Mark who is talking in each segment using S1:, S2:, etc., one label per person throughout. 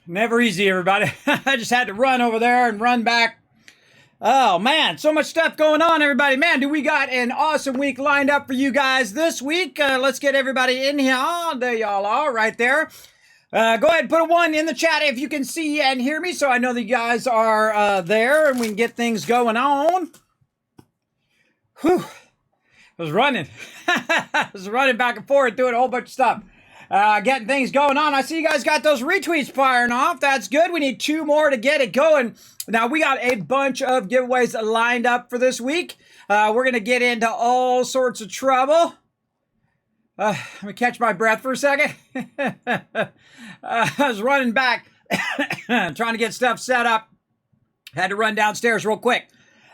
S1: Never easy, everybody. I just had to run over there and run back. Oh, man, so much stuff going on, everybody. Man, do we got an awesome week lined up for you guys this week. Let's get everybody in here. Oh, there y'all are, right there. Go ahead and put a 1 in the chat if you can see and hear me, so I know that you guys are there and we can get things going on. Whew. I was running. I was running back and forth, doing a whole bunch of stuff. Getting things going on. I see you guys got those retweets firing off. That's good. We need 2 more to get it going. Now, we got a bunch of giveaways lined up for this week. We're going to get into all sorts of trouble. Let me catch my breath for a second. I was running back, trying to get stuff set up. Had to run downstairs real quick.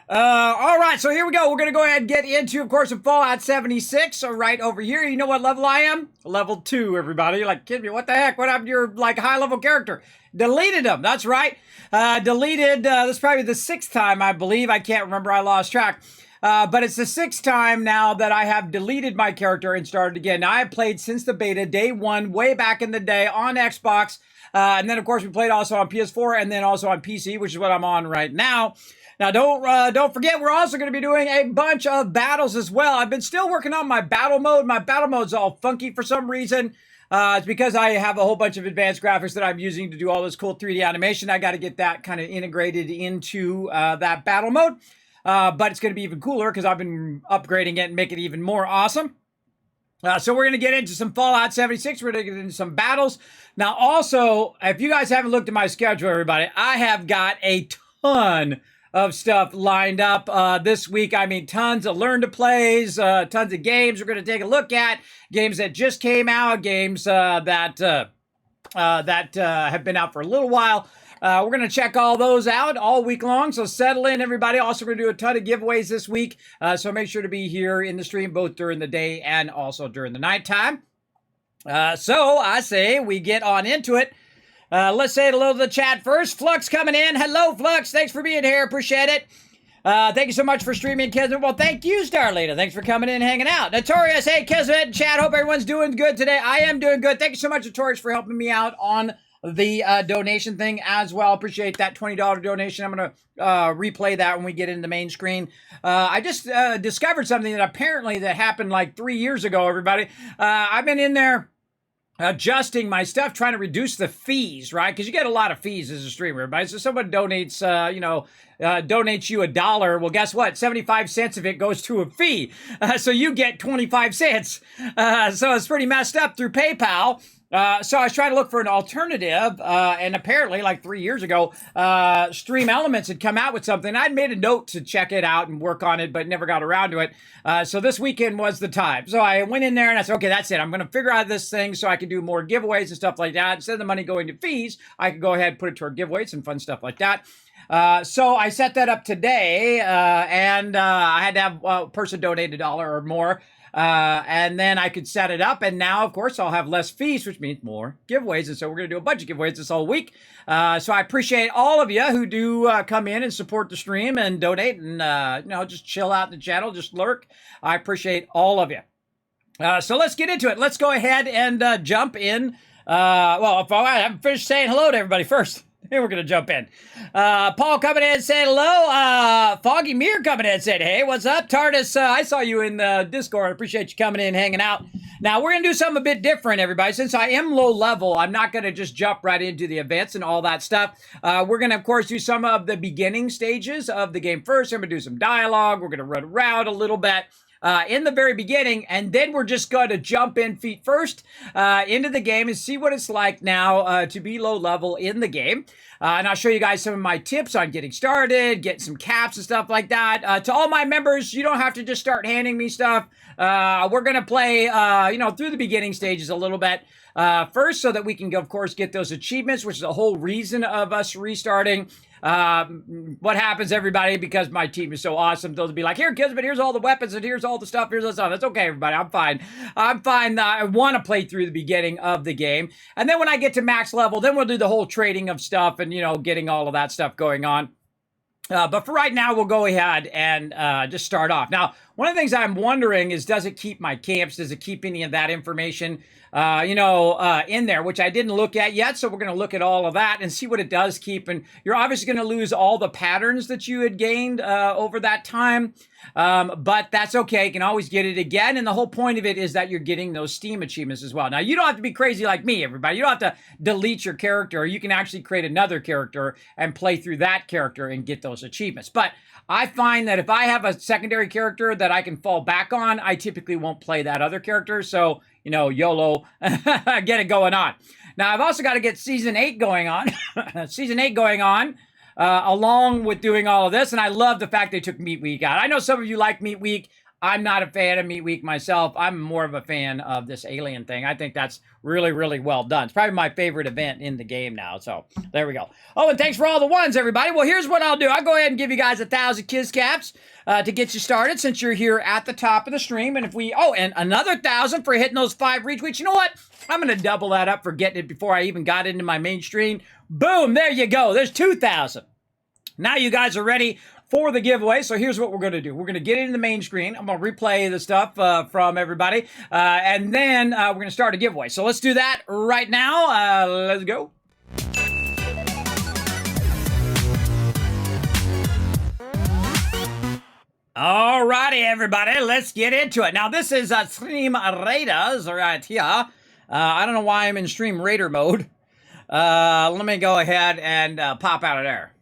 S1: All right, so here we go. We're going to go ahead and get into, of course, some Fallout 76. So right over here, you know what level I am? Level 2, everybody. You're like, kidding me, what the heck? What happened to your, high-level character? Deleted them, that's right. Deleted, this is probably the 6th time, I believe. I can't remember, I lost track. But it's the 6th time now that I have deleted my character and started again. Now, I have played since the beta, day 1, way back in the day on Xbox. And then, of course, we played also on PS4 and then also on PC, which is what I'm on right now. Now, don't forget, we're also going to be doing a bunch of battles as well. I've been still working on my battle mode. My battle mode's all funky for some reason. It's because I have a whole bunch of advanced graphics that I'm using to do all this cool 3D animation. I got to get that kind of integrated into that battle mode. But it's going to be even cooler because I've been upgrading it and making it even more awesome. So we're going to get into some Fallout 76. We're going to get into some battles. Now, also, if you guys haven't looked at my schedule, everybody, I have got a ton of stuff lined up this week. I mean, tons of learn to plays, tons of games we're going to take a look at, games that just came out, games that have been out for a little while. We're going to check all those out all week long, so settle in, everybody. Also, we're going to do a ton of giveaways this week, so make sure to be here in the stream both during the day and also during the nighttime. So I say we get on into it. Let's say hello to the chat first. Flux coming in. Hello, Flux. Thanks for being here. Appreciate it. Thank you so much for streaming, Kismet. Well, thank you, Starlita. Thanks for coming in and hanging out. Notorious, hey, Kismet, chat. Hope everyone's doing good today. I am doing good. Thank you so much, Notorious, for helping me out on the donation thing as well. Appreciate that $20 donation. I'm going to replay that when we get into the main screen. I just discovered something that apparently that happened like 3 years ago, everybody. I've been in there adjusting my stuff, trying to reduce the fees, right? Because you get a lot of fees as a streamer, everybody. So someone donates, donates you $1. Well, guess what? 75 cents of it goes to a fee. So you get 25 cents. So it's pretty messed up through PayPal. So I was trying to look for an alternative, and apparently, like 3 years ago, Stream Elements had come out with something. I'd made a note to check it out and work on it, but never got around to it. So this weekend was the time. So I went in there and I said, okay, that's it. I'm going to figure out this thing so I can do more giveaways and stuff like that. Instead of the money going to fees, I could go ahead and put it toward giveaways and fun stuff like that. So I set that up today, and I had to have a person donate $1 or more. And then I could set it up, and now, of course, I'll have less fees, which means more giveaways, and so we're going to do a bunch of giveaways this whole week. So I appreciate all of you who do come in and support the stream and donate and, just chill out in the channel, just lurk. I appreciate all of you. So let's get into it. Let's go ahead and jump in. If I haven't finished saying hello to everybody first. Here we're going to jump in. Paul coming in and saying hello. Foggy Mirror coming in and saying, hey, what's up? TARDIS, I saw you in Discord. I appreciate you coming in and hanging out. Now, we're going to do something a bit different, everybody. Since I am low level, I'm not going to just jump right into the events and all that stuff. We're going to, of course, do some of the beginning stages of the game first. I'm going to do some dialogue. We're going to run around a little bit. In the very beginning, and then we're just going to jump in feet first into the game and see what it's like now to be low level in the game. And I'll show you guys some of my tips on getting started, getting some caps and stuff like that. To all my members, you don't have to just start handing me stuff. We're going to play, through the beginning stages a little bit first so that we can, of course, get those achievements, which is the whole reason of us restarting. What happens, everybody, because my team is so awesome, they'll be like, here, Kismet, here's all the weapons, and here's all the stuff, here's all the stuff. That's okay, everybody, I'm fine. I want to play through the beginning of the game. And then when I get to max level, then we'll do the whole trading of stuff and, getting all of that stuff going on. But for right now, we'll go ahead and just start off. Now, One of the things I'm wondering is, does it keep my camps? Does it keep any of that information, in there, which I didn't look at yet. So we're going to look at all of that and see what it does keep. And you're obviously going to lose all the patterns that you had gained over that time. But that's okay. You can always get it again. And the whole point of it is that you're getting those Steam achievements as well. Now, you don't have to be crazy like me, everybody. You don't have to delete your character. You can actually create another character and play through that character and get those achievements. But I find that if I have a secondary character that I can fall back on, I typically won't play that other character. So, YOLO, get it going on. Now, I've also got to get Season 8 going on. Season 8 going on. Along with doing all of this. And I love the fact they took Meat Week out. I know some of you like Meat Week. I'm not a fan of Meat Week myself. I'm more of a fan of this alien thing. I think that's really, really well done. It's probably my favorite event in the game now. So there we go. Oh, and thanks for all the ones, everybody. Well, here's what I'll do. I'll go ahead and give you guys 1,000 Kiscaps to get you started since you're here at the top of the stream. And and another 1,000 for hitting those 5 retweets. You know what? I'm going to double that up for getting it before I even got into my main stream. Boom, there you go. There's 2,000. Now you guys are ready for the giveaway. So here's what we're going to do. We're going to get into the main screen. I'm going to replay the stuff from everybody. And then we're going to start a giveaway. So let's do that right now. Let's go. All righty, everybody. Let's get into it. Now, this is Stream Raiders right here. I don't know why I'm in Stream Raider mode. Let me go ahead and pop out of there.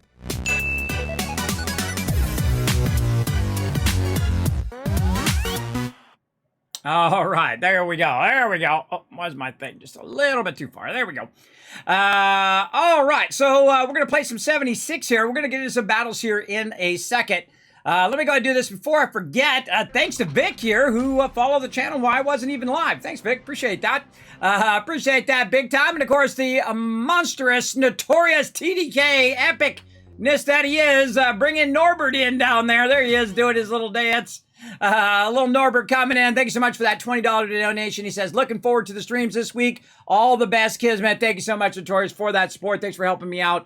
S1: All right, there we go. There we go. Oh, was my thing just a little bit too far? There we go. All right, so we're going to play some 76 here. We're going to get into some battles here in a second. Let me go and do this before I forget. Thanks to Vic here, who followed the channel while I wasn't even live. Thanks, Vic. Appreciate that. Appreciate that big time. And, of course, the monstrous, notorious TDK epicness that he is, bringing Norbert in down there. There he is doing his little dance. Little Norbert coming in. Thank you so much for that $20 donation. He says, looking forward to the streams this week. All the best, Kismet. Thank you so much, Notorious, for that support. Thanks for helping me out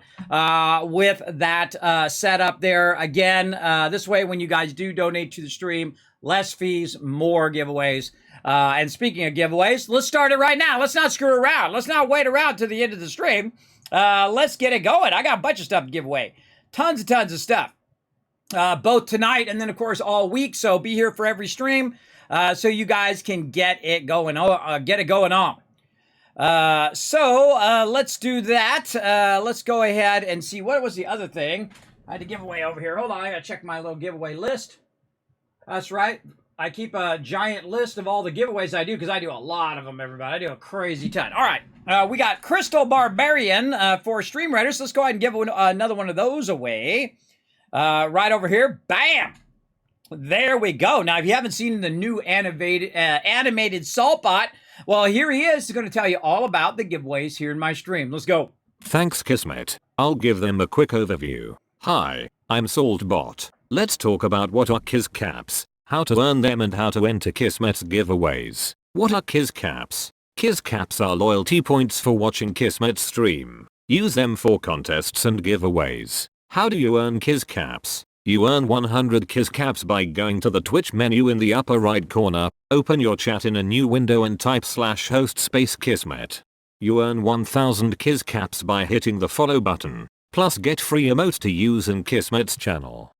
S1: with that setup there. Again, this way, when you guys do donate to the stream, less fees, more giveaways. And speaking of giveaways, let's start it right now. Let's not screw around. Let's not wait around to the end of the stream. Let's get it going. I got a bunch of stuff to give away. Tons of stuff. Both tonight and then, of course, all week. So be here for every stream so you guys can get it going on. So let's do that. Let's go ahead and see. What was the other thing I had to give away over here? Hold on. I got to check my little giveaway list. That's right. I keep a giant list of all the giveaways I do because I do a lot of them, everybody. I do a crazy ton. All right. We got Crystal Barbarian for Stream Raiders. Let's go ahead and give another one of those away. Right over here. Bam! There we go. Now, if you haven't seen the new animated Saltbot, well, here he is. He's going to tell you all about the giveaways here in my stream. Let's go.
S2: Thanks, Kismet. I'll give them a quick overview. Hi, I'm Saltbot. Let's talk about what are Kiscaps, how to earn them and how to enter Kismet's giveaways. What are Kiscaps? Kiscaps are loyalty points for watching Kismet's stream. Use them for contests and giveaways. How do you earn Kiscaps? You earn 100 Kiscaps by going to the Twitch menu in the upper right corner, open your chat in a new window and type /host space Kismet. You earn 1000 Kiscaps by hitting the follow button, plus get free emotes to use in Kismet's channel.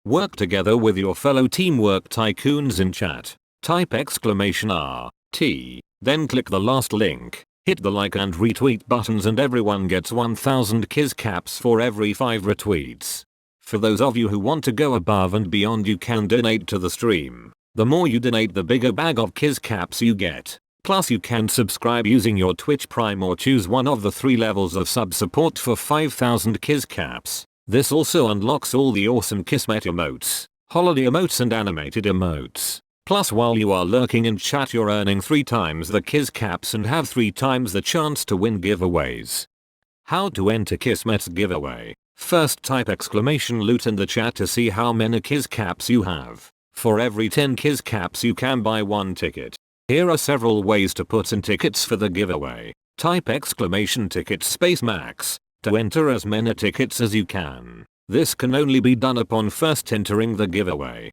S2: Work together with your fellow teamwork tycoons in chat. Type !RT, then click the last link. Hit the like and retweet buttons and everyone gets 1000 Kiscaps for every 5 retweets. For those of you who want to go above and beyond, you can donate to the stream. The more you donate, the bigger bag of Kiscaps you get. Plus you can subscribe using your Twitch Prime or choose one of the 3 levels of sub support for 5000 Kiscaps. This also unlocks all the awesome Kismet emotes, holiday emotes and animated emotes. Plus while you are lurking in chat, you're earning 3 times the Kiscaps and have 3 times the chance to win giveaways. How to enter Kismet's giveaway? First type !loot in the chat to see how many Kiscaps you have. For every 10 Kiscaps you can buy 1 ticket. Here are several ways to put in tickets for the giveaway. Type !ticket space max to enter as many tickets as you can. This can only be done upon first entering the giveaway.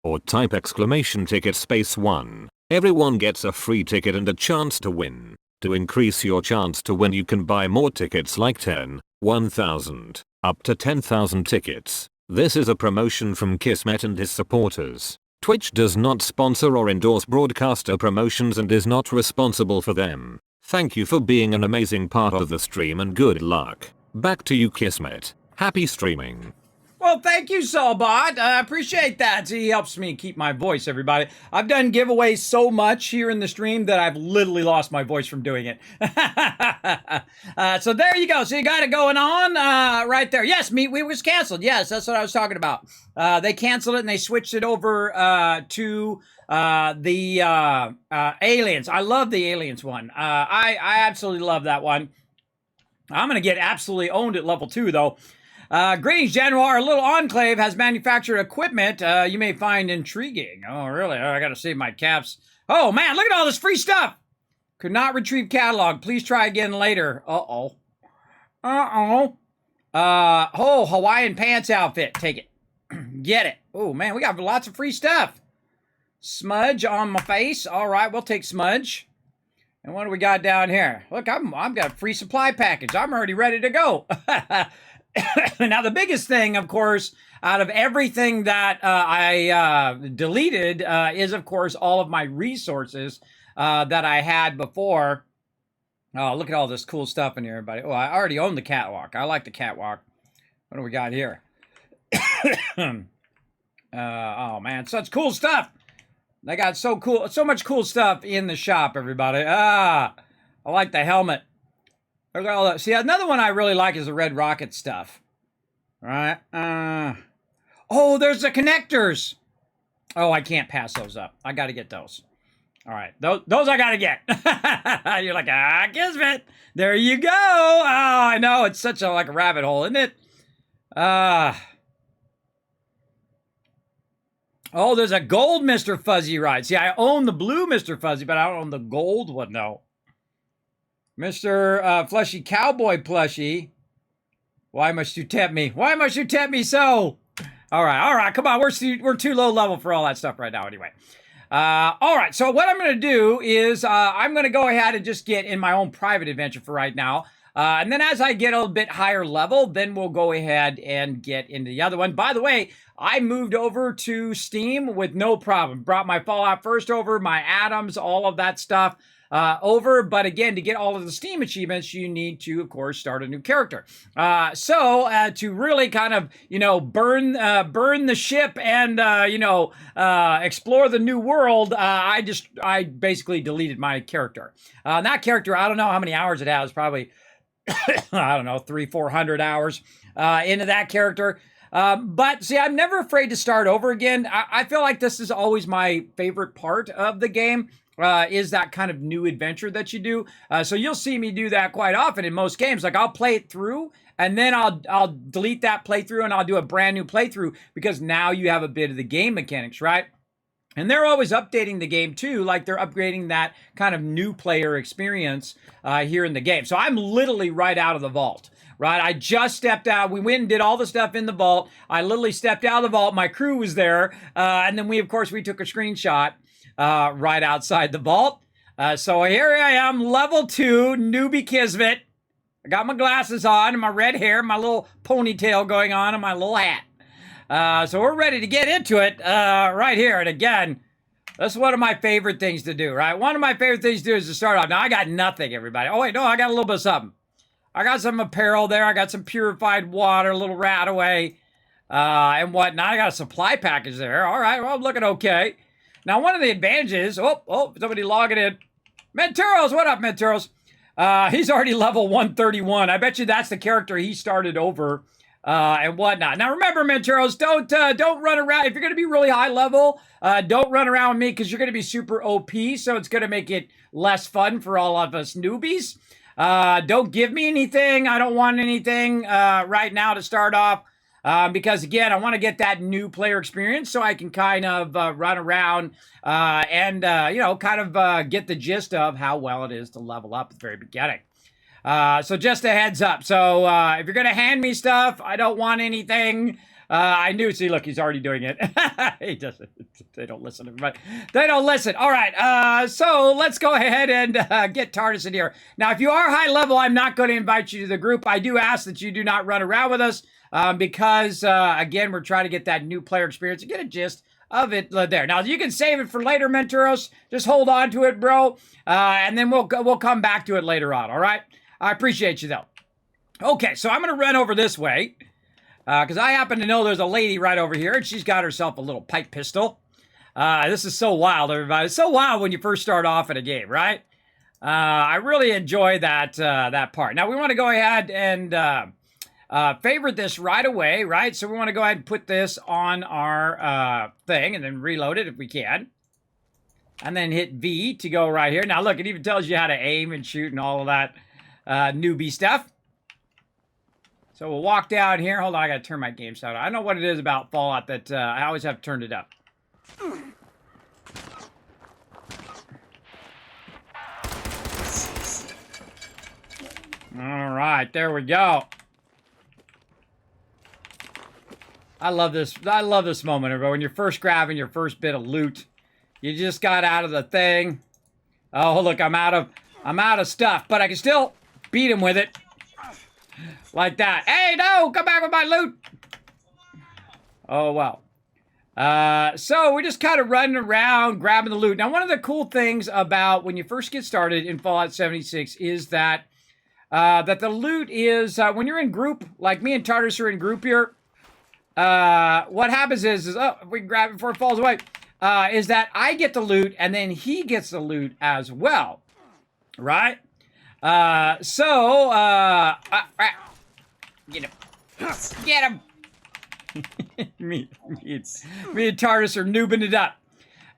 S2: or type exclamation ticket space 1. Everyone gets a free ticket and a chance to win. To increase your chance to win, you can buy more tickets like 10, 1,000, up to 10,000 tickets. This is a promotion from Kismet and his supporters. Twitch does not sponsor or endorse broadcaster promotions and is not responsible for them. Thank you for being an amazing part of the stream and good luck. Back to you, Kismet. Happy streaming.
S1: Well, thank you, Saulbot. I appreciate that. He helps me keep my voice, everybody. I've done giveaways so much here in the stream that I've literally lost my voice from doing it. So there you go. So you got it going on right there. Yes, Meat Week was canceled. Yes, that's what I was talking about. They canceled it and they switched it over to the Aliens. I love the Aliens one. I absolutely love that one. I'm going to get absolutely owned at level 2, though. Greetings, General. Our little enclave has manufactured equipment you may find intriguing. Oh, really? Oh, I gotta save my caps. Oh, man, look at all this free stuff. Could not retrieve catalog. Please try again later. Uh-oh. Uh-oh. Oh, Hawaiian pants outfit. Take it. Get it. Oh, man, we got lots of free stuff. Smudge on my face. All right, we'll take smudge. And what do we got down here? Look, I've got a free supply package. I'm already ready to go. Now, the biggest thing, of course, out of everything that I deleted is, of course, all of my resources that I had before. Oh, look at all this cool stuff in here, everybody. Oh, I already own the catwalk. I like the catwalk. What do we got here? Oh, man, such cool stuff. They got so much cool stuff in the shop, everybody. I like the helmet. Look at all that. See, another one I really like is the Red Rocket stuff. All right. Oh, there's the connectors. Oh, I can't pass those up. I got to get those. All right. Those I got to get. You're like, Kismet. There you go. Oh, I know. It's such a rabbit hole, isn't it? Oh, there's a gold Mr. Fuzzy ride. See, I own the blue Mr. Fuzzy, but I don't own the gold one, no. Mr. Fleshy Cowboy plushie. Why must you tempt me? Why must you tempt me so? All right. Come on, we're too low level for all that stuff right now anyway. All right, so what I'm going to do is I'm going to go ahead and just get in my own private adventure for right now. And then as I get a little bit higher level, then we'll go ahead and get into the other one. By the way, I moved over to Steam with no problem. Brought my Fallout First over, my Atoms, all of that stuff over. But again, to get all of the Steam achievements, you need to, of course, start a new character. So to really kind of, burn the ship and, explore the new world, I basically deleted my character. That character, I don't know how many hours it has, probably, I don't know, 300-400 hours into that character. But see, I'm never afraid to start over again. I feel like this is always my favorite part of the game. Is that kind of new adventure that you do. So you'll see me do that quite often in most games. Like I'll play it through and then I'll delete that playthrough and I'll do a brand new playthrough because now you have a bit of the game mechanics, right? And they're always updating the game too, like they're upgrading that kind of new player experience here in the game. So I'm literally right out of the vault. Right, I just stepped out. We went and did all the stuff in the vault. I literally stepped out of the vault. My crew was there, and then we took a screenshot right outside the vault. So here I am, level 2, newbie Kismet. I got my glasses on and my red hair, my little ponytail going on, and my little hat. So we're ready to get into it right here. And again, that's one of my favorite things to do. Right, one of my favorite things to do is to start off. Now I got nothing, everybody. Oh wait, no, I got a little bit of something. I got some apparel there. I got some purified water, a little Radaway, and whatnot. I got a supply package there. All right, well, I'm looking okay. Now, one of the advantages, somebody logging in. Menturos, what up, Menturos? He's already level 131. I bet you that's the character he started over and whatnot. Now, remember, Menturos, don't run around. If you're going to be really high level, don't run around with me because you're going to be super OP, so it's going to make it less fun for all of us newbies. Don't give me anything. I don't want anything right now to start off because, again, I want to get that new player experience so I can kind of run around and, get the gist of how well it is to level up at the very beginning. So just a heads up. So if you're going to hand me stuff, I don't want anything. I knew. See, look, he's already doing it. He doesn't. They don't listen, everybody. They don't listen. All right. So let's go ahead and get TARDIS in here. Now, if you are high level, I'm not going to invite you to the group. I do ask that you do not run around with us because, again, we're trying to get that new player experience and get a gist of it there. Now, you can save it for later, Mentoros. Just hold on to it, bro. And then we'll come back to it later on, all right? I appreciate you, though. Okay, so I'm going to run over this way. Because I happen to know there's a lady right over here, and she's got herself a little pipe pistol. This is so wild, everybody. It's so wild when you first start off in a game, right? I really enjoy that part. Now, we want to go ahead and favorite this right away, right? So we want to go ahead and put this on our thing, and then reload it if we can. And then hit V to go right here. Now, look, it even tells you how to aim and shoot and all of that newbie stuff. So we'll walk down here. Hold on, I gotta turn my game sound on. I don't know what it is about Fallout that I always have turned it up. All right, there we go. I love this. I love this moment, everybody. When you're first grabbing your first bit of loot, you just got out of the thing. Oh, look, I'm out of stuff, but I can still beat him with it. Like that. Hey, no! Come back with my loot! Oh, well. So we're just kind of running around, grabbing the loot. Now, one of the cool things about when you first get started in Fallout 76 is that the loot is, when you're in group, like me and TARDIS are in group here, what happens is oh, we can grab it before it falls away, is that I get the loot, and then he gets the loot as well. Right? Get him. Get him. me and TARDIS are noobing it up.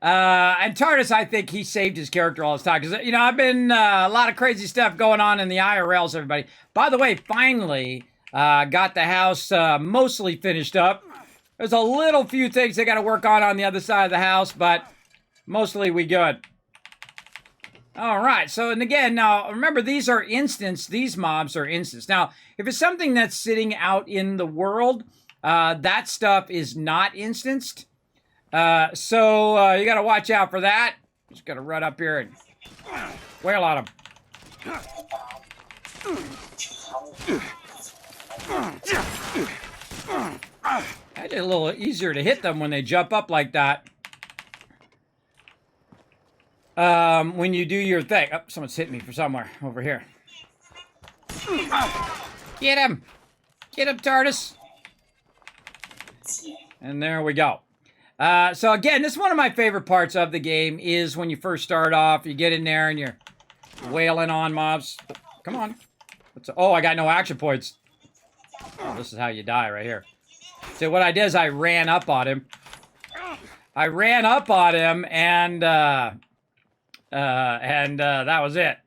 S1: And TARDIS, I think he saved his character all this time. Because, you know, I've been a lot of crazy stuff going on in the IRLs, everybody. By the way, finally got the house mostly finished up. There's a little few things they got to work on the other side of the house, but mostly we good. All right, so, and again, now, remember, these are instance, these mobs are instance. Now, if it's something that's sitting out in the world, that stuff is not instanced. So, you got to watch out for that. Just got to run up here and wail on them. It's a little easier to hit them when they jump up like that. When you do your thing. Oh, someone's hitting me from somewhere over here. Get him! Get him, TARDIS! And there we go. So again, this is one of my favorite parts of the game is when you first start off, you get in there and you're wailing on mobs. Come on. Oh, I got no action points. Oh, this is how you die right here. So what I did is I ran up on him. And that was it.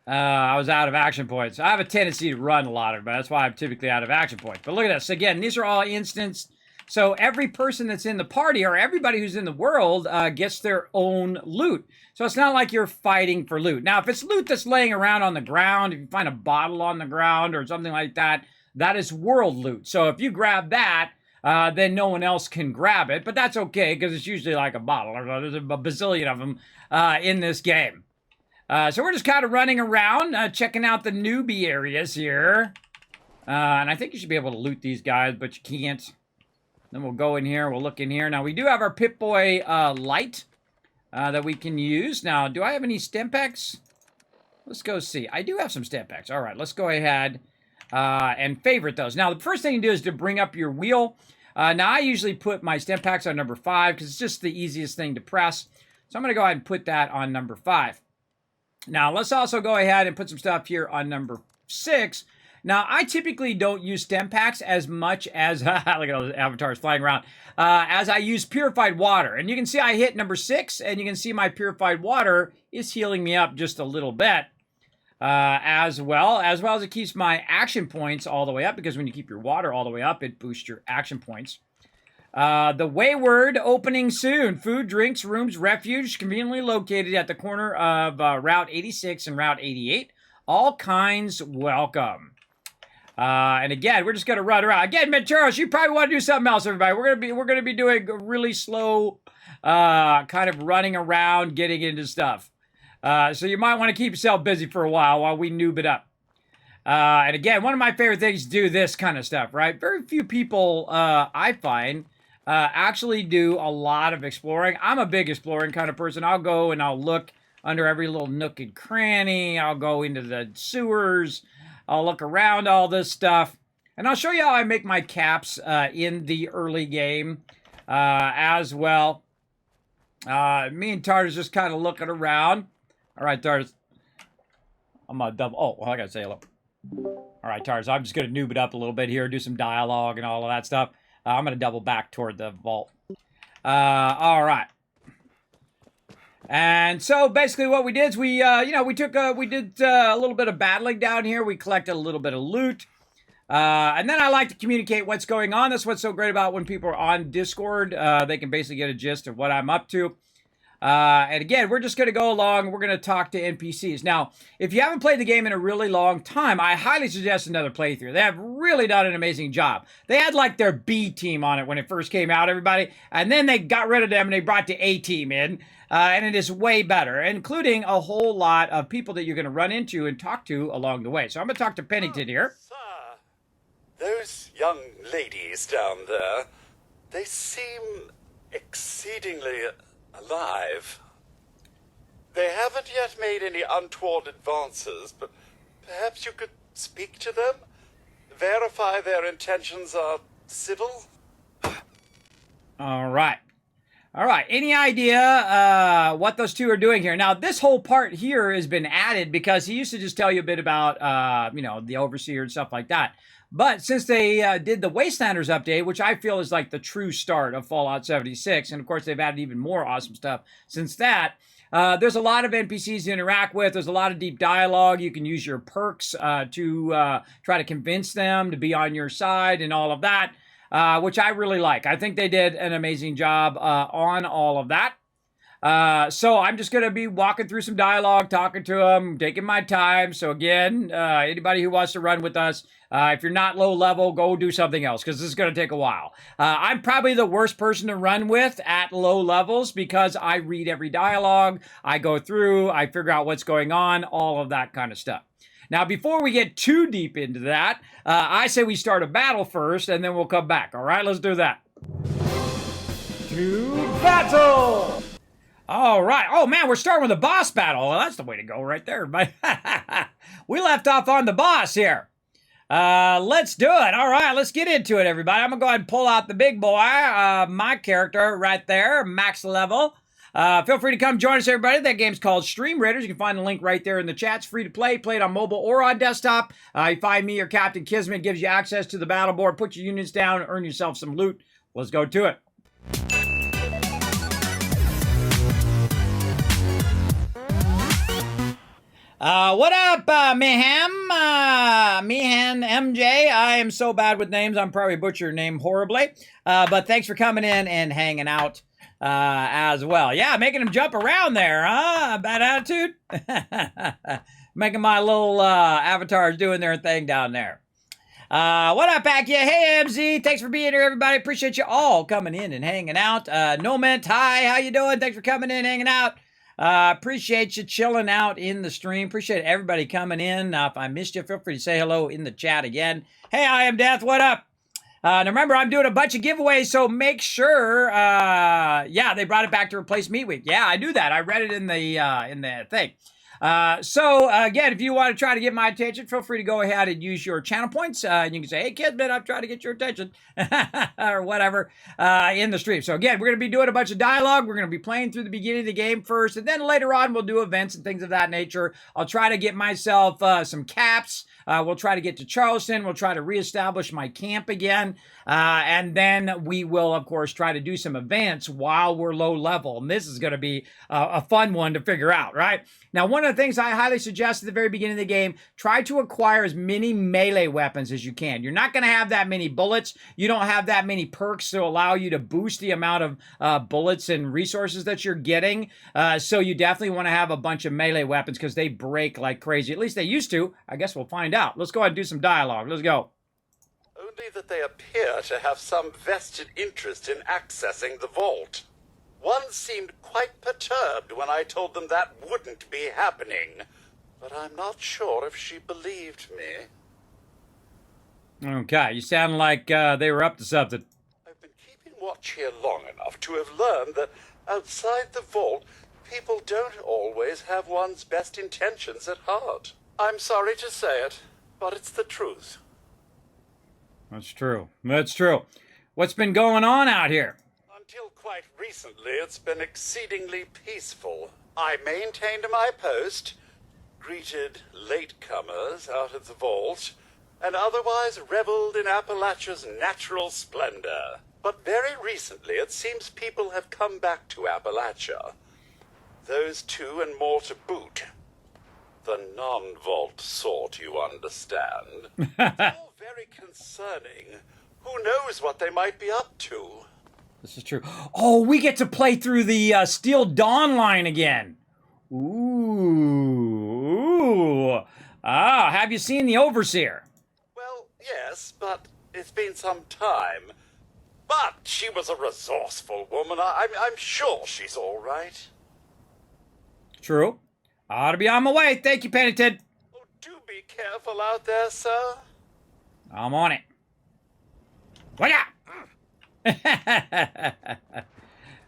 S1: I was out of action points. I have a tendency to run a lot of them, but that's why I'm typically out of action points. But look at this. Again, these are all instanced. So every person that's in the party or everybody who's in the world gets their own loot. So it's not like you're fighting for loot. Now, if it's loot that's laying around on the ground, if you find a bottle on the ground or something like that, that is world loot. So if you grab that, then no one else can grab it. But that's okay, because it's usually like a bottle. Or there's a bazillion of them in this game. So we're just kind of running around, checking out the newbie areas here. And I think you should be able to loot these guys, but you can't. Then we'll go in here, we'll look in here. Now, we do have our Pip-Boy light that we can use. Now, do I have any stim packs? Let's go see. I do have some stim packs. All right, let's go ahead and favorite those. Now, the first thing you do is to bring up your wheel. Now, I usually put my stim packs on number 5 because it's just the easiest thing to press. So I'm going to go ahead and put that on number 5. Now, let's also go ahead and put some stuff here on number 6. Now, I typically don't use stem packs as much as, look at all those avatars flying around, as I use purified water. And you can see I hit number 6, and you can see my purified water is healing me up just a little bit. As well as it keeps my action points all the way up, because when you keep your water all the way up, it boosts your action points. The Wayward opening soon. Food, drinks, rooms, refuge, conveniently located at the corner of Route 86 and Route 88. All kinds welcome. And again, we're just gonna run around. Again, Menturos, you probably want to do something else, everybody. We're gonna be doing a really slow, kind of running around, getting into stuff. So you might want to keep yourself busy for a while we noob it up. And again, one of my favorite things to do this kind of stuff, right? Very few people, I find, actually do a lot of exploring. I'm a big exploring kind of person. I'll go and I'll look under every little nook and cranny. I'll go into the sewers. I'll look around all this stuff. And I'll show you how I make my caps in the early game as well. Me and Tartar's just kind of looking around. All right, Tartar's. I'm going to double. Oh, well, I got to say hello. All right, Tartar's. I'm just going to noob it up a little bit here, do some dialogue and all of that stuff. I'm going to double back toward the vault. All right. And so basically what we did is we did a little bit of battling down here. We collected a little bit of loot. And then I like to communicate what's going on. That's what's so great about when people are on Discord. They can basically get a gist of what I'm up to. And again, we're just going to go along. We're going to talk to NPCs. Now, if you haven't played the game in a really long time, I highly suggest another playthrough. They have really done an amazing job. They had like their B team on it when it first came out, everybody. And then they got rid of them and they brought the A team in. And it is way better, including a whole lot of people that you're going to run into and talk to along the way. So I'm going to talk to Pennington here.
S3: Sir, those young ladies down there, they seem exceedingly alive. They haven't yet made any untoward advances, but perhaps you could speak to them? Verify their intentions are civil?
S1: All right. All right. Any idea what those two are doing here? Now, this whole part here has been added because he used to just tell you a bit about, the Overseer and stuff like that. But since they did the Wastelanders update, which I feel is like the true start of Fallout 76, and of course they've added even more awesome stuff since that, there's a lot of NPCs to interact with. There's a lot of deep dialogue. You can use your perks to try to convince them to be on your side and all of that. Which I really like. I think they did an amazing job on all of that. So I'm just going to be walking through some dialogue, talking to them, taking my time. So again, anybody who wants to run with us, if you're not low level, go do something else because this is going to take a while. I'm probably the worst person to run with at low levels because I read every dialogue, I go through, I figure out what's going on, all of that kind of stuff. Now, before we get too deep into that, I say we start a battle first, and then we'll come back. All right, let's do that. To battle! All right. Oh, man, we're starting with a boss battle. Well, that's the way to go right there, everybody. We left off on the boss here. Let's do it. All right, let's get into it, everybody. I'm going to go ahead and pull out the big boy, my character right there, max level. Feel free to come join us, everybody. That game's called Stream Raiders. You can find the link right there in the chat. It's free to play. Play it on mobile or on desktop. You find me or Captain Kismet. Gives you access to the battle board. Put your units down. Earn yourself some loot. Let's go to it. What up, Mayhem? Mehan MJ. I am so bad with names. I'm probably butchering your name horribly. But thanks for coming in and hanging out. As well. Yeah, making him jump around there, huh? Bad attitude? Making my little avatars doing their thing down there. What up, Akia? Hey, MZ. Thanks for being here, everybody. Appreciate you all coming in and hanging out. Noment, hi. How you doing? Thanks for coming in, hanging out. Appreciate you chilling out in the stream. Appreciate everybody coming in. If I missed you, feel free to say hello in the chat again. Hey, I am Death. What up? Now remember, I'm doing a bunch of giveaways, so make sure, they brought it back to replace Meat Week. Yeah, I knew that. I read it in the thing. So again, if you want to try to get my attention, feel free to go ahead and use your channel points. You can say, hey, Kismet, I'm trying to get your attention or whatever in the stream. So again, we're going to be doing a bunch of dialogue. We're going to be playing through the beginning of the game first, and then later on, we'll do events and things of that nature. I'll try to get myself some caps. We'll try to get to Charleston. We'll try to reestablish my camp again. And then we will, of course, try to do some events while we're low level. And this is going to be a fun one to figure out, right? Now, one of the things I highly suggest at the very beginning of the game, try to acquire as many melee weapons as you can. You're not going to have that many bullets. You don't have that many perks to allow you to boost the amount of bullets and resources that you're getting. So you definitely want to have a bunch of melee weapons because they break like crazy. At least they used to. I guess we'll find out. Let's go ahead and do some dialogue. Let's go.
S3: Only that they appear to have some vested interest in accessing the vault. One seemed quite perturbed when I told them that wouldn't be happening, but I'm not sure if she believed me.
S1: Okay, you sound like they were up to something.
S3: I've been keeping watch here long enough to have learned that outside the vault, people don't always have one's best intentions at heart. I'm sorry to say it, but it's the truth.
S1: That's true. That's true. What's been going on out here?
S3: Until quite recently, it's been exceedingly peaceful. I maintained my post, greeted latecomers out of the vault, and otherwise reveled in Appalachia's natural splendor. But very recently, it seems people have come back to Appalachia. Those two and more to boot. The non-vault sort, you understand. It's all very concerning. Who knows what they might be up to?
S1: This is true. Oh, we get to play through the Steel Dawn line again. Ooh. Ah, have you seen the Overseer?
S3: Well, yes, but it's been some time. But she was a resourceful woman. I'm sure she's all right.
S1: True. I ought to be on my way. Thank you, Pennington.
S3: Oh, do be careful out there, sir.
S1: I'm on it. What up?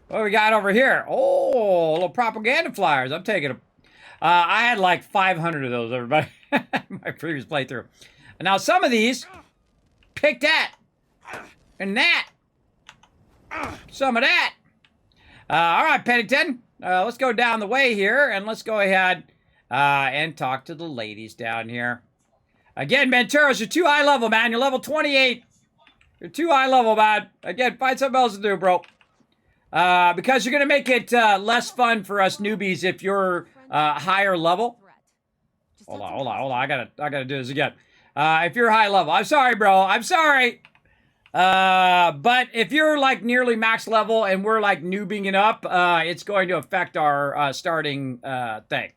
S1: What we got over here? Oh, little propaganda flyers. I'm taking them. I had like 500 of those, everybody. My previous playthrough. And now some of these, pick that. And that. Some of that. All right, Pennington. Let's go down the way here, and let's go ahead and talk to the ladies down here. Again, Menturos, you're too high level, man. You're level 28. You're too high level, man. Again, find something else to do, bro. Because you're going to make it less fun for us newbies if you're higher level. Hold on. I gotta do this again. If you're high level. I'm sorry, bro. I'm sorry. But if you're like nearly max level and we're like noobing it up, it's going to affect our starting thing.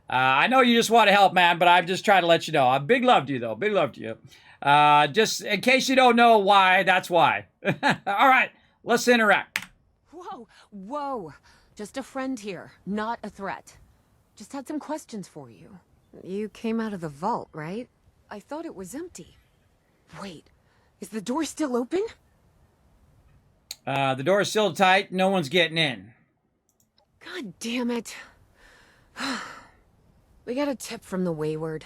S1: I know you just want to help, man, but I'm just trying to let you know. Big love to you, though. Big love to you. Just in case you don't know why, that's why. All right, let's interact.
S4: Whoa. Just a friend here, not a threat. Just had some questions for you. You came out of the vault, right? I thought it was empty. Wait, is the door still open?
S1: The door is still tight. No one's getting in.
S4: God damn it. We got a tip from the Wayward.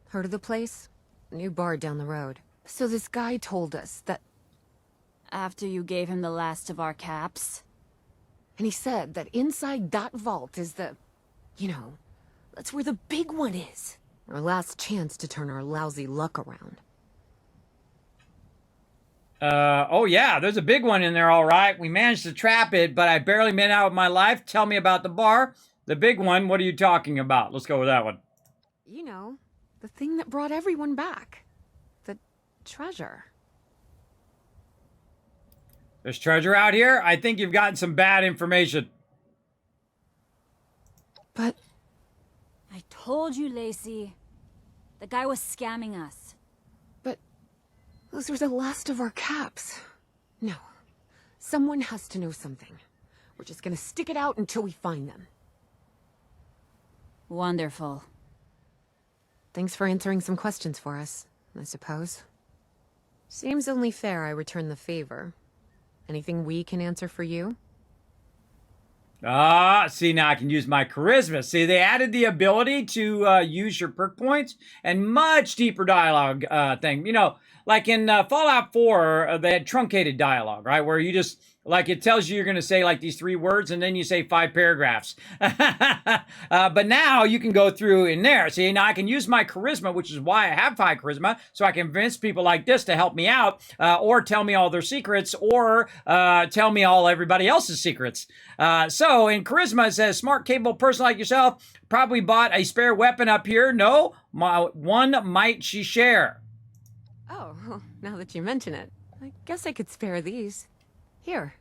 S4: Heard of the place? New bar down the road. So this guy told us that...
S5: After you gave him the last of our caps?
S4: And he said that inside that vault is the... You know, that's where the big one is. Our last chance to turn our lousy luck around.
S1: Oh yeah, there's a big one in there, all right. We managed to trap it, but I barely made out with my life. Tell me about the bar. The big one, what are you talking about? Let's go with that one.
S4: You know, the thing that brought everyone back. The treasure.
S1: There's treasure out here? I think you've gotten some bad information.
S4: But...
S5: I told you, Lacey. The guy was scamming us.
S4: But... those were the last of our caps. No. Someone has to know something. We're just gonna stick it out until we find them.
S5: Wonderful.
S4: Thanks for answering some questions for us, I suppose. Seems only fair I return the favor. Anything we can answer for you?
S1: See, now I can use my charisma. See, they added the ability to use your perk points and much deeper dialogue thing. You know, like in Fallout 4, they had truncated dialogue, right? Where you just, like, it tells you you're going to say, like, these 3 words, and then you say 5 paragraphs. But now you can go through in there. See, now I can use my charisma, which is why I have high charisma, so I can convince people like this to help me out, or tell me all their secrets, or tell me all everybody else's secrets. So in charisma, it says, smart, capable person like yourself probably bought a spare weapon up here. No, one might she share.
S4: Oh, now that you mention it, I guess I could spare these. Here.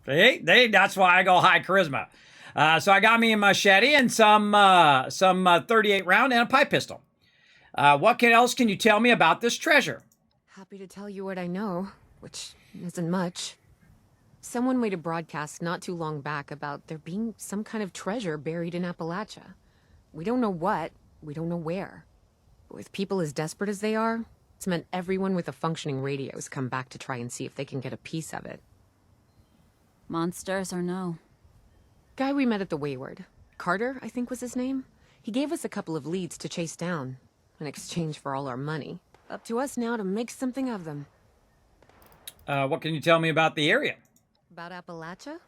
S1: That's why I go high charisma. So I got me a machete and some 38 round and a pipe pistol. What else can you tell me about this treasure?
S4: Happy to tell you what I know, which isn't much. Someone made a broadcast not too long back about there being some kind of treasure buried in Appalachia. We don't know what, we don't know where. But with people as desperate as they are, it's meant everyone with a functioning radio has come back to try and see if they can get a piece of it.
S5: Monsters or no?
S4: Guy we met at the Wayward. Carter, I think was his name. He gave us a couple of leads to chase down, in exchange for all our money. Up to us now to make something of them.
S1: What can you tell me about the area?
S4: About Appalachia?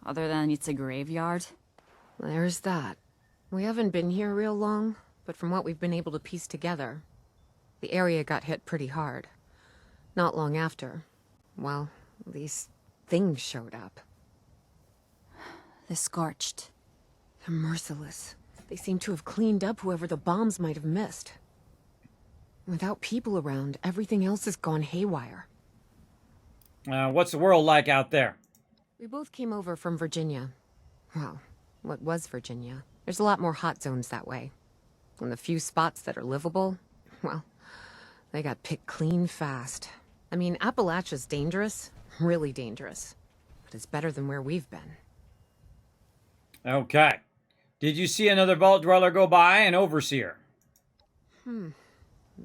S5: Other than it's a graveyard?
S4: There's that. We haven't been here real long, but from what we've been able to piece together, the area got hit pretty hard. Not long after, well, these things showed up.
S5: The Scorched.
S4: They're merciless. They seem to have cleaned up whoever the bombs might have missed. Without people around, everything else has gone haywire.
S1: What's the world like out there?
S4: We both came over from Virginia. Well, what was Virginia? There's a lot more hot zones that way. And the few spots that are livable, well, they got picked clean fast. I mean, Appalachia's dangerous, really dangerous. But it's better than where we've been.
S1: Okay. Did you see another vault dweller go by, an overseer?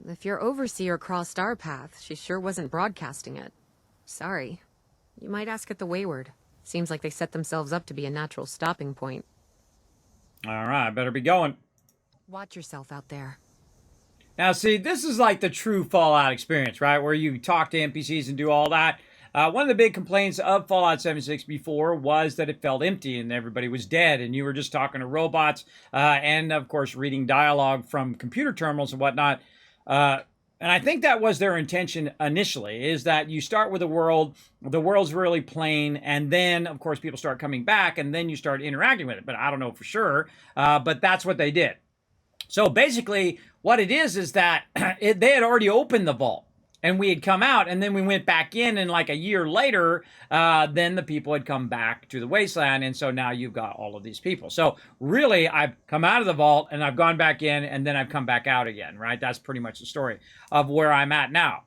S4: If your overseer crossed our path, she sure wasn't broadcasting it. Sorry. You might ask at the Wayward. Seems like they set themselves up to be a natural stopping point.
S1: All right, better be going.
S4: Watch yourself out there.
S1: Now, see, this is like the true Fallout experience, right? Where you talk to NPCs and do all that. One of the big complaints of Fallout 76 before was that it felt empty and everybody was dead and you were just talking to robots and, of course, reading dialogue from computer terminals and whatnot. And I think that was their intention initially, is that you start with the world's really plain, and then, of course, people start coming back, and then you start interacting with it. But I don't know for sure, but that's what they did. So basically, what it is that they had already opened the vault. And we had come out, and then we went back in, and like a year later, then the people had come back to the wasteland, and so now you've got all of these people. So really, I've come out of the vault, and I've gone back in, and then I've come back out again, right? That's pretty much the story of where I'm at now.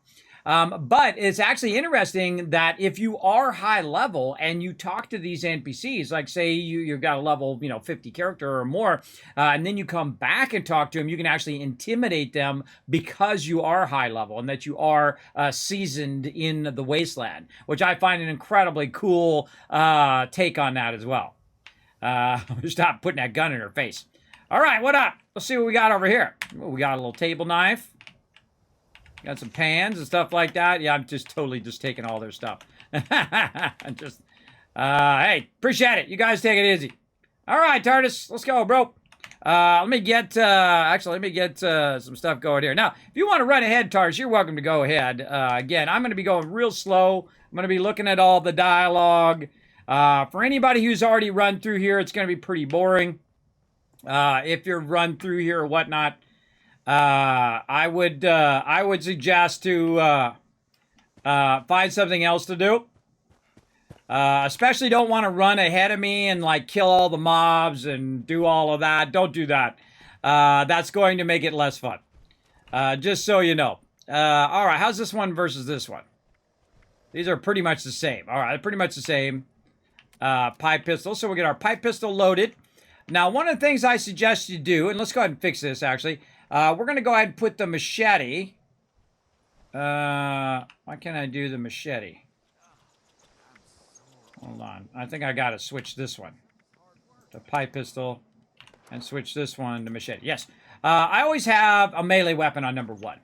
S1: But it's actually interesting that if you are high level and you talk to these NPCs, like say you've got a level, 50 character or more, and then you come back and talk to them, you can actually intimidate them because you are high level and that you are seasoned in the wasteland, which I find an incredibly cool take on that as well. Stop putting that gun in her face. All right, what up? Let's see what we got over here. We got a little table knife. Got some pans and stuff like that. Yeah, I'm just totally just taking all their stuff. Hey, appreciate it. You guys take it easy. All right, TARDIS, let's go, bro. Let me get some stuff going here. Now, if you want to run ahead, TARDIS, you're welcome to go ahead. Again, I'm going to be going real slow. I'm going to be looking at all the dialogue. For anybody who's already run through here, it's going to be pretty boring. If you're run through here or whatnot, I would suggest to find something else to do. Especially don't want to run ahead of me and like kill all the mobs and do all of that. Don't do that. That's going to make it less fun. Just so you know. All right, how's this one versus this one? These are pretty much the same. All right, pretty much the same. Pipe pistol. So we'll get our pipe pistol loaded. Now, one of the things I suggest you do, and let's go ahead and fix this actually. We're going to go ahead and put the machete. Why can't I do the machete? Hold on. I think I got to switch this one. The pipe pistol. And switch this one to machete. Yes. I always have a melee weapon on number 1.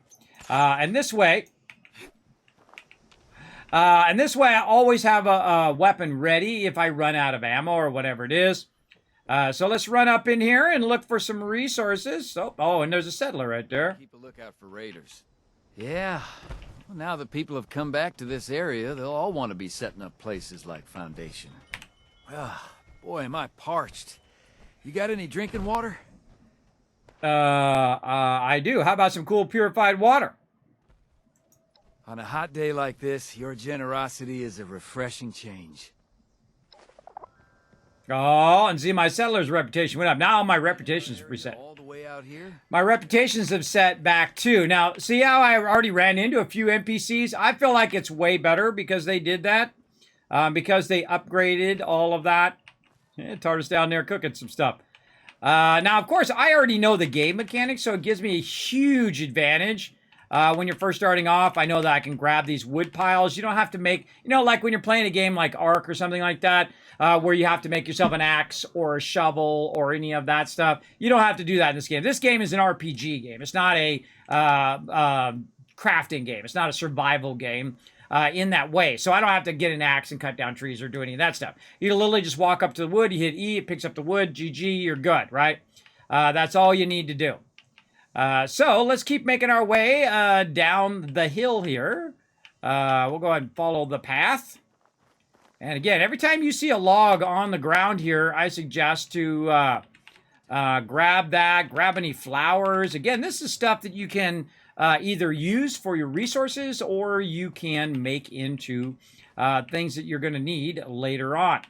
S1: And this way... I always have a weapon ready if I run out of ammo or whatever it is. So let's run up in here and look for some resources. Oh, and there's a settler right there.
S6: Keep a lookout for raiders. Yeah. Well, now that people have come back to this area, they'll all want to be setting up places like Foundation. Boy, am I parched. You got any drinking water?
S1: I do. How about some cool purified water?
S6: On a hot day like this, your generosity is a refreshing change.
S1: Oh, and see, my settler's reputation went up. Now my reputation's reset.
S6: All the way out here?
S1: My reputations have set back too. Now, see how I already ran into a few NPCs? I feel like it's way better because they did that. Because they upgraded all of that. Tartarus down there cooking some stuff. Now, of course, I already know the game mechanics, so it gives me a huge advantage. When you're first starting off, I know that I can grab these wood piles. You don't have to make, like when you're playing a game like Ark or something like that, where you have to make yourself an axe or a shovel or any of that stuff. You don't have to do that in this game. This game is an RPG game. It's not a crafting game. It's not a survival game. In that way. So I don't have to get an axe and cut down trees or do any of that stuff. You literally just walk up to the wood, you hit E, it picks up the wood, GG, you're good, right? That's all you need to do. So let's keep making our way down the hill here. We'll go ahead and follow the path. And again, every time you see a log on the ground here, I suggest to grab that, grab any flowers. Again, this is stuff that you can either use for your resources or you can make into things that you're going to need later on.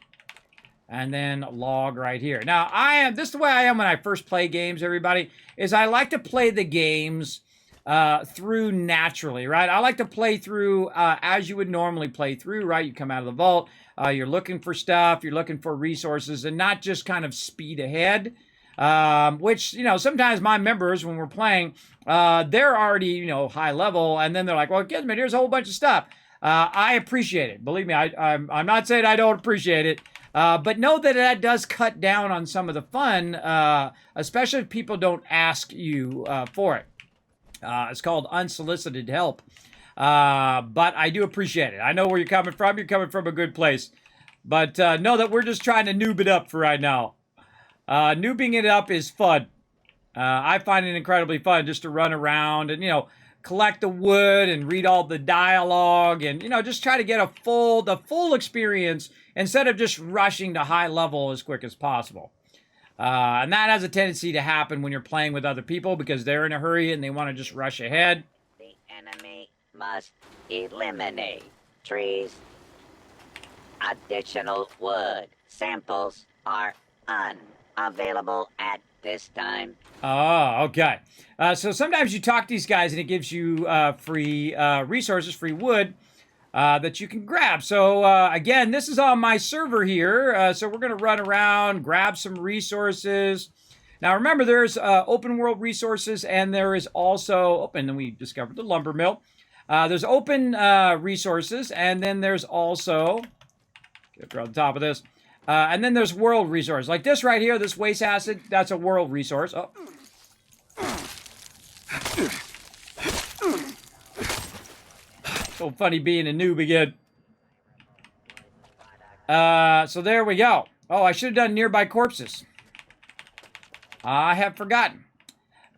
S1: And then log right here. Now, this is the way I am when I first play games, everybody, is I like to play the games through naturally, right? I like to play through as you would normally play through, right? You come out of the vault, you're looking for stuff, you're looking for resources, and not just kind of speed ahead. Which, sometimes my members, when we're playing, they're already, high level, and then they're like, well, Kismet, here's a whole bunch of stuff. I appreciate it. Believe me, I'm not saying I don't appreciate it, but know that that does cut down on some of the fun, especially if people don't ask you for it. It's called unsolicited help, but I do appreciate it. I know where you're coming from. You're coming from a good place, but know that we're just trying to noob it up for right now. Noobing it up is fun. I find it incredibly fun just to run around and, collect the wood and read all the dialogue and, just try to get the full experience instead of just rushing to high level as quick as possible. And that has a tendency to happen when you're playing with other people because they're in a hurry and they want to just rush ahead.
S7: The enemy must eliminate trees. Additional wood samples are unavailable at this time.
S1: Oh, okay. So sometimes you talk to these guys and it gives you free resources, free wood that you can grab. So again, this is on my server here. So we're going to run around, grab some resources. Now remember, there's open world resources and there is also, and then we discovered the lumber mill. There's open resources and then there's also, get on the top of this, and then there's world resource. Like this right here, this waste acid, that's a world resource. Oh. So funny being a noob again. So there we go. Oh, I should have done nearby corpses. I have forgotten.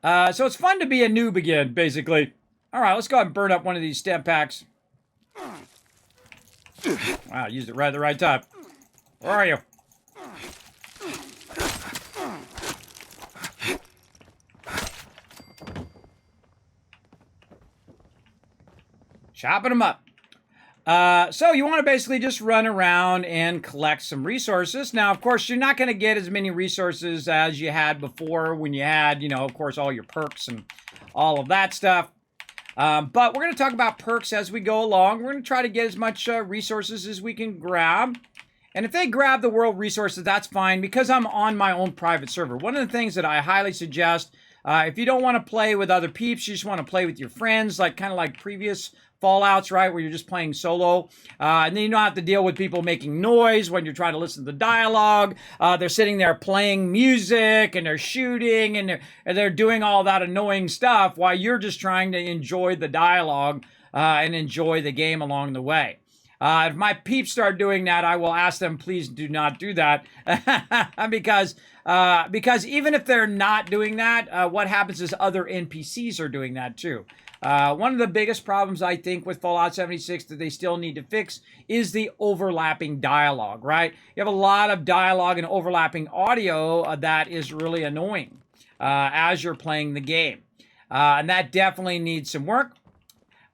S1: So it's fun to be a noob again, basically. All right, let's go ahead and burn up one of these stem packs. Wow, used it right at the right time. Where are you? Chopping them up. So you want to basically just run around and collect some resources. Now, of course, you're not going to get as many resources as you had before when you had, of course, all your perks and all of that stuff. But we're going to talk about perks as we go along. We're going to try to get as much resources as we can grab. And if they grab the world resources, that's fine because I'm on my own private server. One of the things that I highly suggest, if you don't want to play with other peeps, you just want to play with your friends, kind of like previous Fallouts, right, where you're just playing solo, and then you don't have to deal with people making noise when you're trying to listen to the dialogue. They're sitting there playing music, and they're shooting, and they're doing all that annoying stuff while you're just trying to enjoy the dialogue and enjoy the game along the way. If my peeps start doing that, I will ask them, please do not do that, because even if they're not doing that, what happens is other NPCs are doing that too. One of the biggest problems, I think, with Fallout 76 that they still need to fix is the overlapping dialogue, right? You have a lot of dialogue and overlapping audio that is really annoying as you're playing the game. And that definitely needs some work.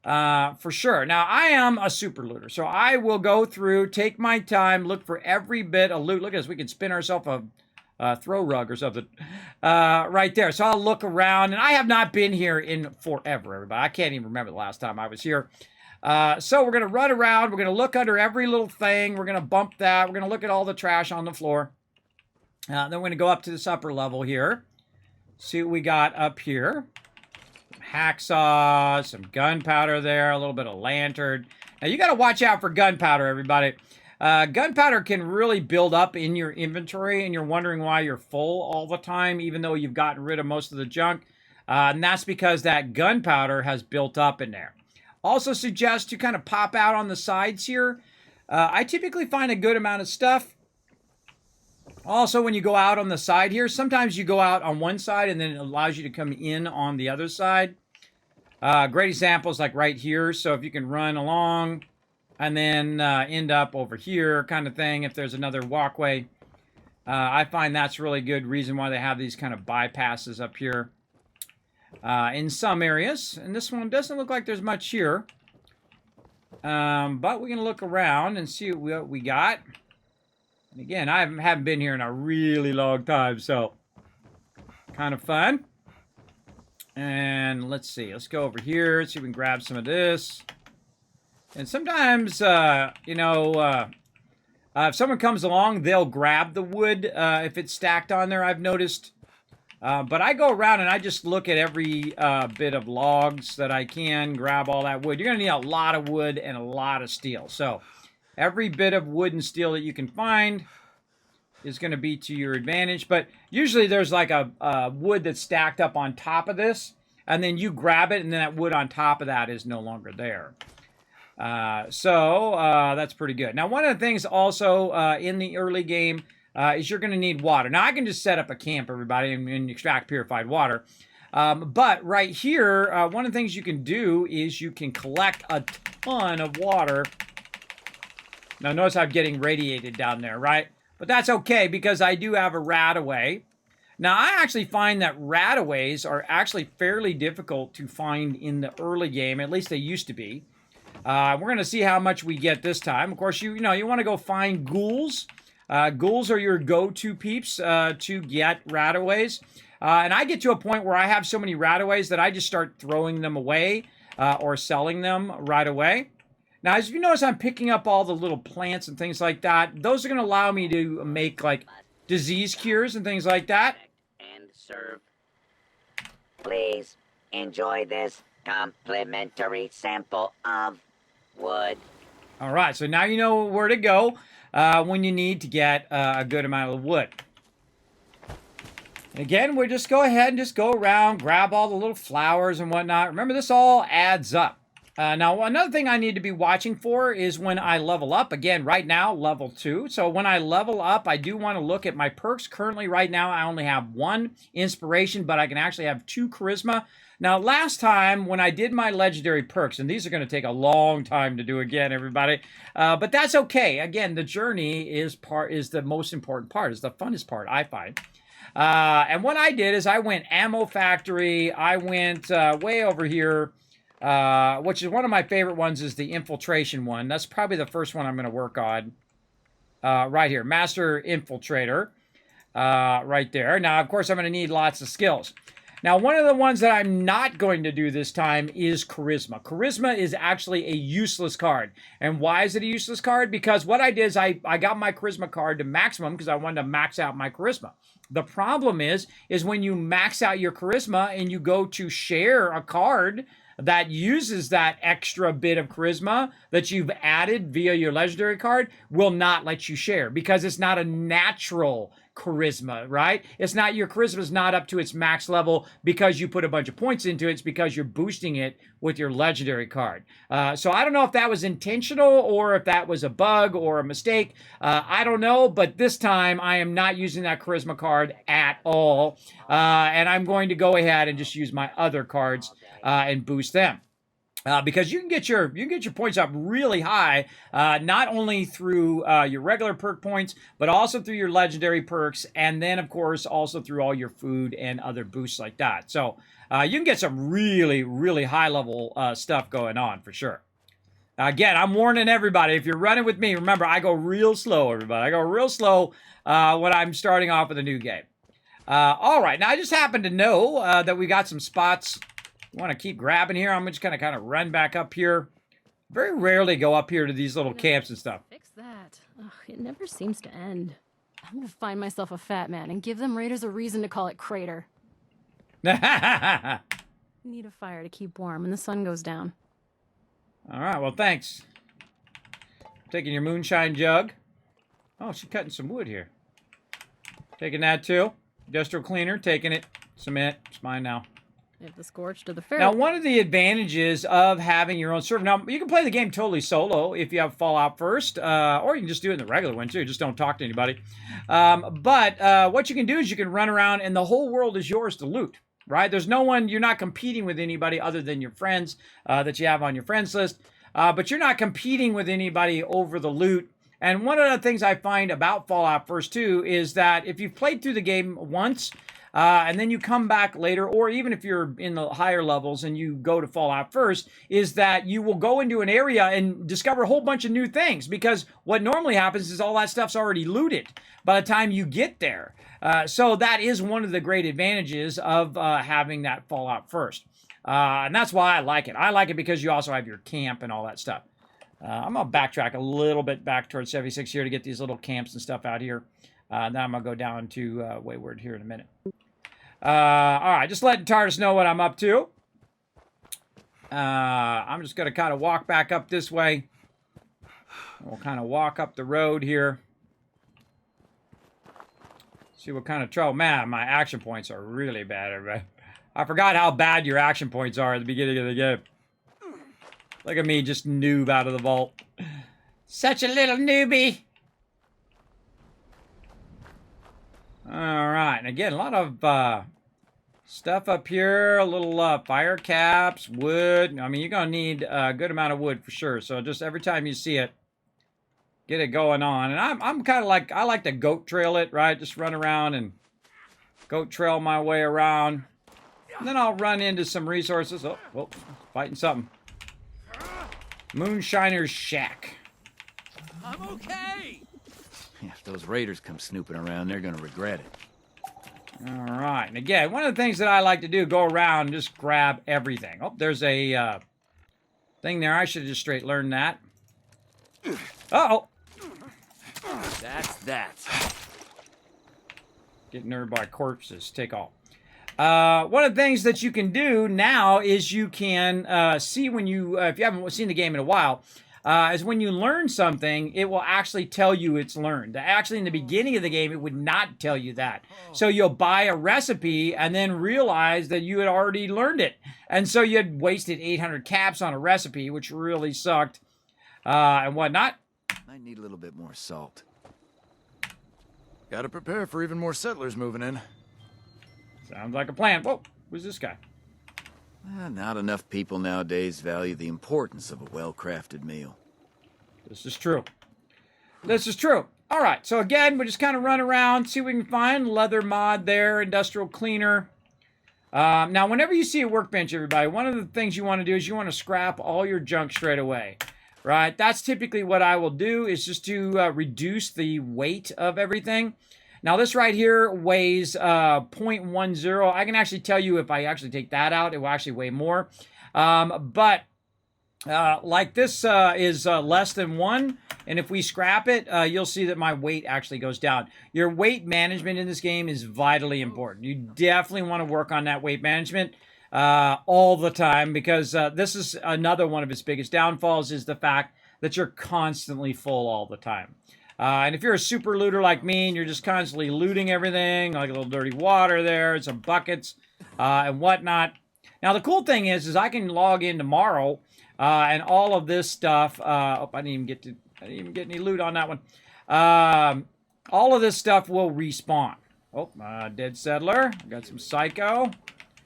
S1: for sure. Now, I am a super looter, so I will go through, take my time, look for every bit of loot. Look at this. We can spin ourselves a throw rug or something right there. So I'll look around, and I have not been here in forever, everybody. I can't even remember the last time I was here. So we're going to run around. We're going to look under every little thing. We're going to bump that. We're going to look at all the trash on the floor. Then we're going to go up to this upper level here. See what we got up here. Hacksaw, some gunpowder there, a little bit of lantern. Now, you got to watch out for gunpowder, everybody. Gunpowder can really build up in your inventory, and you're wondering why you're full all the time, even though you've gotten rid of most of the junk. And that's because that gunpowder has built up in there. Also suggest to kind of pop out on the sides here. I typically find a good amount of stuff. Also, when you go out on the side here, sometimes you go out on one side and then it allows you to come in on the other side. Great examples like right here. So if you can run along and then end up over here kind of thing, if there's another walkway, I find that's really good reason why they have these kind of bypasses up here in some areas. And this one doesn't look like there's much here. But we can look around and see what we got. And again, I haven't been here in a really long time, so kind of fun. And let's see. Let's go over here. See if we can grab some of this. And sometimes, if someone comes along, they'll grab the wood if it's stacked on there, I've noticed. But I go around and I just look at every bit of logs that I can, grab all that wood. You're going to need a lot of wood and a lot of steel. So every bit of wood and steel that you can find is going to be to your advantage. But usually there's like a wood that's stacked up on top of this, and then you grab it, and then that wood on top of that is no longer there. So that's pretty good. Now, one of the things also in the early game is you're going to need water. Now, I can just set up a camp, everybody, and extract purified water. But right here, one of the things you can do is you can collect a ton of water. Now, notice I'm getting radiated down there, right? But that's okay because I do have a RadAway. Now, I actually find that RadAways are actually fairly difficult to find in the early game. At least they used to be. We're going to see how much we get this time. Of course, you want to go find ghouls. Ghouls are your go-to peeps to get RadAways. And I get to a point where I have so many RadAways that I just start throwing them away or selling them right away. Now, as you notice, I'm picking up all the little plants and things like that. Those are going to allow me to make, like, disease cures and things like that.
S7: And serve. Please enjoy this complimentary sample of wood.
S1: All right, so now you know where to go when you need to get a good amount of wood. Again, we'll just go ahead and just go around, grab all the little flowers and whatnot. Remember, this all adds up. Now, another thing I need to be watching for is when I level up. Again, right now, level 2. So when I level up, I do want to look at my perks. Currently, right now, I only have 1 inspiration, but I can actually have 2 charisma. Now, last time when I did my legendary perks, and these are going to take a long time to do again, everybody, but that's okay. Again, the journey is the most important part, is the funnest part, I find. And what I did is I went ammo factory. I went way over here. Which is one of my favorite ones is the infiltration one. That's probably the first one I'm going to work on. Right here, Master Infiltrator. Right there. Now, of course, I'm going to need lots of skills. Now, one of the ones that I'm not going to do this time is Charisma. Charisma is actually a useless card. And why is it a useless card? Because what I did is I got my Charisma card to maximum because I wanted to max out my Charisma. The problem is when you max out your Charisma and you go to share a card that uses that extra bit of charisma that you've added via your legendary card will not let you share because it's not a natural charisma, right? It's not, your charisma is not up to its max level because you put a bunch of points into it. It's because you're boosting it with your legendary card. So I don't know if that was intentional or if that was a bug or a mistake. I don't know, but this time I am not using that charisma card at all. And I'm going to go ahead and just use my other cards and boost them. Because you can get your points up really high, not only through your regular perk points, but also through your legendary perks, and then of course also through all your food and other boosts like that. So you can get some really high level stuff going on for sure. Again, I'm warning everybody, if you're running with me, remember I go real slow, everybody. I go real slow when I'm starting off with a new game. All right, now I just happen to know that we got some spots. Want to keep grabbing here. I'm just gonna kind of run back up here. Very rarely go up here to these little camps and stuff.
S8: Fix that. Ugh, it never seems to end. I'm gonna find myself a fat man and give them raiders a reason to call it Crater. Need a fire to keep warm when the sun goes down.
S1: All right, well, thanks. Taking your moonshine jug. Oh, she's cutting some wood here. Taking that too. Industrial cleaner, taking it. Cement, it's mine now.
S8: If the scorched to the fair.
S1: Now, one of the advantages of having your own server, now you can play the game totally solo if you have Fallout first, or you can just do it in the regular one too. Just don't talk to anybody. But what you can do is you can run around, and the whole world is yours to loot. Right? There's no one. You're not competing with anybody other than your friends that you have on your friends list. But you're not competing with anybody over the loot. And one of the things I find about Fallout First 2 is that if you've played through the game once, and then you come back later, or even if you're in the higher levels and you go to Fallout first, is that you will go into an area and discover a whole bunch of new things, because what normally happens is all that stuff's already looted by the time you get there. So that is one of the great advantages of having that Fallout first. And that's why I like it. I like it because you also have your camp and all that stuff. I'm going to backtrack a little bit back towards 76 here to get these little camps and stuff out here. Then I'm going to go down to Wayward here in a minute. All right, just letting TARDIS know what I'm up to. I'm just going to kind of walk back up this way. We'll kind of walk up the road here. See what kind of trouble. Man, my action points are really bad, everybody. I forgot how bad your action points are at the beginning of the game. Look at me, just noob out of the vault. Such a little newbie. Alright, and again, a lot of stuff up here. A little fire caps, wood. I mean, you're going to need a good amount of wood for sure. So just every time you see it, get it going on. And I'm kind of like, I like to goat trail it, right? Just run around and goat trail my way around. And then I'll run into some resources. Oh, whoa, fighting something. Moonshiner's Shack.
S6: I'm okay! If those raiders come snooping around, they're gonna regret it.
S1: All right, and again, one of the things that I like to do, go around and just grab everything. Oh, there's a thing there. I should have just straight learned that. Uh-oh.
S6: That's that.
S1: Getting nerved by corpses. Take all. One of the things that you can do now is you can see when you, if you haven't seen the game in a while, is when you learn something, it will actually tell you it's learned. Actually, in the beginning of the game, it would not tell you that. So you'll buy a recipe and then realize that you had already learned it. And so you had wasted 800 caps on a recipe, which really sucked, and whatnot.
S6: I need a little bit more salt. Gotta prepare for even more settlers moving in.
S1: Sounds like a plan. Whoa, who's this guy?
S6: Not enough people nowadays value the importance of a well-crafted meal.
S1: This is true. This is true. All right, so again, we just kind of run around, see what we can find. Leather mod there, industrial cleaner. Now, whenever you see a workbench, everybody, one of the things you want to do is you want to scrap all your junk straight away. Right? That's typically what I will do, is just to reduce the weight of everything. Now, this right here weighs 0.10. I can actually tell you if I actually take that out, it will actually weigh more. But like this is less than 1, and if we scrap it, you'll see that my weight actually goes down. Your weight management in this game is vitally important. You definitely want to work on that weight management all the time, because this is another one of its biggest downfalls, is the fact that you're constantly full all the time. And if you're a super looter like me and you're just constantly looting everything, like a little dirty water there, some buckets, and whatnot. Now, the cool thing is I can log in tomorrow, and all of this stuff, oh, I didn't even get any loot on that one. All of this stuff will respawn. Oh, dead settler. Got some psycho.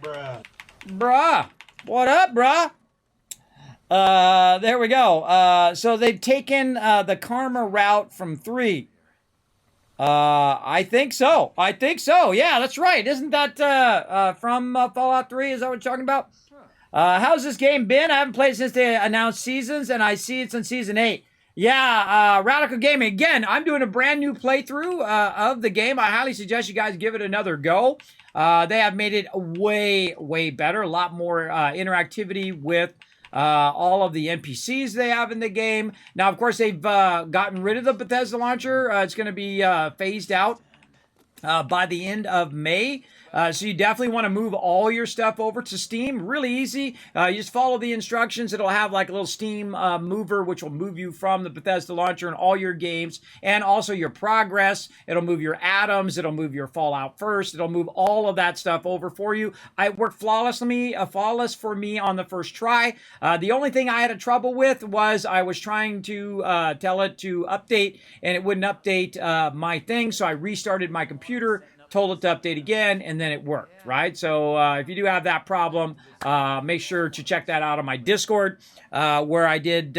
S1: Bruh. What up, bruh? There we go. So they've taken the Karma route from 3. I think so. I think so. Yeah, that's right. Isn't that from Fallout 3? Is that what you're talking about? How's this game been? I haven't played since they announced seasons, and I see it's in Season 8. Yeah, Radical Gaming. Again, I'm doing a brand new playthrough of the game. I highly suggest you guys give it another go. They have made it way, way better. A lot more interactivity with all of the NPCs they have in the game. Now, of course, they've gotten rid of the Bethesda launcher. It's going to be phased out by the end of May. So you definitely want to move all your stuff over to Steam. Really easy. You just follow the instructions. It'll have like a little Steam mover, which will move you from the Bethesda launcher and all your games, and also your progress. It'll move your atoms. It'll move your Fallout first. It'll move all of that stuff over for you. It worked flawless for me on the first try. The only thing I had trouble with was I was trying to tell it to update, and it wouldn't update my thing, so I restarted my computer, told it to update again, and then it worked, right? So if you do have that problem, make sure to check that out on my Discord, where I did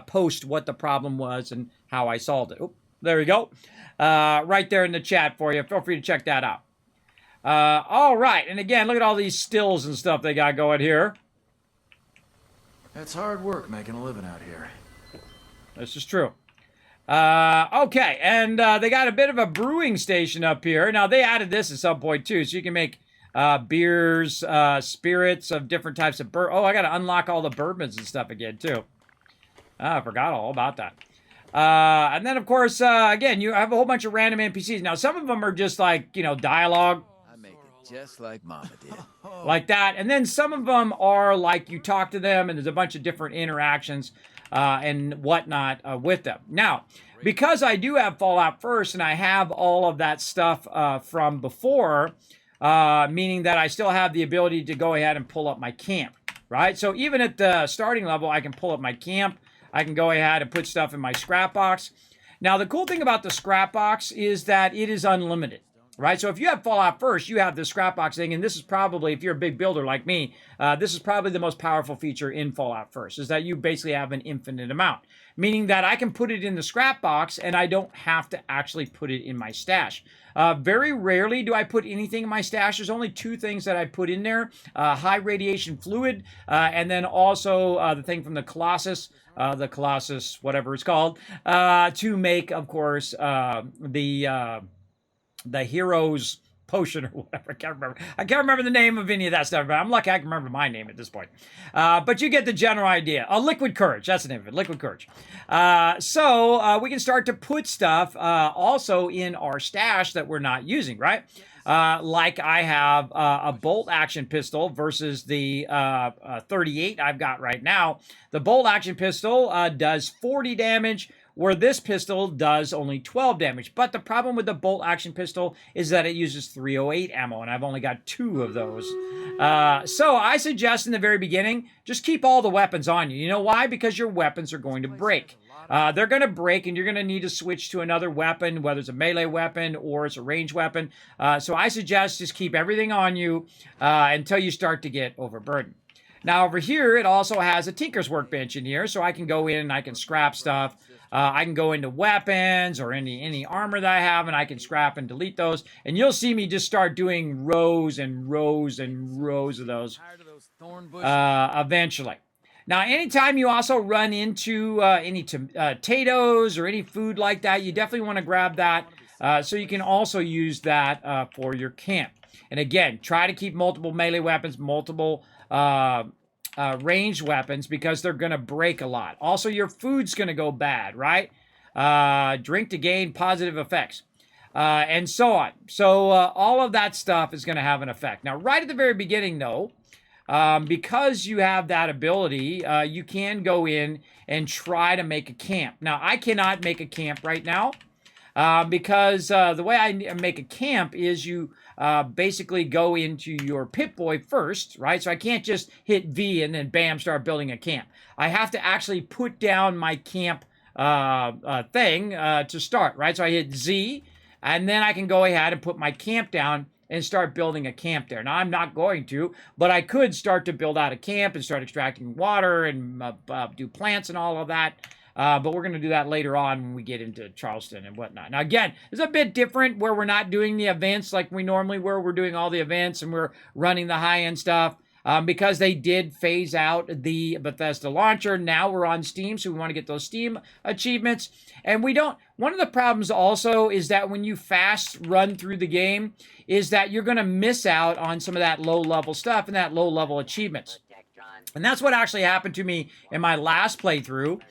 S1: post what the problem was and how I solved it. Oh, there we go. Right there in the chat for you. Feel free to check that out. All right, and again, look at all these stills and stuff they got going here.
S6: It's hard work making a living out here.
S1: This is true. Okay, and they got a bit of a brewing station up here. Now, they added this at some point, too, so you can make beers, spirits of different types of bourbon. Oh, I got to unlock all the bourbons and stuff again, too. I forgot all about that. And then, of course, again, you have a whole bunch of random NPCs. Now, some of them are just like, you know, dialogue.
S6: I make it just like Mama did.
S1: Like that. And then some of them are like you talk to them, and there's a bunch of different interactions and whatnot with them. Now, because I do have Fallout first, and I have all of that stuff from before, meaning that I still have the ability to go ahead and pull up my camp, right? So even at the starting level, I can pull up my camp. I can go ahead and put stuff in my scrap box. Now, the cool thing about the scrap box is that it is unlimited, right? So if you have Fallout first, you have the scrap box thing, and this is probably, if you're a big builder like me, this is probably the most powerful feature in Fallout first, is that you basically have an infinite amount, meaning that I can put it in the scrap box, and I don't have to actually put it in my stash. Very rarely do I put anything in my stash. There's only 2 things that I put in there, high radiation fluid, and then also the thing from the Colossus, whatever it's called, to make, of course, the hero's potion or whatever. I can't remember the name of any of that stuff, but I'm lucky I can remember my name at this point. But you get the general idea. Liquid Courage. That's the name of it. Liquid Courage. So we can start to put stuff also in our stash that we're not using, right? Like I have a bolt action pistol versus the 38 I've got right now. The bolt action pistol does 40 damage, where this pistol does only 12 damage. But the problem with the bolt action pistol is that it uses 308 ammo, and I've only got 2 of those. So I suggest in the very beginning, just keep all the weapons on you. You know why? Because your weapons are going to break. They're going to break, and you're going to need to switch to another weapon, whether it's a melee weapon or it's a ranged weapon. So I suggest just keep everything on you until you start to get overburdened. Now, over here, it also has a Tinker's Workbench in here, so I can go in and I can scrap stuff. I can go into weapons or any armor that I have, and I can scrap and delete those. And you'll see me just start doing rows and rows and rows of those eventually. Now, anytime you also run into any potatoes or any food like that, you definitely want to grab that so you can also use that for your camp. And again, try to keep multiple melee weapons, multiple ranged weapons, because they're going to break a lot. Also, your food's going to go bad, right? Drink to gain positive effects, and so on. So all of that stuff is going to have an effect. Now, right at the very beginning, though, because you have that ability, you can go in and try to make a camp. Now, I cannot make a camp right now because the way I make a camp is you basically go into your Pip-Boy first, right? So I can't just hit V and then bam, start building a camp. I have to actually put down my camp thing to start, right? So I hit Z, and then I can go ahead and put my camp down and start building a camp there. Now, I'm not going to, but I could start to build out a camp and start extracting water and do plants and all of that. But we're going to do that later on when we get into Charleston and whatnot. Now, again, it's a bit different where we're not doing the events like we normally were. We're doing all the events and we're running the high-end stuff. Because they did phase out the Bethesda launcher. Now we're on Steam, so we want to get those Steam achievements. And we don't... One of the problems also is that when you fast run through the game, is that you're going to miss out on some of that low-level stuff and that low-level achievements. And that's what actually happened to me in my last playthrough,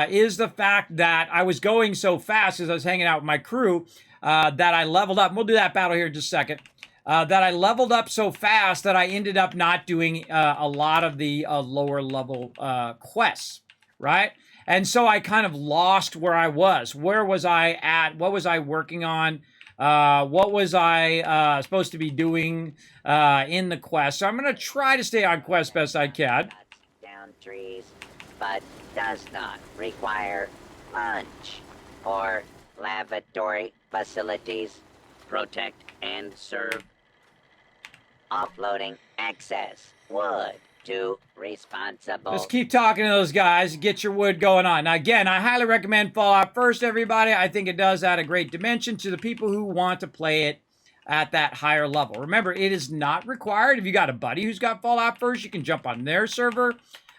S1: is the fact that I was going so fast as I was hanging out with my crew that I leveled up. And we'll do that battle here in just a second. That I leveled up so fast that I ended up not doing a lot of the lower level quests, right? And so I kind of lost where I was. Where was I at? What was I working on? What was I supposed to be doing in the quest? So I'm going to try to stay on quest best I can.
S7: Down trees, but does not require lunch or lavatory facilities. Protect and serve. Offloading excess wood to responsible.
S1: Just keep talking to those guys. Get your wood going on. Now, again, I highly recommend Fallout First, everybody. I think it does add a great dimension to the people who want to play it at that higher level. Remember, it is not required. If you got a buddy who's got Fallout First, you can jump on their server.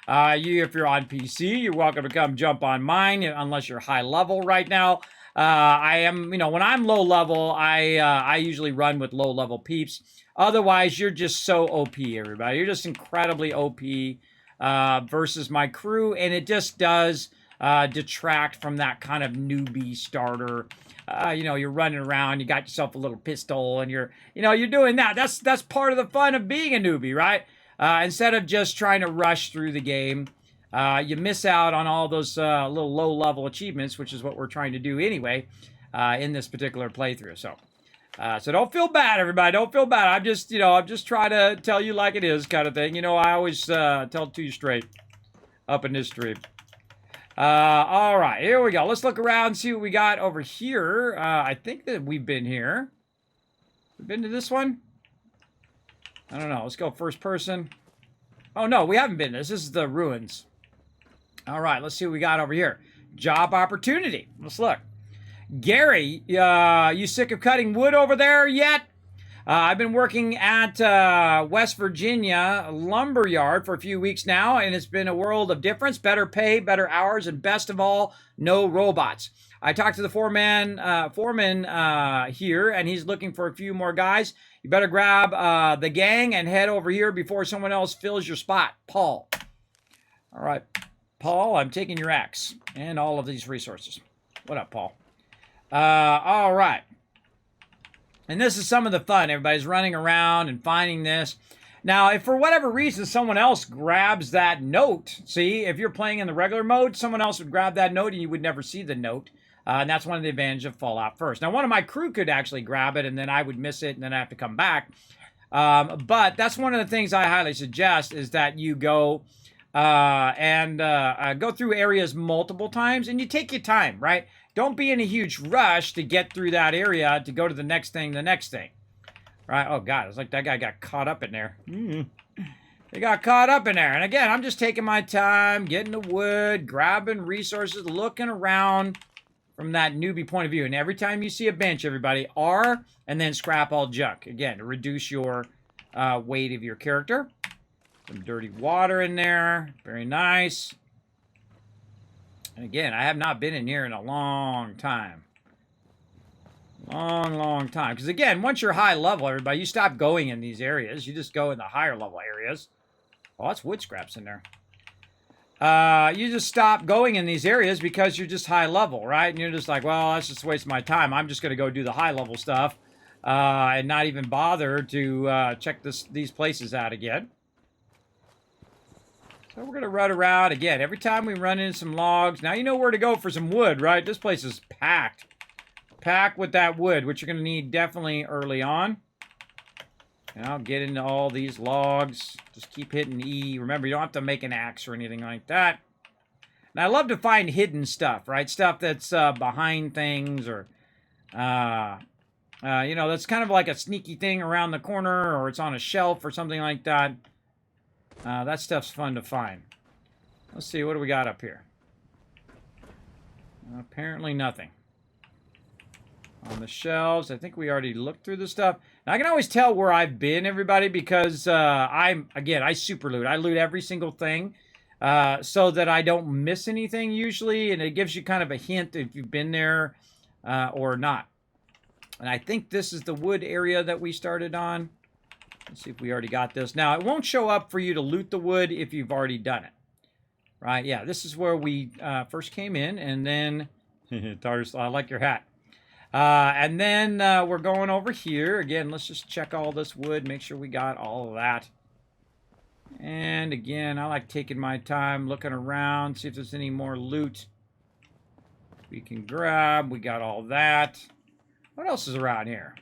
S1: If you're on PC, you're welcome to come jump on mine, unless you're high level right now. I am, when I'm low level, I usually run with low level peeps. Otherwise, you're just so OP, everybody. You're just incredibly OP versus my crew, and it just does detract from that kind of newbie starter. You're running around, you got yourself a little pistol, and you're doing that. That's part of the fun of being a newbie, right? Instead of just trying to rush through the game. You miss out on all those little low-level achievements, which is what we're trying to do anyway in this particular playthrough. So don't feel bad, everybody. Don't feel bad. I'm just trying to tell you like it is, kind of thing. I always tell it to you straight up in this stream. All right, here we go. Let's look around and see what we got over here. I think that we've been here. We've been to this one? I don't know. Let's go first person. Oh, no, we haven't been. This is the ruins. All right, let's see what we got over here. Job opportunity. Let's look. Gary, you sick of cutting wood over there yet? I've been working at West Virginia Lumberyard for a few weeks now, and it's been a world of difference. Better pay, better hours, and best of all, no robots. I talked to the foreman here, and he's looking for a few more guys. You better grab the gang and head over here before someone else fills your spot. Paul. All right. Paul, I'm taking your axe and all of these resources. What up, Paul? All right. And this is some of the fun. Everybody's running around and finding this. Now, if for whatever reason someone else grabs that note, see, if you're playing in the regular mode, someone else would grab that note and you would never see the note. And that's one of the advantages of Fallout First. Now, one of my crew could actually grab it, and then I would miss it, and then I have to come back. But that's one of the things I highly suggest is that you go go through areas multiple times, and you take your time, right? Don't be in a huge rush to get through that area to go to the next thing, Right? Oh, God, it's like that guy got caught up in there. They got caught up in there. And again, I'm just taking my time, getting the wood, grabbing resources, looking around from that newbie point of view. And every time you see a bench, everybody, R, and then scrap all junk. Again, to reduce your weight of your character. Some dirty water in there. Very nice. And again, I have not been in here in a long time. Long time. Because again, once you're high level, everybody, you stop going in these areas. You just go in the higher level areas. Oh, that's wood scraps in there. You just stop going in these areas because you're just high level, right? And you're just like, well, that's just a waste of my time. I'm just going to go do the high level stuff and not even bother to check these places out again. So we're going to run around again. Every time we run into some logs. Now you know where to go for some wood, right? This place is packed. Packed with that wood, which you're going to need definitely early on. And I'll get into all these logs. Just keep hitting E. Remember, you don't have to make an axe or anything like that. And I love to find hidden stuff, right? Stuff that's behind things or You know, that's kind of like a sneaky thing around the corner, or it's on a shelf or something like that. That stuff's fun to find. Let's see, what do we got up here? Apparently nothing. On the shelves, I think we already looked through the stuff. Now, I can always tell where I've been, everybody, because I super loot. I loot every single thing so that I don't miss anything usually, and it gives you kind of a hint if you've been there or not. And I think this is the wood area that we started on. Let's see if we already got this. Now, it won't show up for you to loot the wood if you've already done it. Right, yeah, this is where we first came in, and then... I like your hat. And then we're going over here. Again, let's just check all this wood, make sure we got all of that. And again, I like taking my time, looking around, see if there's any more loot we can grab. We got all that. What else is around here?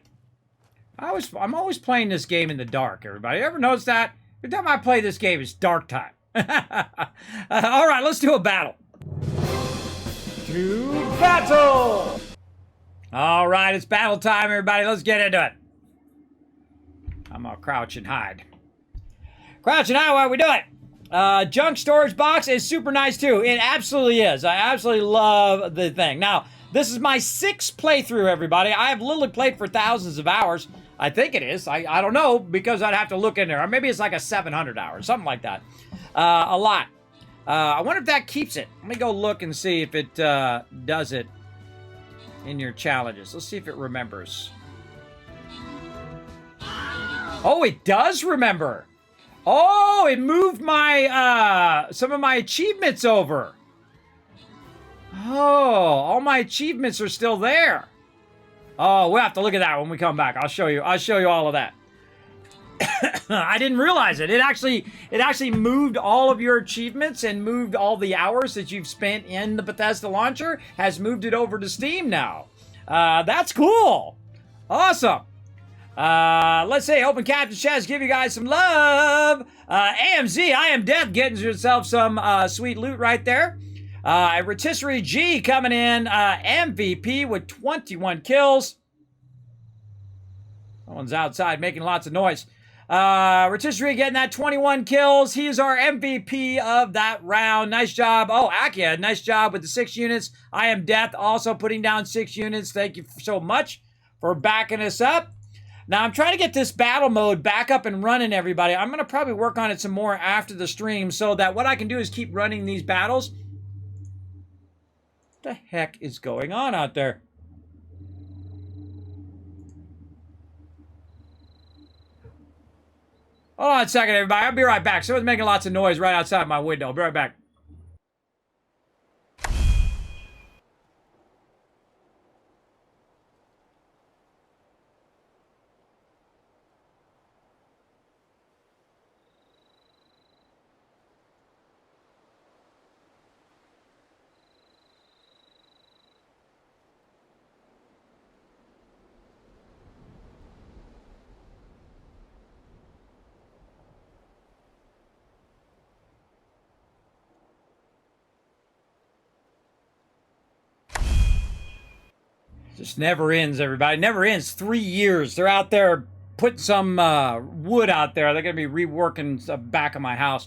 S1: I'm always playing this game in the dark, everybody. Ever notice that? Every time I play this game, it's dark time. All right, let's do a battle. To battle! All right, it's battle time, everybody. Let's get into it. I'm gonna crouch and hide. Crouch and hide while we do it. Junk storage box is super nice too. It absolutely is. I absolutely love the thing. Now, this is my 6th playthrough, everybody. I have literally played for thousands of hours. I think it is. I don't know, because I'd have to look in there. Or maybe it's like a 700 hours, something like that. A lot. I wonder if that keeps it. Let me go look and see if it does it in your challenges. Let's see if it remembers. Oh, it does remember. Oh, it moved my some of my achievements over. Oh, all my achievements are still there. Oh, we'll have to look at that when we come back. I'll show you all of that. I didn't realize it. It actually moved all of your achievements and moved all the hours that you've spent in the Bethesda launcher, has moved it over to Steam now. That's cool. Awesome. Let's say open captain chest, give you guys some love. AMZ, I am death, getting yourself some sweet loot right there. Rotisserie G coming in, MVP with 21 kills. That one's outside making lots of noise. Rotisserie getting that 21 kills. He is our MVP of that round. Nice job. Oh, Akia, nice job with the 6 units. I am Death also putting down 6 units. Thank you so much for backing us up. Now, I'm trying to get this battle mode back up and running, everybody. I'm going to probably work on it some more after the stream so that what I can do is keep running these battles. What the heck is going on out there? Hold on a second, everybody. I'll be right back. Someone's making lots of noise right outside my window. I'll be right back. Just never ends, everybody. Never ends. 3 years. They're out there putting some wood out there. They're going to be reworking the back of my house.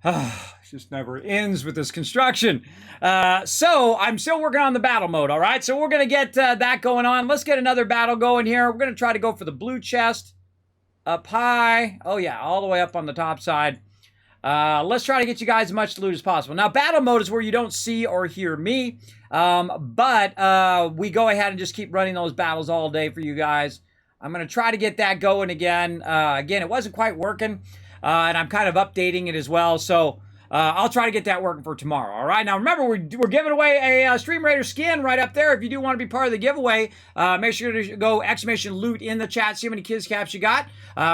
S1: It just never ends with this construction. So I'm still working on the battle mode, all right? So we're going to get that going on. Let's get another battle going here. We're going to try to go for the blue chest. Up high. Oh, yeah, all the way up on the top side. Let's try to get you guys as much loot as possible. Now, battle mode is where you don't see or hear me. But we go ahead and just keep running those battles all day for you guys. I'm going to try to get that going again. Again, it wasn't quite working, and I'm kind of updating it as well. So I'll try to get that working for tomorrow. All right. Now, remember, we're giving away a Stream Raider skin right up there. If you do want to be part of the giveaway, make sure to go !loot in the chat. See how many Kiz Caps you got.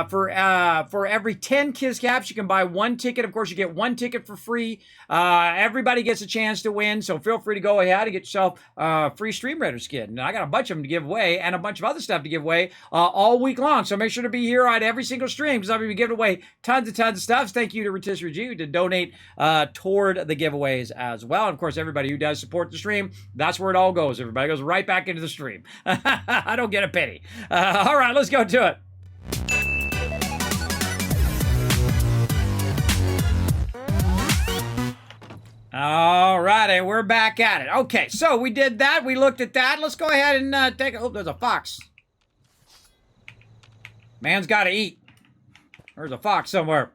S1: For every 10 Kiz Caps, you can buy 1 ticket. Of course, you get 1 ticket for free. Everybody gets a chance to win, so feel free to go ahead and get yourself a free Stream Raider skin. And I got a bunch of them to give away and a bunch of other stuff to give away all week long. So make sure to be here at every single stream because I'm going to be giving away tons of stuff. Thank you to Rotisserie G who did donate toward the giveaways as well. And of course, everybody who does support the stream, that's where it all goes. Everybody goes right back into the stream. I don't get a penny. All right, let's go to it. All righty, we're back at it. Okay, so we did that. We looked at that. Let's go ahead and take a... Oh, there's a fox. Man's got to eat. There's a fox somewhere.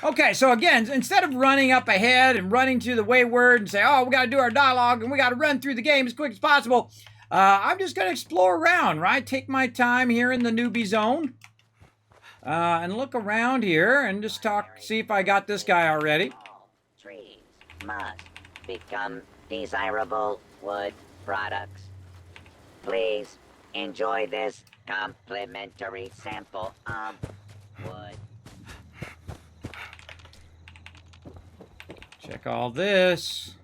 S1: Okay, so again, instead of running up ahead and running to the wayward and say, oh, we got to do our dialogue and we got to run through the game as quick as possible, I'm just going to explore around, right? Take my time here in the newbie zone and look around here and just talk, see if I got this guy already.
S7: Trees must become desirable wood products. Please enjoy this complimentary sample of wood.
S1: Check all this.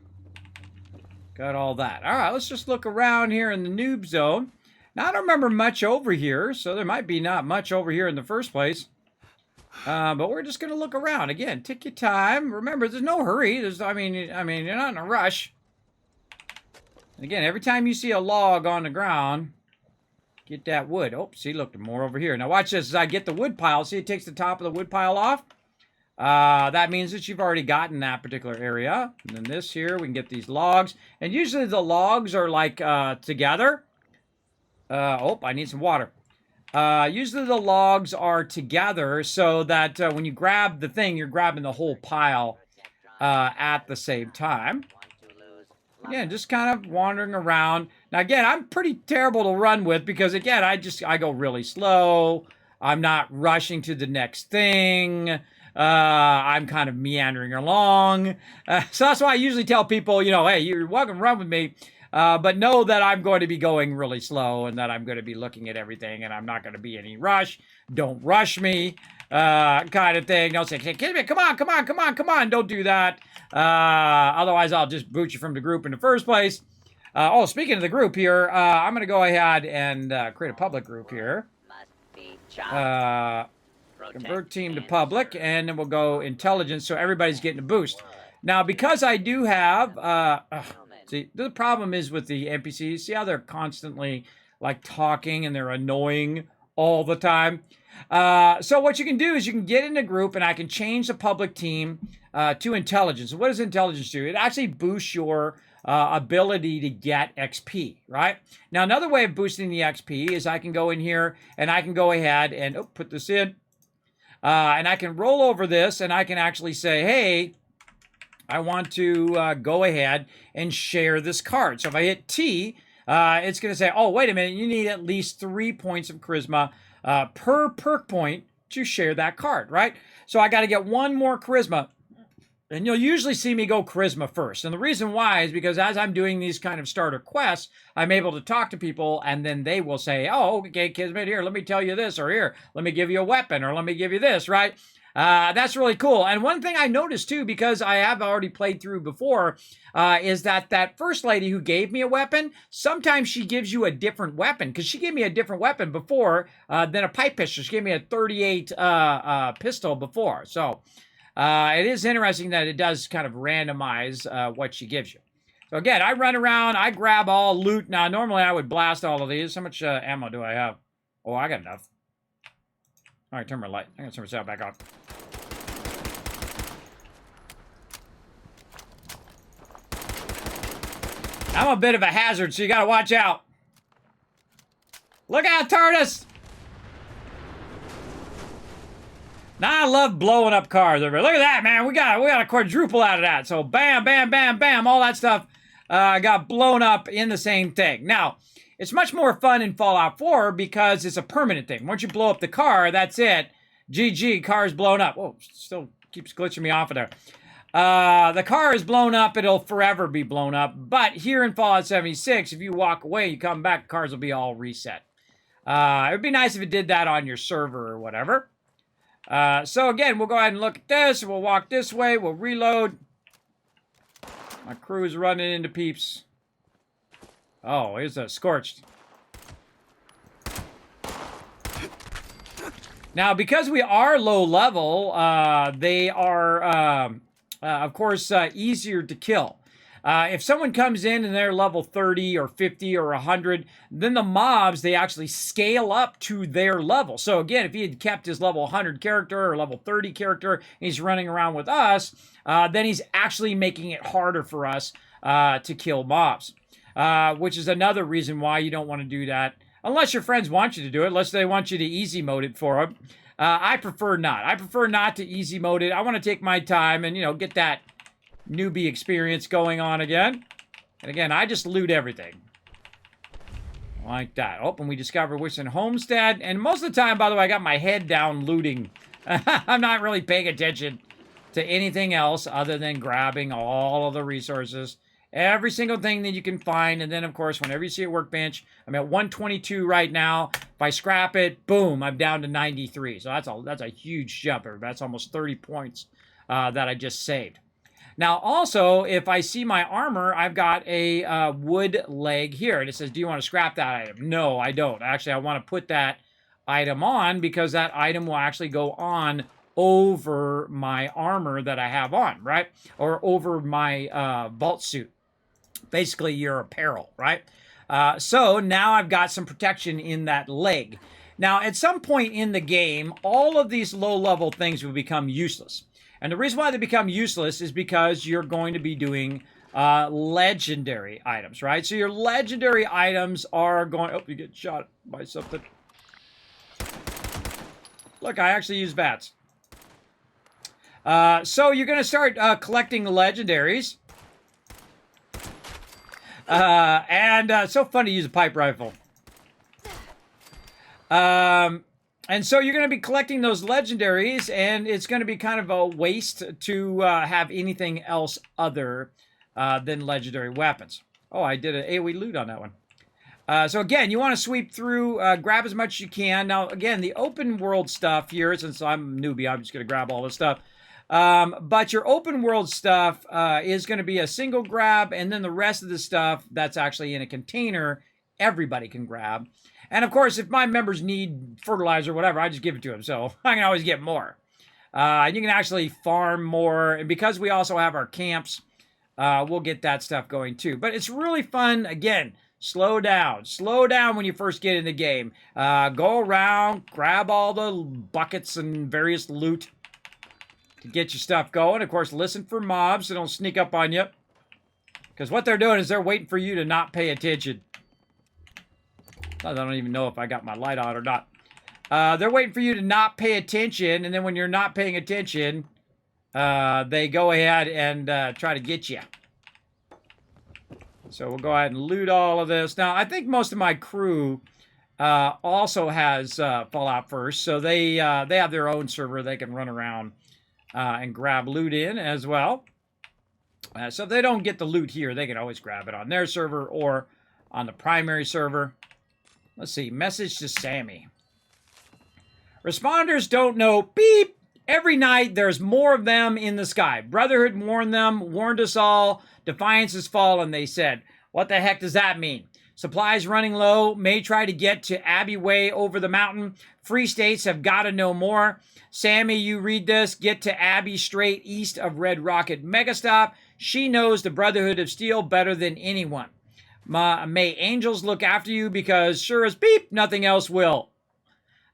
S1: Got all that. All right, let's just look around here in the noob zone. Now, I don't remember much over here, so there might be not much over here in the first place. But we're just going to look around. Again, take your time. Remember, there's no hurry. I mean, you're not in a rush. And again, every time you see a log on the ground, get that wood. Oh, see, look, there's more over here. Now, watch this. As I get the wood pile, see, it takes the top of the wood pile off. That means that you've already gotten that particular area. And then this here, we can get these logs. And usually the logs are like together. Oh, I need some water. Usually the logs are together so that when you grab the thing, you're grabbing the whole pile at the same time. Yeah, just kind of wandering around. Now, again, I'm pretty terrible to run with because, again, I go really slow. I'm not rushing to the next thing. I'm kind of meandering along. So that's why I usually tell people, you know, hey, you're welcome to run with me. But know that I'm going to be going really slow and that I'm going to be looking at everything and I'm not going to be in any rush. Don't rush me, kind of thing. Don't say, Kismet, come on. Don't do that. Otherwise, I'll just boot you from the group in the first place. Oh, speaking of the group here, I'm going to go ahead and create a public group here. Convert team to public, and then we'll go intelligence so everybody's getting a boost. Now, because I do have... see, the problem is with the NPCs. See how they're constantly, like, talking and they're annoying all the time? So what you can do is you can get in a group, and I can change the public team to intelligence. What does intelligence do? It actually boosts your ability to get XP, right? Now, another way of boosting the XP is I can go in here, and I can go ahead and put this in. And I can roll over this, and I can actually say, hey... I want to go ahead and share this card. So if I hit T, it's going to say, oh, wait a minute, you need at least 3 points of charisma per perk point to share that card, right? So I got to get one more charisma. And you'll usually see me go charisma first. And the reason why is because as I'm doing these kind of starter quests, I'm able to talk to people and then they will say, oh, okay, Kismet, here, let me tell you this, or here, let me give you a weapon, or let me give you this, right? That's really cool. And one thing I noticed too, because I have already played through before, is that first lady who gave me a weapon, sometimes she gives you a different weapon, because she gave me a different weapon before than a pipe pistol. She gave me a 38 pistol before. So it is interesting that it does kind of randomize what she gives you. So again, I run around, I grab all loot. Now, normally I would blast all of these. How much ammo do I have? Oh, I got enough. All right, turn my light. I'm going to turn my sound back on. I'm a bit of a hazard, so you got to watch out. Look out, Tardis! Now, I love blowing up cars. Look at that, man. We got a quadruple out of that. So bam, bam, bam, bam. All that stuff got blown up in the same thing. Now, it's much more fun in Fallout 4 because it's a permanent thing. Once you blow up the car, that's it. GG, car's blown up. Oh, still keeps glitching me off of there. The car is blown up. It'll forever be blown up. But here in Fallout 76, if you walk away, you come back, cars will be all reset. It would be nice if it did that on your server or whatever. So again, we'll go ahead and look at this. We'll walk this way. We'll reload. My crew is running into peeps. Oh, here's a scorched. Now, because we are low level, they are of course, easier to kill. If someone comes in and they're level 30 or 50 or 100, then the mobs, they actually scale up to their level. So again, if he had kept his level 100 character or level 30 character and he's running around with us, then he's actually making it harder for us to kill mobs, which is another reason why you don't want to do that. Unless your friends want you to do it, unless they want you to easy mode it for them. I prefer not. I prefer not to easy mode it. I want to take my time and, get that newbie experience going on again. And again, I just loot everything. Like that. Oh, and we discover Wishing Homestead. And most of the time, by the way, I got my head down looting. I'm not really paying attention to anything else other than grabbing all of the resources. Every single thing that you can find. And then, of course, whenever you see a workbench, I'm at 122 right now. If I scrap it, boom, I'm down to 93. So that's a huge jump. That's almost 30 points that I just saved. Now, also, if I see my armor, I've got a wood leg here. And it says, do you want to scrap that item? No, I don't. Actually, I want to put that item on because that item will actually go on over my armor that I have on, right? Or over my vault suit. Basically, your apparel, right? So now I've got some protection in that leg. Now, at some point in the game, all of these low-level things will become useless. And the reason why they become useless is because you're going to be doing legendary items, right? So your legendary items are going... Oh, you get shot by something. Look, I actually use bats. So you're going to start collecting legendaries. And so fun to use a pipe rifle. And so you're going to be collecting those legendaries, and it's going to be kind of a waste to have anything else other than legendary weapons. Oh, I did an AoE loot on that one. So again, you want to sweep through, grab as much as you can. Now, again, the open world stuff here, since I'm a newbie, I'm just going to grab all this stuff. But your open world stuff is going to be a single grab, and then the rest of the stuff that's actually in a container, everybody can grab. And of course, if my members need fertilizer or whatever, I just give it to them. So I can always get more. You can actually farm more. And because we also have our camps, we'll get that stuff going too. But it's really fun. Again, slow down. Slow down when you first get in the game. Go around, grab all the buckets and various loot to get your stuff going. Of course, listen for mobs so they don't sneak up on you. Because what they're doing is they're waiting for you to not pay attention. I don't even know if I got my light on or not. They're waiting for you to not pay attention, and then when you're not paying attention, they go ahead and try to get you. So we'll go ahead and loot all of this. Now, I think most of my crew also has Fallout First, so they have their own server they can run around and grab loot in as well. So if they don't get the loot here, they can always grab it on their server or on the primary server. Let's see. Message to Sammy. Responders don't know. Beep. Every night there's more of them in the sky. Brotherhood warned us all. Defiance has fallen, they said. What the heck does that mean? Supplies running low. May try to get to Abbey Way over the mountain. Free states have got to know more. Sammy, you read this. Get to Abbey straight east of Red Rocket Megastop. She knows the Brotherhood of Steel better than anyone. May angels look after you because sure as beep, nothing else will.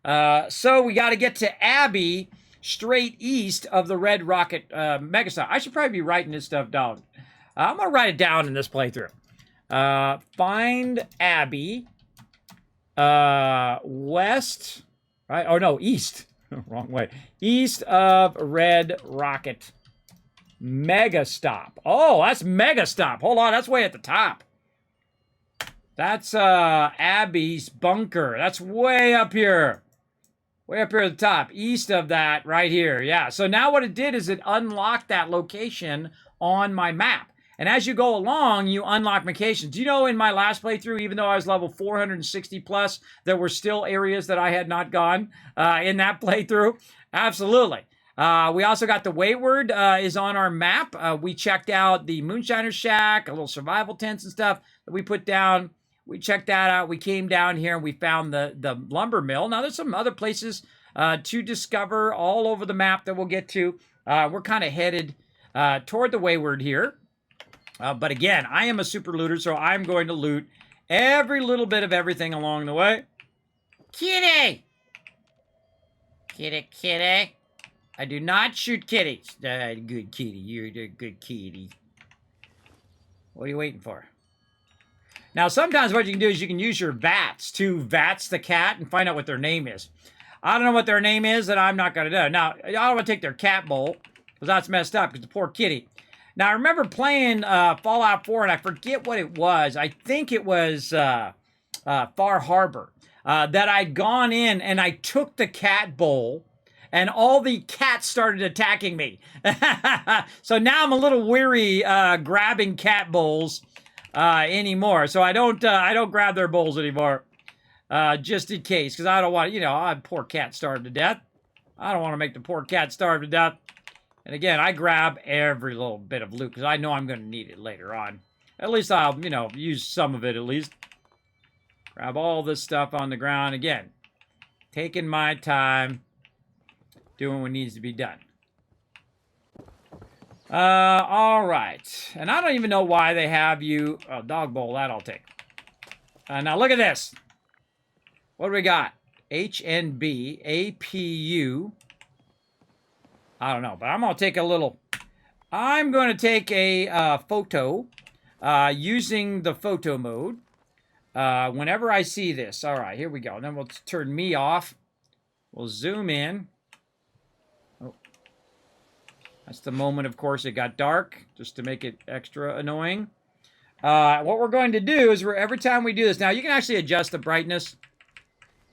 S1: So we got to get to Abbey straight east of the Red Rocket Megastop. I should probably be writing this stuff down. I'm going to write it down in this playthrough. Find Abbey west, right? Oh, no, east. Wrong way. East of Red Rocket Megastop. Oh, that's Megastop. Hold on, that's way at the top. That's Abbey's bunker. That's way up here. Way up here at the top. East of that right here. Yeah. So now what it did is it unlocked that location on my map. And as you go along, you unlock locations. Do you know in my last playthrough, even though I was level 460 plus, there were still areas that I had not gone in that playthrough? Absolutely. We also got the Wayward is on our map. We checked out the Moonshiner Shack, a little survival tents and stuff that we put down. We checked that out. We came down here and we found the lumber mill. Now, there's some other places to discover all over the map that we'll get to. We're kind of headed toward the Wayward here. But again, I am a super looter, so I'm going to loot every little bit of everything along the way. Kitty! Kitty, kitty. I do not shoot kitties. Good kitty. You're a good kitty. What are you waiting for? Now, sometimes what you can do is you can use your VATS to VATS the cat and find out what their name is. I don't know what their name is, and I'm not going to do it. Now, I don't want to take their cat bowl, because that's messed up, because the poor kitty. Now, I remember playing Fallout 4, and I forget what it was. I think it was Far Harbor. That I'd gone in, and I took the cat bowl, and all the cats started attacking me. So now I'm a little weary grabbing cat bowls anymore. So I don't grab their bowls anymore, just in case, because I don't want, poor cat starved to death. I don't want to make the poor cat starve to death. And again, I grab every little bit of loot because I know I'm going to need it later on. At least I'll, use some of it at least. Grab all this stuff on the ground. Again, taking my time, doing what needs to be done. All right. And I don't even know why they have you... Oh, dog bowl, that I'll take. Now look at this. What do we got? HNB, APU. I don't know, but I'm going to take a little... I'm going to take a photo using the photo mode. Whenever I see this. All right, here we go. Then we'll turn me off. We'll zoom in. Oh. That's the moment, of course, it got dark, just to make it extra annoying. What we're going to do is every time we do this... Now, you can actually adjust the brightness.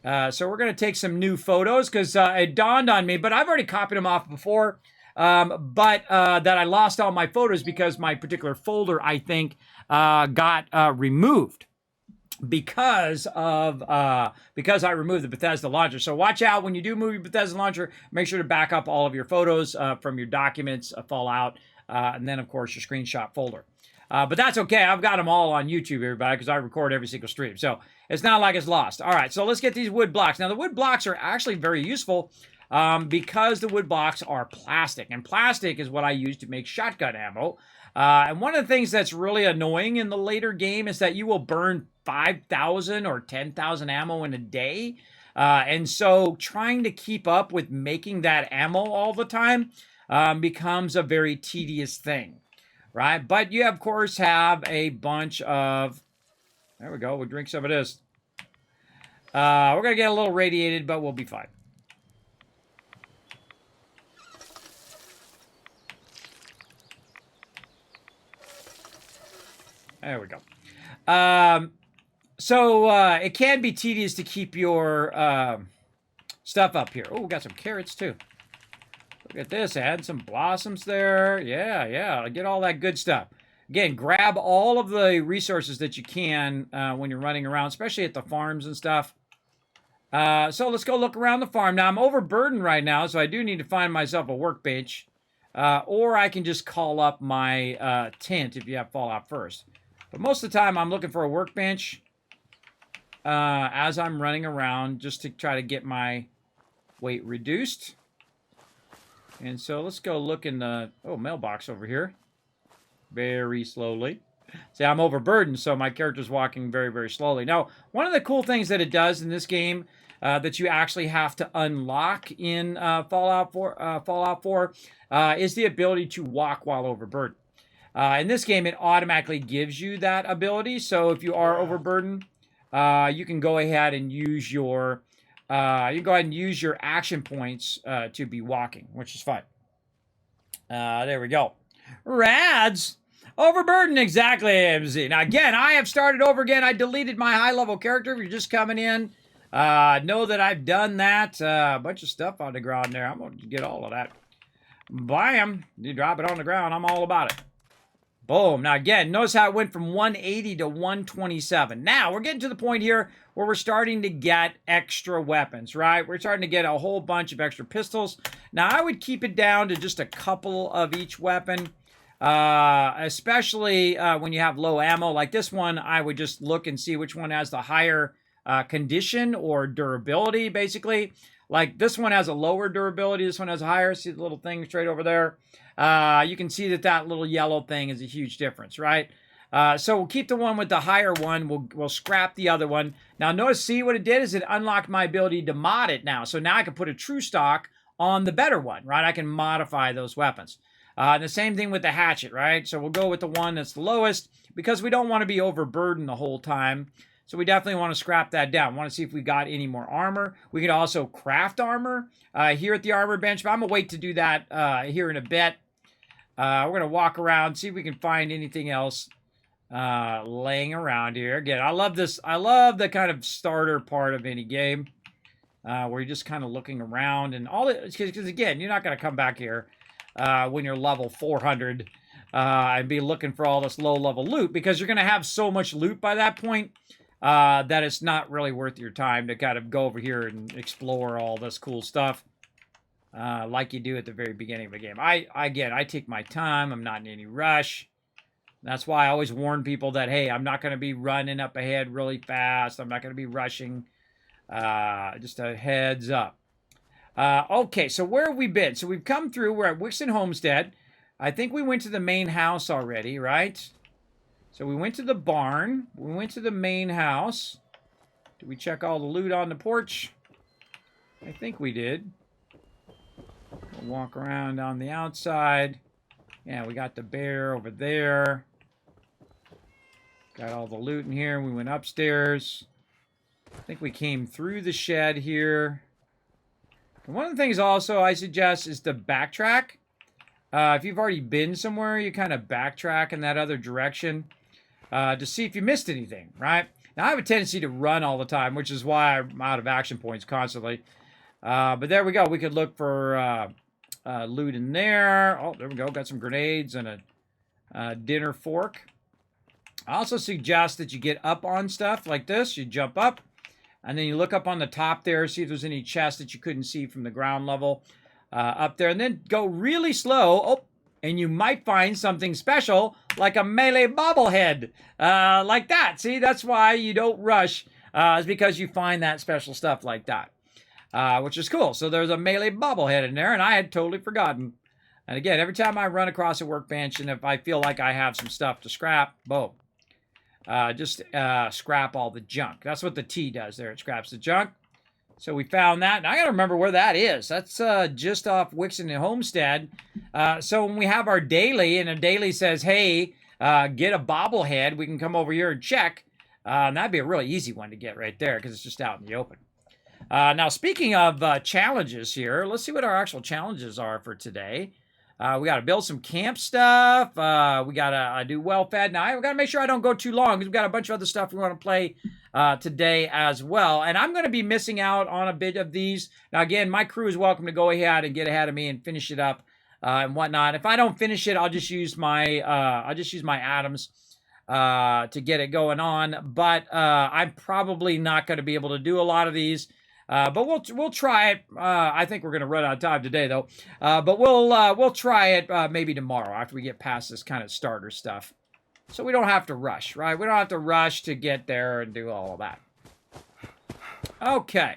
S1: So we're going to take some new photos, because it dawned on me, but I've already copied them off before, that I lost all my photos because my particular folder, I think, got removed. Because I removed the Bethesda launcher. So watch out when you do move your Bethesda launcher. Make sure to back up all of your photos from your documents, Fallout, and then, of course, your screenshot folder. But that's okay. I've got them all on YouTube, everybody, because I record every single stream. So it's not like it's lost. All right, so let's get these wood blocks. Now, the wood blocks are actually very useful because the wood blocks are plastic. And plastic is what I use to make shotgun ammo. And one of the things that's really annoying in the later game is that you will burn 5,000 or 10,000 ammo in a day. And so trying to keep up with making that ammo all the time becomes a very tedious thing, right? But you, of course, have a bunch of... There we go. We'll drink some of this. We're going to get a little radiated, but we'll be fine. There we go. So it can be tedious to keep your stuff up here. Oh, we got some carrots too. Look at this. Add some blossoms there. Yeah. Get all that good stuff. Again, grab all of the resources that you can when you're running around, especially at the farms and stuff. So let's go look around the farm. Now, I'm overburdened right now, so I do need to find myself a workbench. Or I can just call up my tent if you have Fallout first. But most of the time, I'm looking for a workbench as I'm running around just to try to get my weight reduced. And so let's go look in the mailbox over here. Very slowly. See, I'm overburdened, so my character's walking very, very slowly. Now, one of the cool things that it does in this game that you actually have to unlock in Fallout 4 is the ability to walk while overburdened. In this game, it automatically gives you that ability. So if you are overburdened, you can go ahead and use your action points to be walking, which is fine. There we go. Rads. Overburdened, exactly, MZ. Now, again, I have started over again. I deleted my high-level character. If you're just coming in, know that I've done that. A bunch of stuff on the ground there. I'm going to get all of that. Bam. You drop it on the ground. I'm all about it. Boom. Now, again, notice how it went from 180 to 127. Now, we're getting to the point here where we're starting to get extra weapons, right? We're starting to get a whole bunch of extra pistols. Now, I would keep it down to just a couple of each weapon. Especially when you have low ammo like this one, I would just look and see which one has the higher condition or durability, basically. Like this one has a lower durability, this one has a higher. See the little thing straight over there? You can see that that little yellow thing is a huge difference, right? So we'll keep the one with the higher one. We'll scrap the other one. Now notice, see what it did is it unlocked my ability to mod it now. So now I can put a true stock on the better one, right? I can modify those weapons. And the same thing with the hatchet, right? So we'll go with the one that's the lowest because we don't want to be overburdened the whole time. So we definitely want to scrap that down. Want to see if we got any more armor. We could also craft armor here at the armor bench, but I'm going to wait to do that here in a bit. We're going to walk around, see if we can find anything else laying around here. Again, I love this. I love the kind of starter part of any game where you're just kind of looking around and all it, because again, you're not going to come back here when you're level 400 and be looking for all this low level loot, because you're going to have so much loot by that point that it's not really worth your time to kind of go over here and explore all this cool stuff like you do at the very beginning of the game. I take my time. I'm not in any rush. That's why I always warn people that, hey, I'm not going to be running up ahead really fast. I'm not going to be rushing. Just a heads up. Okay, so where have we been? So we've come through. We're at Wixon Homestead. I think we went to the main house already, right? So we went to the barn. We went to the main house. Did we check all the loot on the porch? I think we did. We'll walk around on the outside. Yeah, we got the bear over there. Got all the loot in here. We went upstairs. I think we came through the shed here. And one of the things also I suggest is to backtrack. If you've already been somewhere, you kind of backtrack in that other direction to see if you missed anything, right? Now, I have a tendency to run all the time, which is why I'm out of action points constantly. But there we go. We could look for loot in there. Oh, there we go. Got some grenades and a dinner fork. I also suggest that you get up on stuff like this. You jump up, and then you look up on the top there, see if there's any chests that you couldn't see from the ground level up there. And then go really slow. Oh, and you might find something special, like a melee bobblehead, like that. See, that's why you don't rush, is because you find that special stuff like that, which is cool. So there's a melee bobblehead in there, and I had totally forgotten. And again, every time I run across a workbench, and if I feel like I have some stuff to scrap, boom. Just scrap all the junk. That's what the T does there. It scraps the junk. So we found that. And I got to remember where that is. That's just off Wixon and Homestead. So when we have our daily, and a daily says, hey, get a bobblehead, we can come over here and check. And that'd be a really easy one to get right there because it's just out in the open. Now, speaking of challenges here, let's see what our actual challenges are for today. We got to build some camp stuff. We got to do well-fed. Now, we got to make sure I don't go too long because we've got a bunch of other stuff we want to play today as well. And I'm going to be missing out on a bit of these. Now, again, my crew is welcome to go ahead and get ahead of me and finish it up and whatnot. If I don't finish it, I'll just use my atoms to get it going on. But I'm probably not going to be able to do a lot of these. But we'll try it. I think we're going to run out of time today, though. But we'll try it maybe tomorrow after we get past this kind of starter stuff. So we don't have to rush, right? We don't have to rush to get there and do all of that. Okay.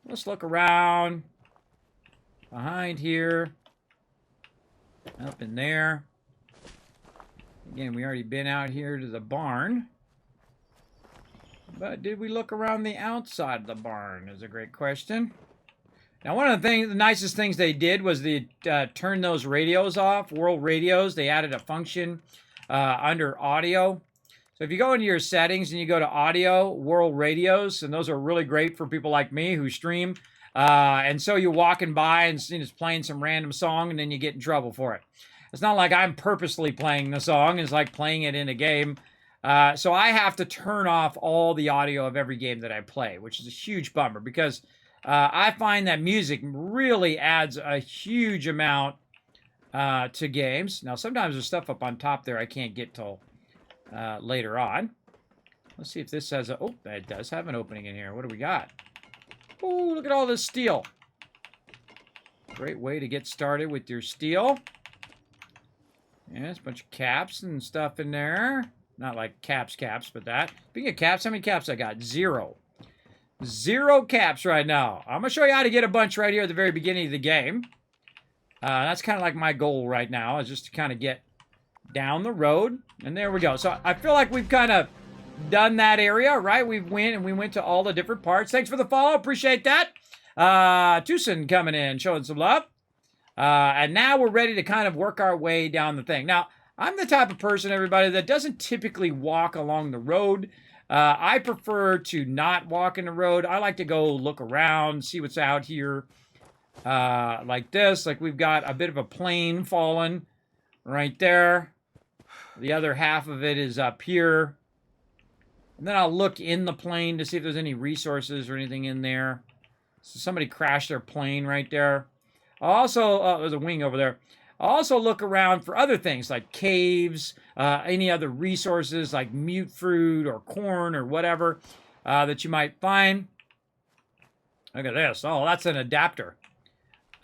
S1: Let's look around. Behind here. Up in there. Again, we already been out here to the barn. But did we look around the outside of the barn is a great question. Now, one of the nicest things they did was they turn those radios off, world radios. They added a function under audio. So if you go into your settings and you go to audio, world radios, and those are really great for people like me who stream. And so you're walking by and it's playing some random song and then you get in trouble for it. It's not like I'm purposely playing the song. It's like playing it in a game. So I have to turn off all the audio of every game that I play, which is a huge bummer because I find that music really adds a huge amount to games. Now, sometimes there's stuff up on top there I can't get till later on. Let's see if this has a... Oh, it does have an opening in here. What do we got? Oh, look at all this steel. Great way to get started with your steel. Yeah, there's a bunch of caps and stuff in there. Not like caps, but that. Speaking of caps, how many caps I got? 0. 0 caps right now. I'm going to show you how to get a bunch right here at the very beginning of the game. That's kind of like my goal right now, is just to kind of get down the road. And there we go. So I feel like we've kind of done that area, right? We went to all the different parts. Thanks for the follow. Appreciate that. Tucson coming in, showing some love. And now we're ready to kind of work our way down the thing. Now, I'm the type of person, everybody, that doesn't typically walk along the road. I prefer to not walk in the road. I like to go look around, see what's out here. Like this. Like we've got a bit of a plane fallen right there. The other half of it is up here. And then I'll look in the plane to see if there's any resources or anything in there. So somebody crashed their plane right there. Also, there's a wing over there. I'll also look around for other things like caves, any other resources like mute fruit or corn or whatever that you might find. Look at this. Oh, that's an adapter.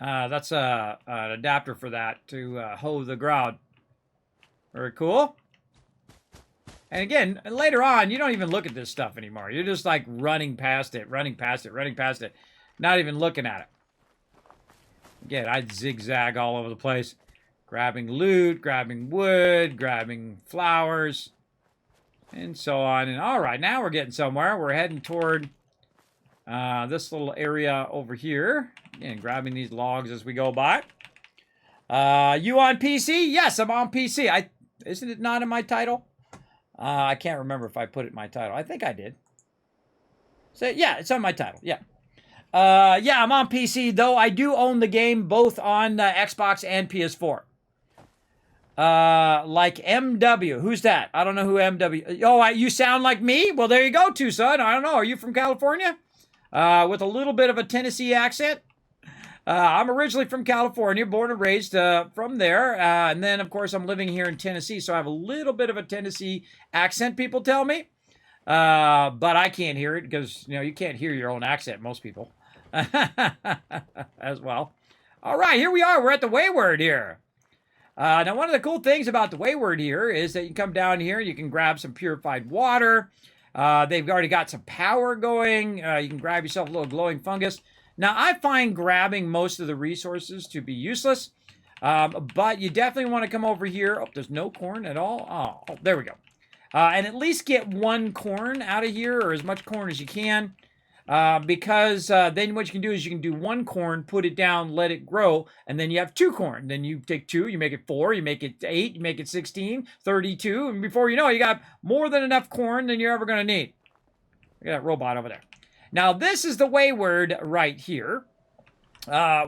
S1: That's an adapter for that to hoe the ground. Very cool. And again, later on, you don't even look at this stuff anymore. You're just like running past it, running past it, running past it. Not even looking at it. Again, I'd zigzag all over the place. Grabbing loot, grabbing wood, grabbing flowers, and so on. And all right, now we're getting somewhere. We're heading toward this little area over here. Again, grabbing these logs as we go by. You on PC? Yes, I'm on PC. Isn't it not in my title? I can't remember if I put it in my title. I think I did. So yeah, it's on my title. Yeah. Yeah, I'm on PC, though I do own the game both on Xbox and PS4. Like MW. Who's that? I don't know who MW. Oh, you sound like me? Well, there you go, Tucson. I don't know. Are you from California? With a little bit of a Tennessee accent? I'm originally from California, born and raised from there. And then, of course, I'm living here in Tennessee, so I have a little bit of a Tennessee accent, people tell me. But I can't hear it because, you know, you can't hear your own accent, most people. As well. All right, here we are. We're at the Wayward here. Now, one of the cool things about the Wayward here is that you come down here, you can grab some purified water. They've already got some power going. You can grab yourself a little glowing fungus. Now, I find grabbing most of the resources to be useless, but you definitely want to come over here. Oh, there's no corn at all. Oh, there we go. And at least get 1 corn out of here, or as much corn as you can. Because then what you can do is you can do 1 corn, put it down, let it grow, and then you have 2 corn. Then you take 2, you make it 4, you make it 8, you make it 16, 32, and before you know it, you got more than enough corn than you're ever going to need. Look at that robot over there. Now, this is the Wayward right here,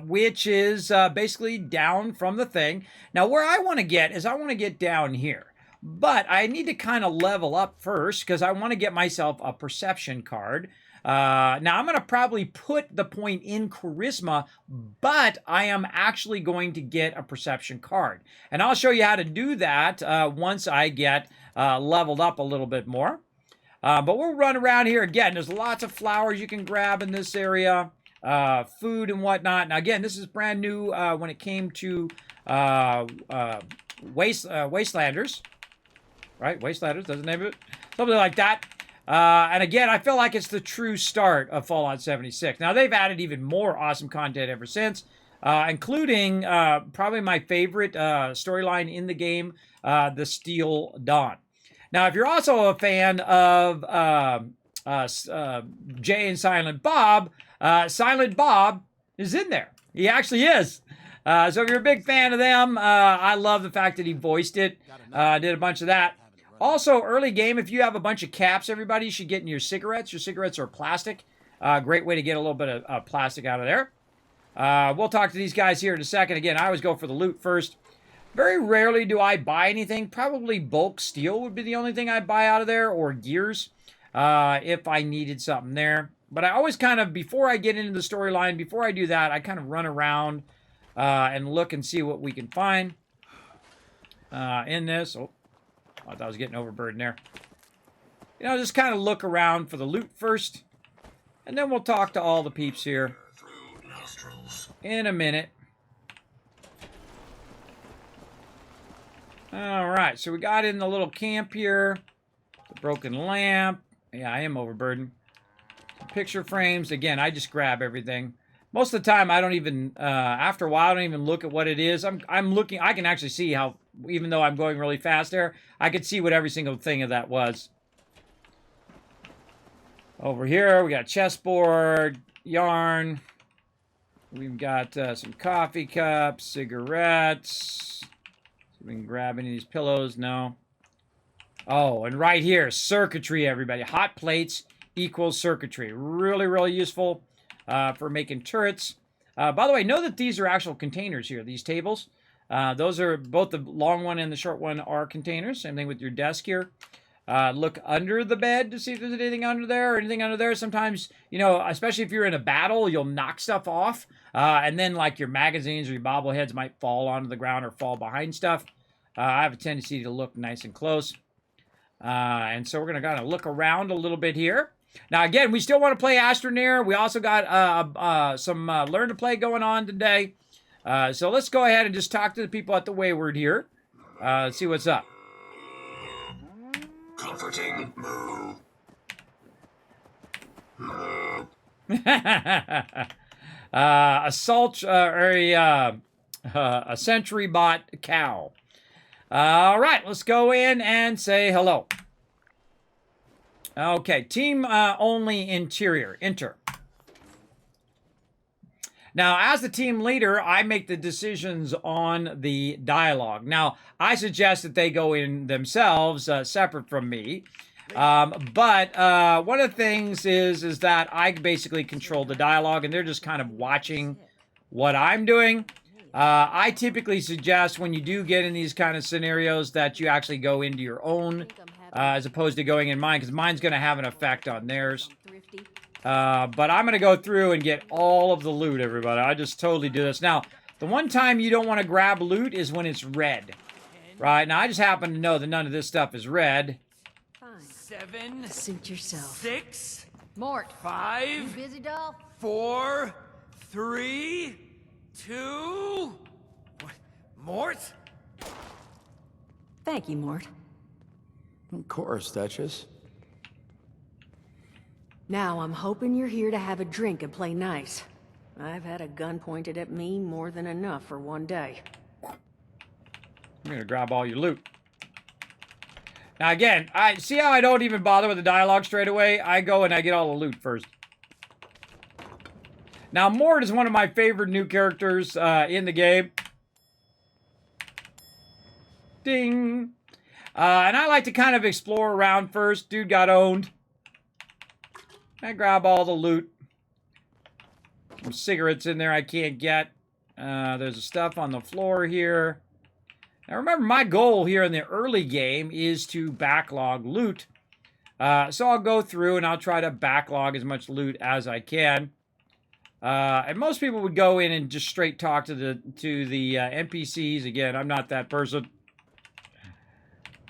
S1: which is basically down from the thing. Now, where I want to get is I want to get down here. But I need to kind of level up first because I want to get myself a perception card. Now, I'm going to probably put the point in Charisma, but I am actually going to get a perception card. And I'll show you how to do that once I get leveled up a little bit more. But we'll run around here again. There's lots of flowers you can grab in this area, food and whatnot. Now, again, this is brand new when it came to Wastelanders. Right? Wastelanders, that's the name of it. Something like that. And again, I feel like it's the true start of Fallout 76. Now, they've added even more awesome content ever since, including probably my favorite storyline in the game, the Steel Dawn. Now, if you're also a fan of Jay and Silent Bob is in there. He actually is. So if you're a big fan of them, I love the fact that he voiced it, did a bunch of that. Also, early game, if you have a bunch of caps, everybody, you should get in your cigarettes. Your cigarettes are plastic. Great way to get a little bit of plastic out of there. We'll talk to these guys here in a second. Again, I always go for the loot first. Very rarely do I buy anything. Probably bulk steel would be the only thing I'd buy out of there, or gears, if I needed something there. But I always kind of, before I get into the storyline, before I do that, I kind of run around and look and see what we can find in this. Oh, I thought I was getting overburdened there. You know, just kind of look around for the loot first. And then we'll talk to all the peeps here in a minute. All right, so we got in the little camp here. The broken lamp. Yeah, I am overburdened. picture frames. Again, I just grab everything. Most of the time, I don't even, after a while, I don't even look at what it is. I'm looking, I can actually see how, even though I'm going really fast there, I could see what every single thing of that was. Over here, we got chessboard, yarn. We've got some coffee cups, cigarettes. See if we can grab any of these pillows. No. Oh, and right here, circuitry, everybody. Hot plates equals circuitry. Really, really useful for making turrets. By the way, know that these are actual containers here, these tables. Those are both the long one and the short one are containers. Same thing with your desk here. Look under the bed to see if there's anything under there or anything under there. Sometimes, you know, especially if you're in a battle, you'll knock stuff off. And then, like, your magazines or your bobbleheads might fall onto the ground or fall behind stuff. I have a tendency to look nice and close. And so we're going to kind of look around a little bit here. Now, again, we still want to play Astroneer. We also got some Learn to Play going on today. So let's go ahead and just talk to the people at the Wayward here. See what's up.
S9: Comforting moo.
S1: A sentry bot cow. All right, let's go in and say hello. Okay, team only interior. Enter. Now, as the team leader, I make the decisions on the dialogue. Now, I suggest that they go in themselves, separate from me. But one of the things is that I basically control the dialogue, and they're just kind of watching what I'm doing. I typically suggest when you do get in these kind of scenarios that you actually go into your own as opposed to going in mine, because mine's going to have an effect on theirs. But I'm going to go through and get all of the loot, everybody. I just totally do this. Now, the one time you don't want to grab loot is when it's red. Right? Now, I just happen to know that none of this stuff is red.
S6: 7.
S4: Suit yourself.
S6: 6.
S4: Mort.
S6: 5.
S4: Busy, doll?
S6: 4. 3. 2. What? Mort?
S4: Thank you, Mort.
S10: Of course, Duchess.
S11: Now I'm hoping you're here to have a drink and play nice. I've had a gun pointed at me more than enough for one day.
S1: I'm gonna grab all your loot. Now again, I see how I don't even bother with the dialogue straight away. I go and I get all the loot first. Now Mort is one of my favorite new characters in the game. Ding. And I like to kind of explore around first. Dude got owned. I grab all the loot. Some cigarettes in there I can't get. There's stuff on the floor here. Now remember, my goal here in the early game is to backlog loot. So I'll go through and I'll try to backlog as much loot as I can. And most people would go in and just straight talk to the NPCs. Again, I'm not that person.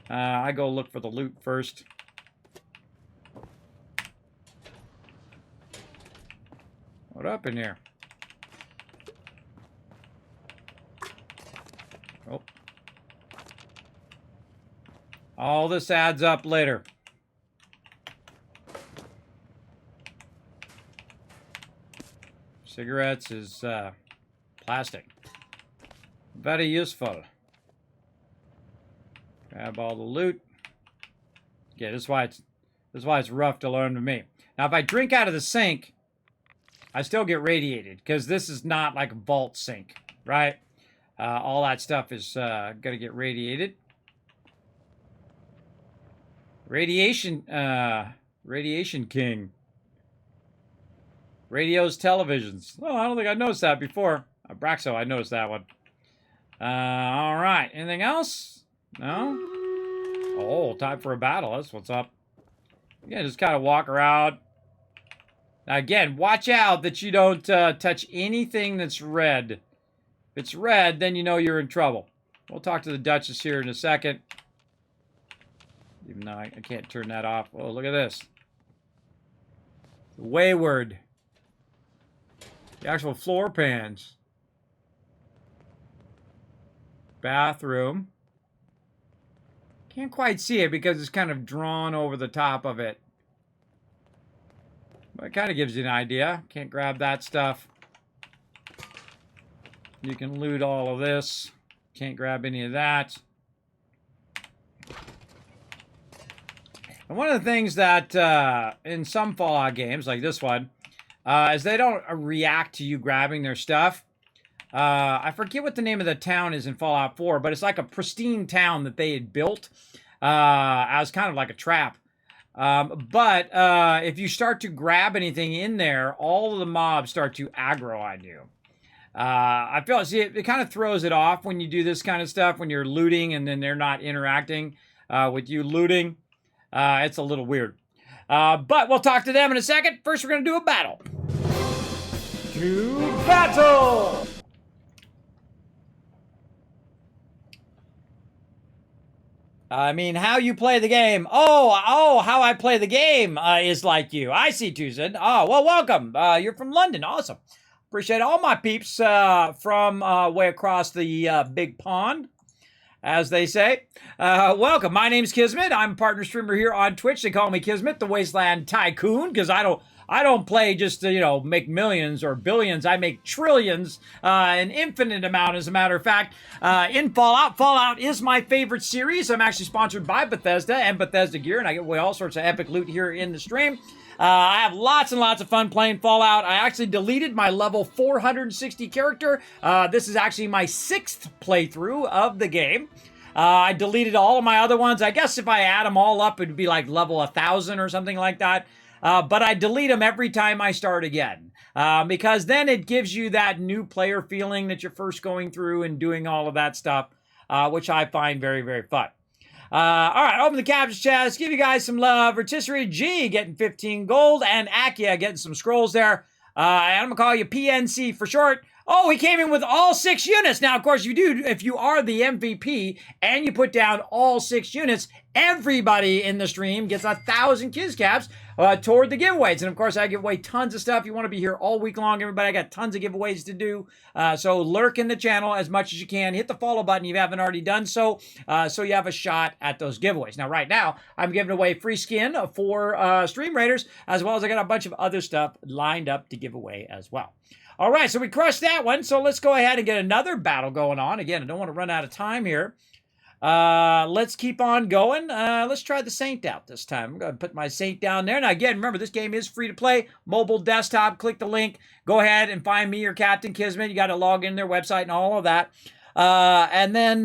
S1: I go look for the loot first. What up in here? Oh. All this adds up later. Cigarettes is plastic. Very useful. Grab all the loot. Yeah, this is why it's rough to learn to me. Now, if I drink out of the sink, I still get radiated because this is not like a vault sink, right? All that stuff is gonna get radiated. Radiation king. Radios, televisions. Oh, I don't think I noticed that before. Braxo, I noticed that one. All right. Anything else? No? Oh, time for a battle. That's what's up. Yeah, just kind of walk around. Now, again, watch out that you don't touch anything that's red. If it's red, then you know you're in trouble. We'll talk to the Duchess here in a second. Even though I can't turn that off. Oh, look at this. Wayward. The actual floor pans. Bathroom. Can't quite see it because it's kind of drawn over the top of it. But it kind of gives you an idea. Can't grab that stuff. You can loot all of this. Can't grab any of that. And one of the things that in some Fallout games, like this one, is they don't react to you grabbing their stuff. I forget what the name of the town is in Fallout 4, but it's like a pristine town that they had built as kind of like a trap. But if you start to grab anything in there, all of the mobs start to aggro on you. I feel, see, it kind of throws it off when you do this kind of stuff, when you're looting and then they're not interacting with you looting. It's a little weird. But we'll talk to them in a second. First, we're going to do a battle. To battle! I mean, how you play the game. Oh, how I play the game is like you. I see, Tucson. Oh, well, welcome. You're from London. Awesome. Appreciate all my peeps from way across the big pond, as they say. Welcome. My name's Kismet. I'm a partner streamer here on Twitch. They call me Kismet, the Wasteland Tycoon, because I don't play just to, you know, make millions or billions. I make trillions, an infinite amount, as a matter of fact. In Fallout. Fallout is my favorite series. I'm actually sponsored by Bethesda and Bethesda Gear, and I give away all sorts of epic loot here in the stream. I have lots and lots of fun playing Fallout. I actually deleted my level 460 character. This is actually my 6th playthrough of the game. I deleted all of my other ones. I guess if I add them all up, it'd be like level 1,000 or something like that. But I delete them every time I start again. Because then it gives you that new player feeling that you're first going through and doing all of that stuff, which I find very, very fun. All right, open the captain's chest. Give you guys some love. Rotisserie G getting 15 gold, and Akia getting some scrolls there. I'm gonna call you PNC for short. Oh, he came in with all 6 units. Now, of course, if you are the MVP and you put down all 6 units, everybody in the stream gets 1,000 Kiz Caps toward the giveaways. And of course, I give away tons of stuff. You want to be here all week long, everybody. I got tons of giveaways to do. So lurk in the channel as much as you can. Hit the follow button if you haven't already done so, so you have a shot at those giveaways. Now, right now, I'm giving away free skin for Stream Raiders, as well as I got a bunch of other stuff lined up to give away as well. All right, so we crushed that one. So let's go ahead and get another battle going on. Again, I don't want to run out of time here. Let's keep on going. Let's try the Saint out this time. I'm going to put my Saint down there. Now, again, remember, this game is free to play. Mobile, desktop, click the link. Go ahead and find me or Captain Kismet. You got to log in their website and all of that. And then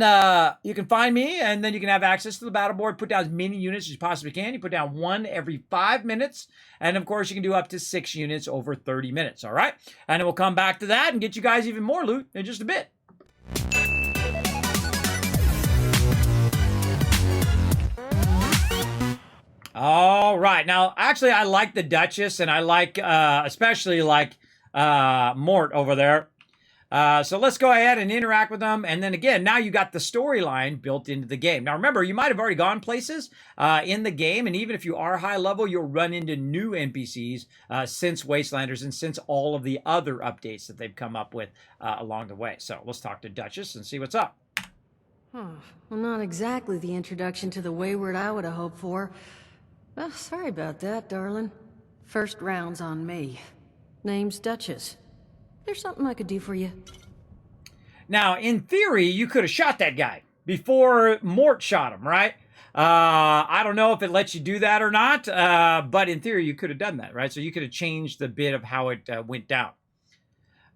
S1: you can find me, and then you can have access to the battle board. Put down as many units as you possibly can. You put down 1 every 5 minutes. And, of course, you can do up to 6 units over 30 minutes, all right? And then we'll come back to that and get you guys even more loot in just a bit. All right. Now, actually, I like the Duchess, and I like, especially like Mort over there. So let's go ahead and interact with them. And then again, now you got the storyline built into the game. Now remember, you might have already gone places in the game. And even if you are high level, you'll run into new NPCs since Wastelanders and since all of the other updates that they've come up with along the way. So let's talk to Duchess and see what's up.
S11: Well, not exactly the introduction to the Wayward I would have hoped for. Well, sorry about that, darling. First round's on me. Name's Duchess. There's something I could do for you.
S1: Now, in theory, you could have shot that guy before Mort shot him, right? I don't know if it lets you do that or not, but in theory, you could have done that, right? So you could have changed the bit of how it went down.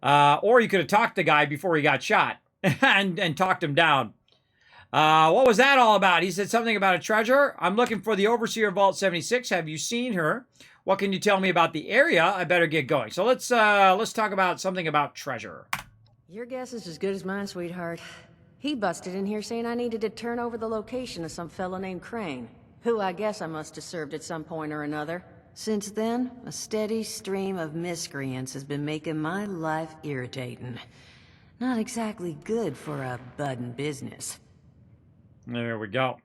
S1: Or you could have talked to the guy before he got shot and talked him down. What was that all about? He said something about a treasure. I'm looking for the Overseer of Vault 76. Have you seen her? What can you tell me about the area? I better get going. So let's talk about something about treasure.
S11: Your guess is as good as mine, sweetheart. He busted in here saying I needed to turn over the location of some fellow named Crane, who I guess I must have served at some point or another. Since then, a steady stream of miscreants has been making my life irritating. Not exactly good for a budding business.
S1: There we go.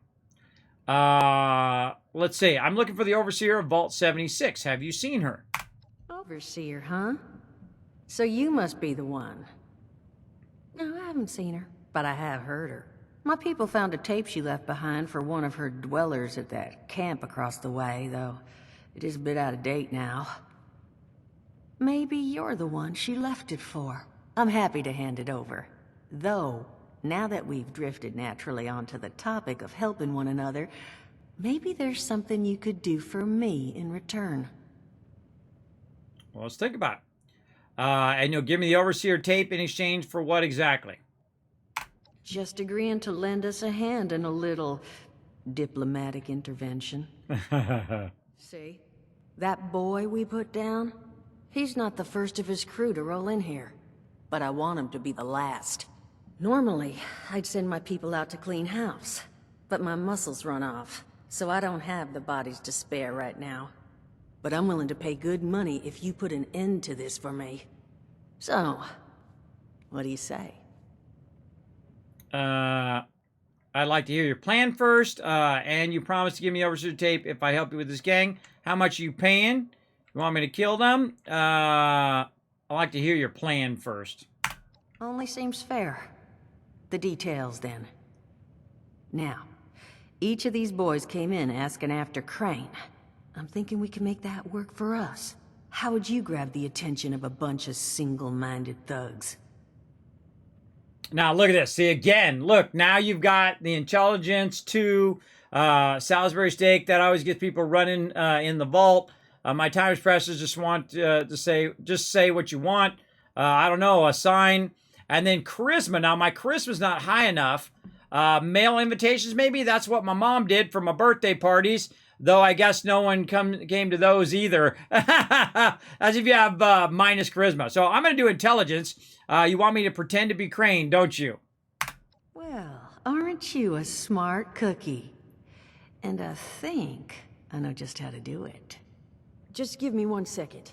S1: Let's see. I'm looking for the Overseer of Vault 76. Have you seen her?
S11: Overseer, huh? So you must be the one. No, I haven't seen her, but I have heard her. My people found a tape she left behind for one of her dwellers at that camp across the way, though it is a bit out of date now. Maybe you're the one she left it for. I'm happy to hand it over. Though, now that we've drifted naturally onto the topic of helping one another, maybe there's something you could do for me in return.
S1: Well, let's think about it. And you'll give me the overseer tape in exchange for what exactly?
S11: Just agreeing to lend us a hand in a little diplomatic intervention. See? That boy we put down? He's not the first of his crew to roll in here. But I want him to be the last. Normally, I'd send my people out to clean house. But my muscles run off, so I don't have the bodies to spare right now. But I'm willing to pay good money if you put an end to this for me. So, what do you say?
S1: I'd like to hear your plan first, and you promise to give me overseer tape if I help you with this gang. How much are you paying? You want me to kill them? I'd like to hear your plan first.
S11: Only seems fair. The details, then. Now, each of these boys came in asking after Crane. I'm thinking we can make that work for us. How would you grab the attention of a bunch of single-minded thugs?
S1: Now, look at this. See, again, look, now you've got the intelligence to Salisbury steak that always gets people running in the vault. My time is precious. Just want to say what you want. I don't know, a sign. And then charisma. Now, my charisma's not high enough. Mail invitations, maybe. That's what my mom did for my birthday parties. Though I guess no one came to those either. As if you have minus charisma. So I'm going to do intelligence. You want me to pretend to be Crane, don't you?
S11: Well, aren't you a smart cookie? And I think I know just how to do it. Just give me 1 second.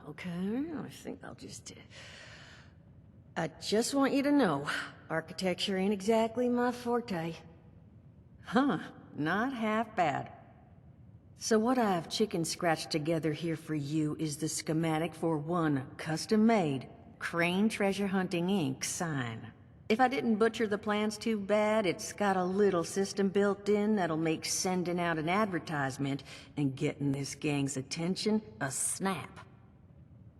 S11: Okay, I think I'll just... I just want you to know, architecture ain't exactly my forte. Huh, not half bad. So what I've chicken scratched together here for you is the schematic for one custom-made Crane Treasure Hunting Inc. sign. If I didn't butcher the plans too bad, it's got a little system built in that'll make sending out an advertisement and getting this gang's attention a snap.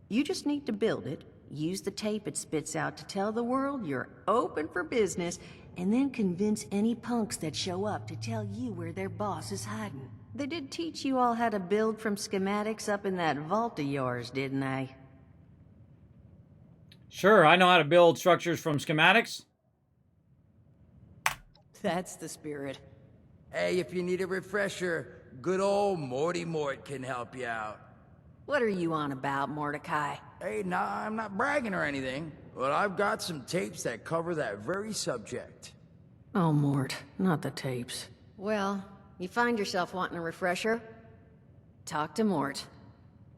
S11: You just need to build it, use the tape it spits out to tell the world you're open for business, and then convince any punks that show up to tell you where their boss is hiding. They did teach you all how to build from schematics up in that vault of yours, didn't they?
S1: Sure, I know how to build structures from schematics.
S11: That's the spirit.
S12: Hey, if you need a refresher, good old Morty Mort can help you out.
S11: What are you on about, Mordecai?
S12: Hey, nah, I'm not bragging or anything, but I've got some tapes that cover that very subject.
S11: Oh, Mort, not the tapes. Well, you find yourself wanting a refresher? Talk to Mort.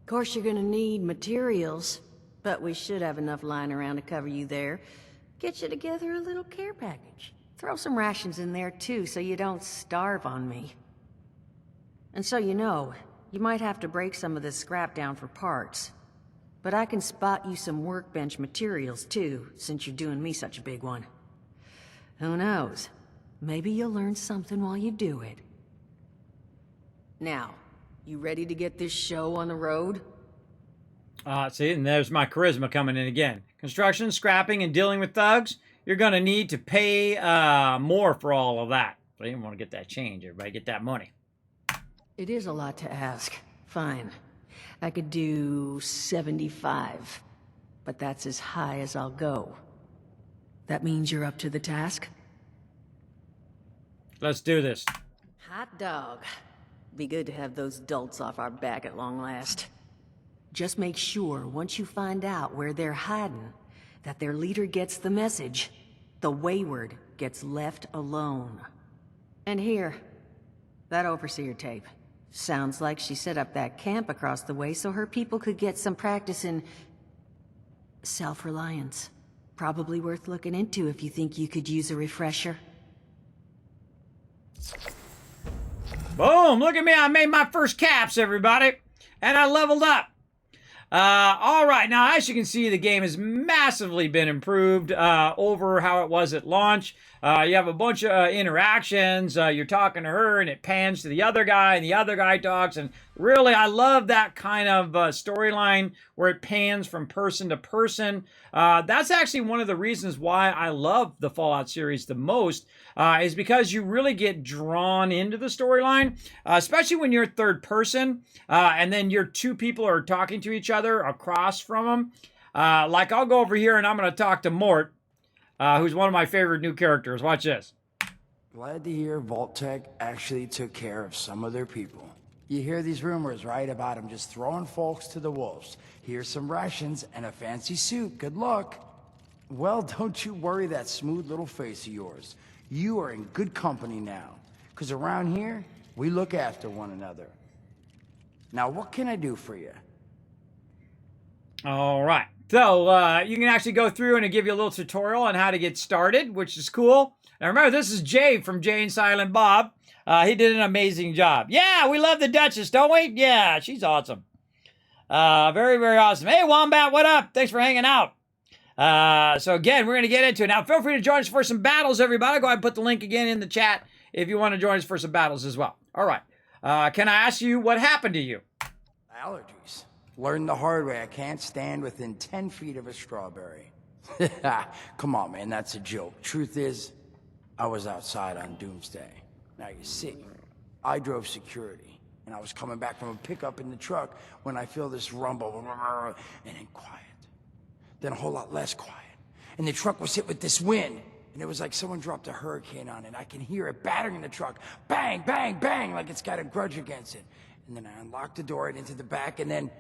S11: Of course you're gonna need materials, but we should have enough lying around to cover you there. Get you together a little care package. Throw some rations in there too, so you don't starve on me. And so you know, you might have to break some of this scrap down for parts. But I can spot you some workbench materials too, since you're doing me such a big one. Who knows? Maybe you'll learn something while you do it. Now, you ready to get this show on the road?
S1: See, and there's my charisma coming in again. Construction, scrapping, and dealing with thugs. You're going to need to pay more for all of that. So you want to get that change. Everybody get that money.
S11: It is a lot to ask. Fine. I could do 75. But that's as high as I'll go. That means you're up to the task?
S1: Let's do this.
S11: Hot dog. Be good to have those dolts off our back at long last. Just make sure, once you find out where they're hiding, that their leader gets the message. The wayward gets left alone. And here, that overseer tape. Sounds like she set up that camp across the way so her people could get some practice in self-reliance. Probably worth looking into if you think you could use a refresher.
S1: Boom! Look at me, I made my first caps, everybody. And I leveled up. All right, now as you can see, the game has massively been improved over how it was at launch. You have a bunch of interactions. You're talking to her, and it pans to the other guy, and the other guy talks. And really, I love that kind of storyline where it pans from person to person. That's actually one of the reasons why I love the Fallout series the most, is because you really get drawn into the storyline, especially when you're third person, and then your two people are talking to each other across from them. Like, I'll go over here and I'm going to talk to Mort, who's one of my favorite new characters. Watch this.
S12: Glad to hear Vault-Tec actually took care of some of their people. You hear these rumors, right, about them just throwing folks to the wolves. Here's some rations and a fancy suit. Good luck. Well, don't you worry that smooth little face of yours. You are in good company now. Because around here, we look after one another. Now, what can I do for you?
S1: All right. So you can actually go through and give you a little tutorial on how to get started, which is cool. Now remember, this is Jay from Jay and Silent Bob. He did an amazing job. Yeah, we love the Duchess, don't we? Yeah, she's awesome. Very, very awesome. Hey, Wombat, what up? Thanks for hanging out. So again, we're going to get into it. Now, feel free to join us for some battles, everybody. Go ahead and put the link again in the chat if you want to join us for some battles as well. All right. Can I ask you what happened to you?
S12: Allergies. Learned the hard way. I can't stand within 10 feet of a strawberry. Come on, man, that's a joke. Truth is, I was outside on Doomsday. Now, you see, I drove security, and I was coming back from a pickup in the truck when I feel this rumble, and then quiet. Then a whole lot less quiet. And the truck was hit with this wind, and it was like someone dropped a hurricane on it. I can hear it battering the truck. Bang, bang, bang, like it's got a grudge against it. And then I unlocked the door and into the back, and then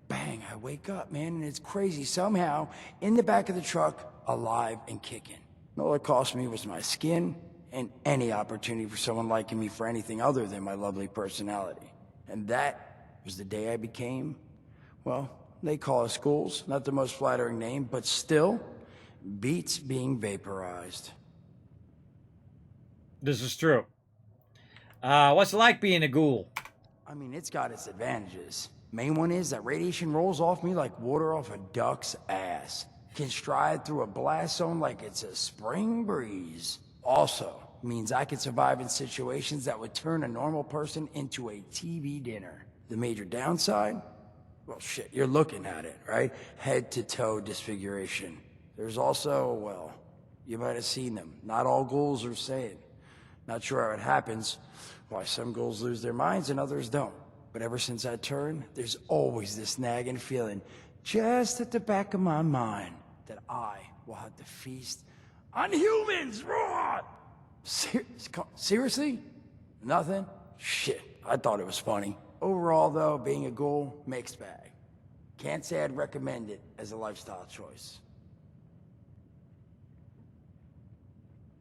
S12: bang, I wake up, man, and it's crazy. Somehow, in the back of the truck, alive and kicking. All it cost me was my skin and any opportunity for someone liking me for anything other than my lovely personality. And that was the day I became, well, they call us ghouls. Not the most flattering name, but still beats being vaporized.
S1: This is true. What's it like being a ghoul?
S12: I mean, it's got its advantages. Main one is that radiation rolls off me like water off a duck's ass. Can stride through a blast zone like it's a spring breeze. Also, means I can survive in situations that would turn a normal person into a TV dinner. The major downside? Well, shit, you're looking at it, right? Head to toe disfiguration. There's also, well, you might have seen them. Not all ghouls are sane. Not sure how it happens, why some ghouls lose their minds and others don't. But ever since I turned, there's always this nagging feeling just at the back of my mind that I will have to feast on humans, raw! Seriously? Nothing? Shit, I thought it was funny. Overall, though, being a ghoul, mixed bag. Can't say I'd recommend it as a lifestyle choice.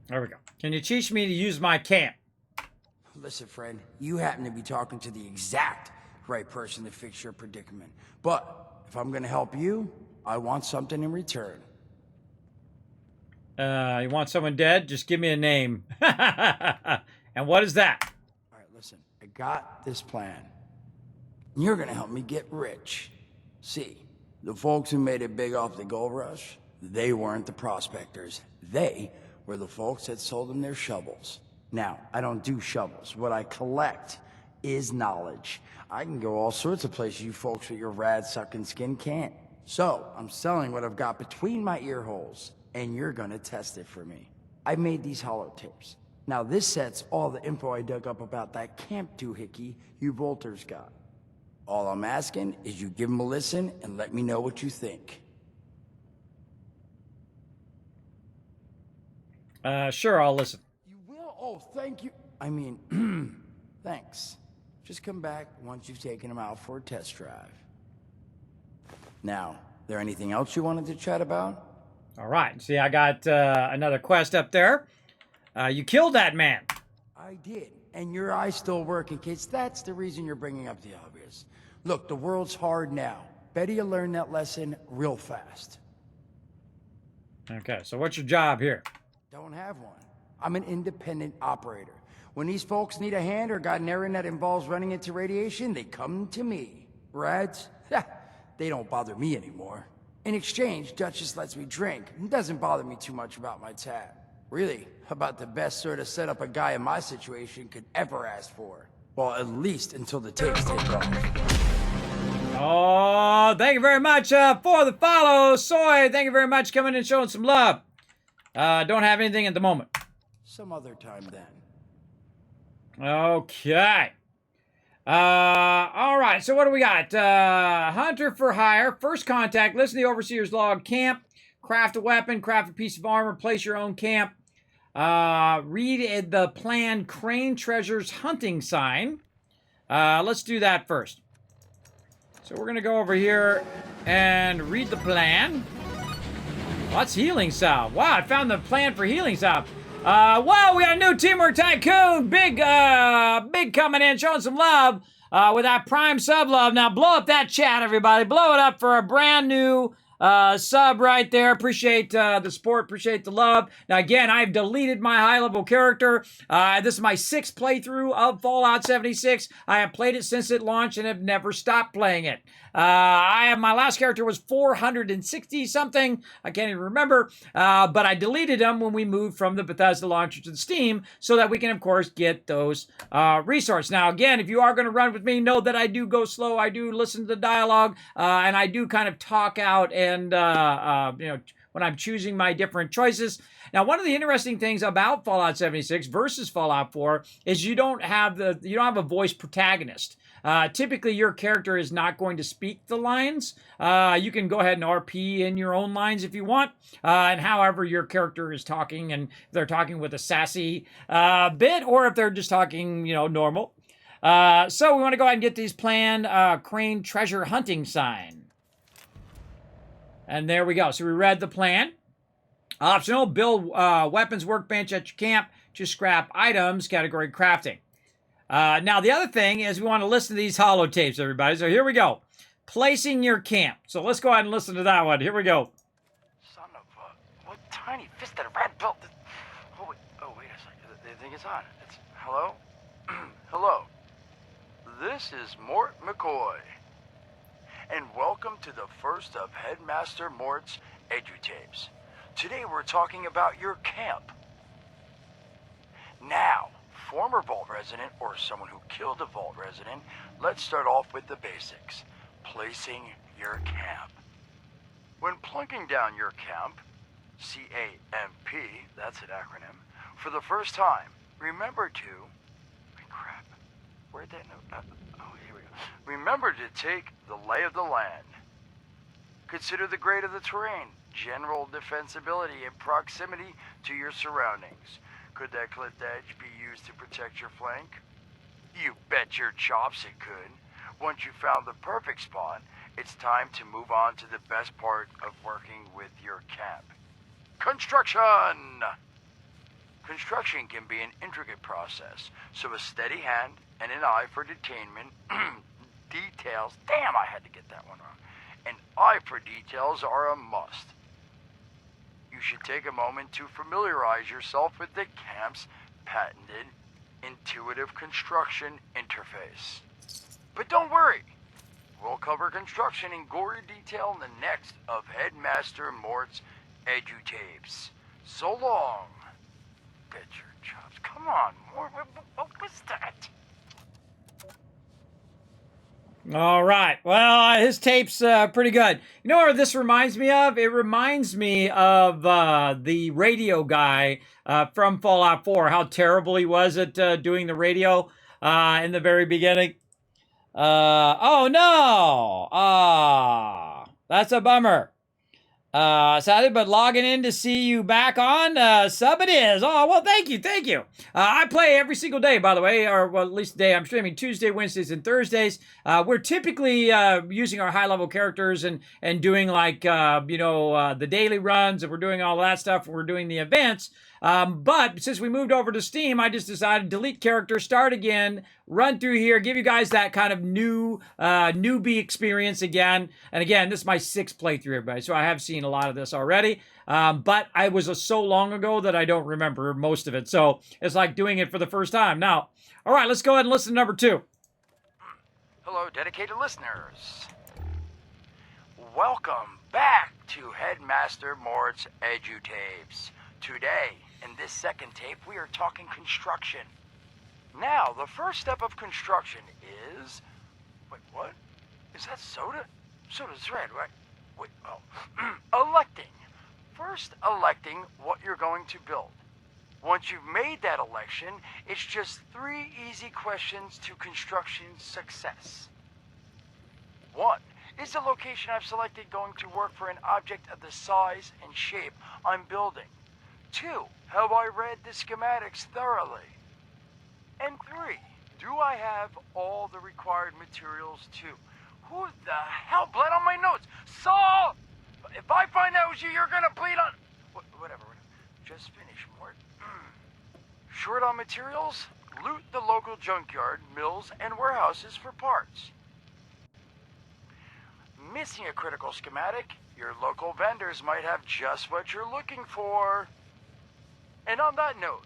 S1: There we go. Can you teach me to use my camp?
S12: Listen, friend, you happen to be talking to the exact right person to fix your predicament. But if I'm gonna help you, I want something in return.
S1: You want someone dead? Just give me a name. And what is that?
S12: All right, listen, I got this plan. You're gonna help me get rich. See, the folks who made it big off the gold rush, they weren't the prospectors. They were the folks that sold them their shovels. Now, I don't do shovels. What I collect is knowledge. I can go all sorts of places you folks with your rad-sucking skin can't. So, I'm selling what I've got between my ear holes, and you're gonna test it for me. I made these holotapes. Now, this set's all the info I dug up about that camp doohickey you Volters got. All I'm asking is you give them a listen and let me know what you think.
S1: Sure, I'll listen.
S12: Oh, thank you. I mean, thanks. Just come back once you've taken them out for a test drive. Now, there anything else you wanted to chat about?
S1: All right. See, I got another quest up there. You killed that man.
S12: I did. And your eyes still work in case that's the reason you're bringing up the obvious. Look, the world's hard now. Better you learn that lesson real fast.
S1: Okay, so what's your job here?
S12: Don't have one. I'm an independent operator. When these folks need a hand or got an errand that involves running into radiation, they come to me. Rads? they don't bother me anymore. In exchange, Duchess lets me drink and doesn't bother me too much about my tab. Really, about the best sort of setup a guy in my situation could ever ask for. Well, at least until the tapes take off.
S1: Oh, thank you very much for the follow, Soy. Thank you very much coming and showing some love. Don't have anything at the moment.
S12: Some other time then.
S1: Okay. All right, so what do we got? Hunter for hire, first contact, listen to the overseer's log, camp, craft a weapon, craft a piece of armor, place your own camp, read the plan, Crane Treasure's hunting sign. Let's do that first. So we're going to go over here and read the plan. What's healing salve? Wow, I found the plan for healing salve. Wow, we got a new Teamwork Tycoon. Big coming in, showing some love with that Prime sub love. Now blow up that chat, everybody. Blow it up for a brand new sub right there. Appreciate the support. Appreciate the love. Now, again, I've deleted my high-level character. This is my 6th playthrough of Fallout 76. I have played it since it launched and have never stopped playing it. My last character was 460 something. I can't even remember. But I deleted them when we moved from the Bethesda launcher to the Steam so that we can, of course, get those resources. Now, again, if you are going to run with me, know that I do go slow. I do listen to the dialogue, and I do kind of talk out and, when I'm choosing my different choices. Now, one of the interesting things about Fallout 76 versus Fallout 4 is you don't have a voice protagonist. Typically, your character is not going to speak the lines. You can go ahead and RP in your own lines if you want, and however your character is talking, and if they're talking with a sassy bit, or if they're just talking, normal. So we want to go ahead and get these planned Crane Treasure hunting sign. And there we go. So we read the plan. Optional, build weapons workbench at your camp to scrap items, category crafting. Now, the other thing is we want to listen to these holotapes, everybody. So here we go. Placing your camp. So let's go ahead and listen to that one. Here we go.
S12: Son of a... What tiny fisted rat built this... Oh, wait a second. They think it's on. Hello? Hello. This is Mort McCoy. And welcome to the first of Headmaster Mort's edutapes. Today we're talking about your camp. Now, former Vault resident or someone who killed a Vault resident, let's start off with the basics. Placing your camp. When plunking down your camp, C.A.M.P., that's an acronym, for the first time, remember to... crap. Where'd that note... here we go. Remember to take the lay of the land. Consider the grade of the terrain, general defensibility, and proximity to your surroundings. Could that cliff edge be used to protect your flank? You bet your chops it could. Once you found the perfect spot, it's time to move on to the best part of working with your camp. Construction! Construction can be an intricate process, so a steady hand and an eye for detainment, details, damn, I had to get that one wrong. An eye for details are a must. You should take a moment to familiarize yourself with the camp's patented intuitive construction interface. But don't worry, we'll cover construction in gory detail in the next of Headmaster Mort's edutapes. So long. Bet your chops. Come on, Mort, what was that?
S1: All right. Well, his tape's pretty good. You know what this reminds me of? It reminds me of the radio guy from Fallout 4, how terrible he was at doing the radio in the very beginning. Oh, no. That's a bummer. Sadly, but logging in to see you back on, sub it is. Oh, well, thank you. I play every single day, by the way, or well, at least the day I'm streaming, Tuesday, Wednesdays, and Thursdays. We're typically using our high-level characters and doing like, the daily runs, and we're doing all that stuff, and we're doing the events. But since we moved over to Steam, I just decided delete character, start again, run through here, give you guys that kind of newbie experience again. And again, this is my 6th playthrough, everybody, so I have seen a lot of this already. But I was so long ago that I don't remember most of it. So it's like doing it for the first time. Now, all right, let's go ahead and listen to number 2.
S12: Hello, dedicated listeners. Welcome back to Headmaster Mort's Edutapes. Today, in this second tape, we are talking construction. Now, the first step of construction is... Wait, what? Is that soda? Soda's red, right? Wait, oh. Electing. First, electing what you're going to build. Once you've made that election, it's just 3 easy questions to construction success. 1. Is the location I've selected going to work for an object of the size and shape I'm building? 2. Have I read the schematics thoroughly? And 3. Do I have all the required materials too? Who the hell bled on my notes? Saul! If I find out it was you, you're gonna bleed on... Whatever. Just finish, Mort. Short on materials? Loot the local junkyard, mills, and warehouses for parts. Missing a critical schematic? Your local vendors might have just what you're looking for. And on that note,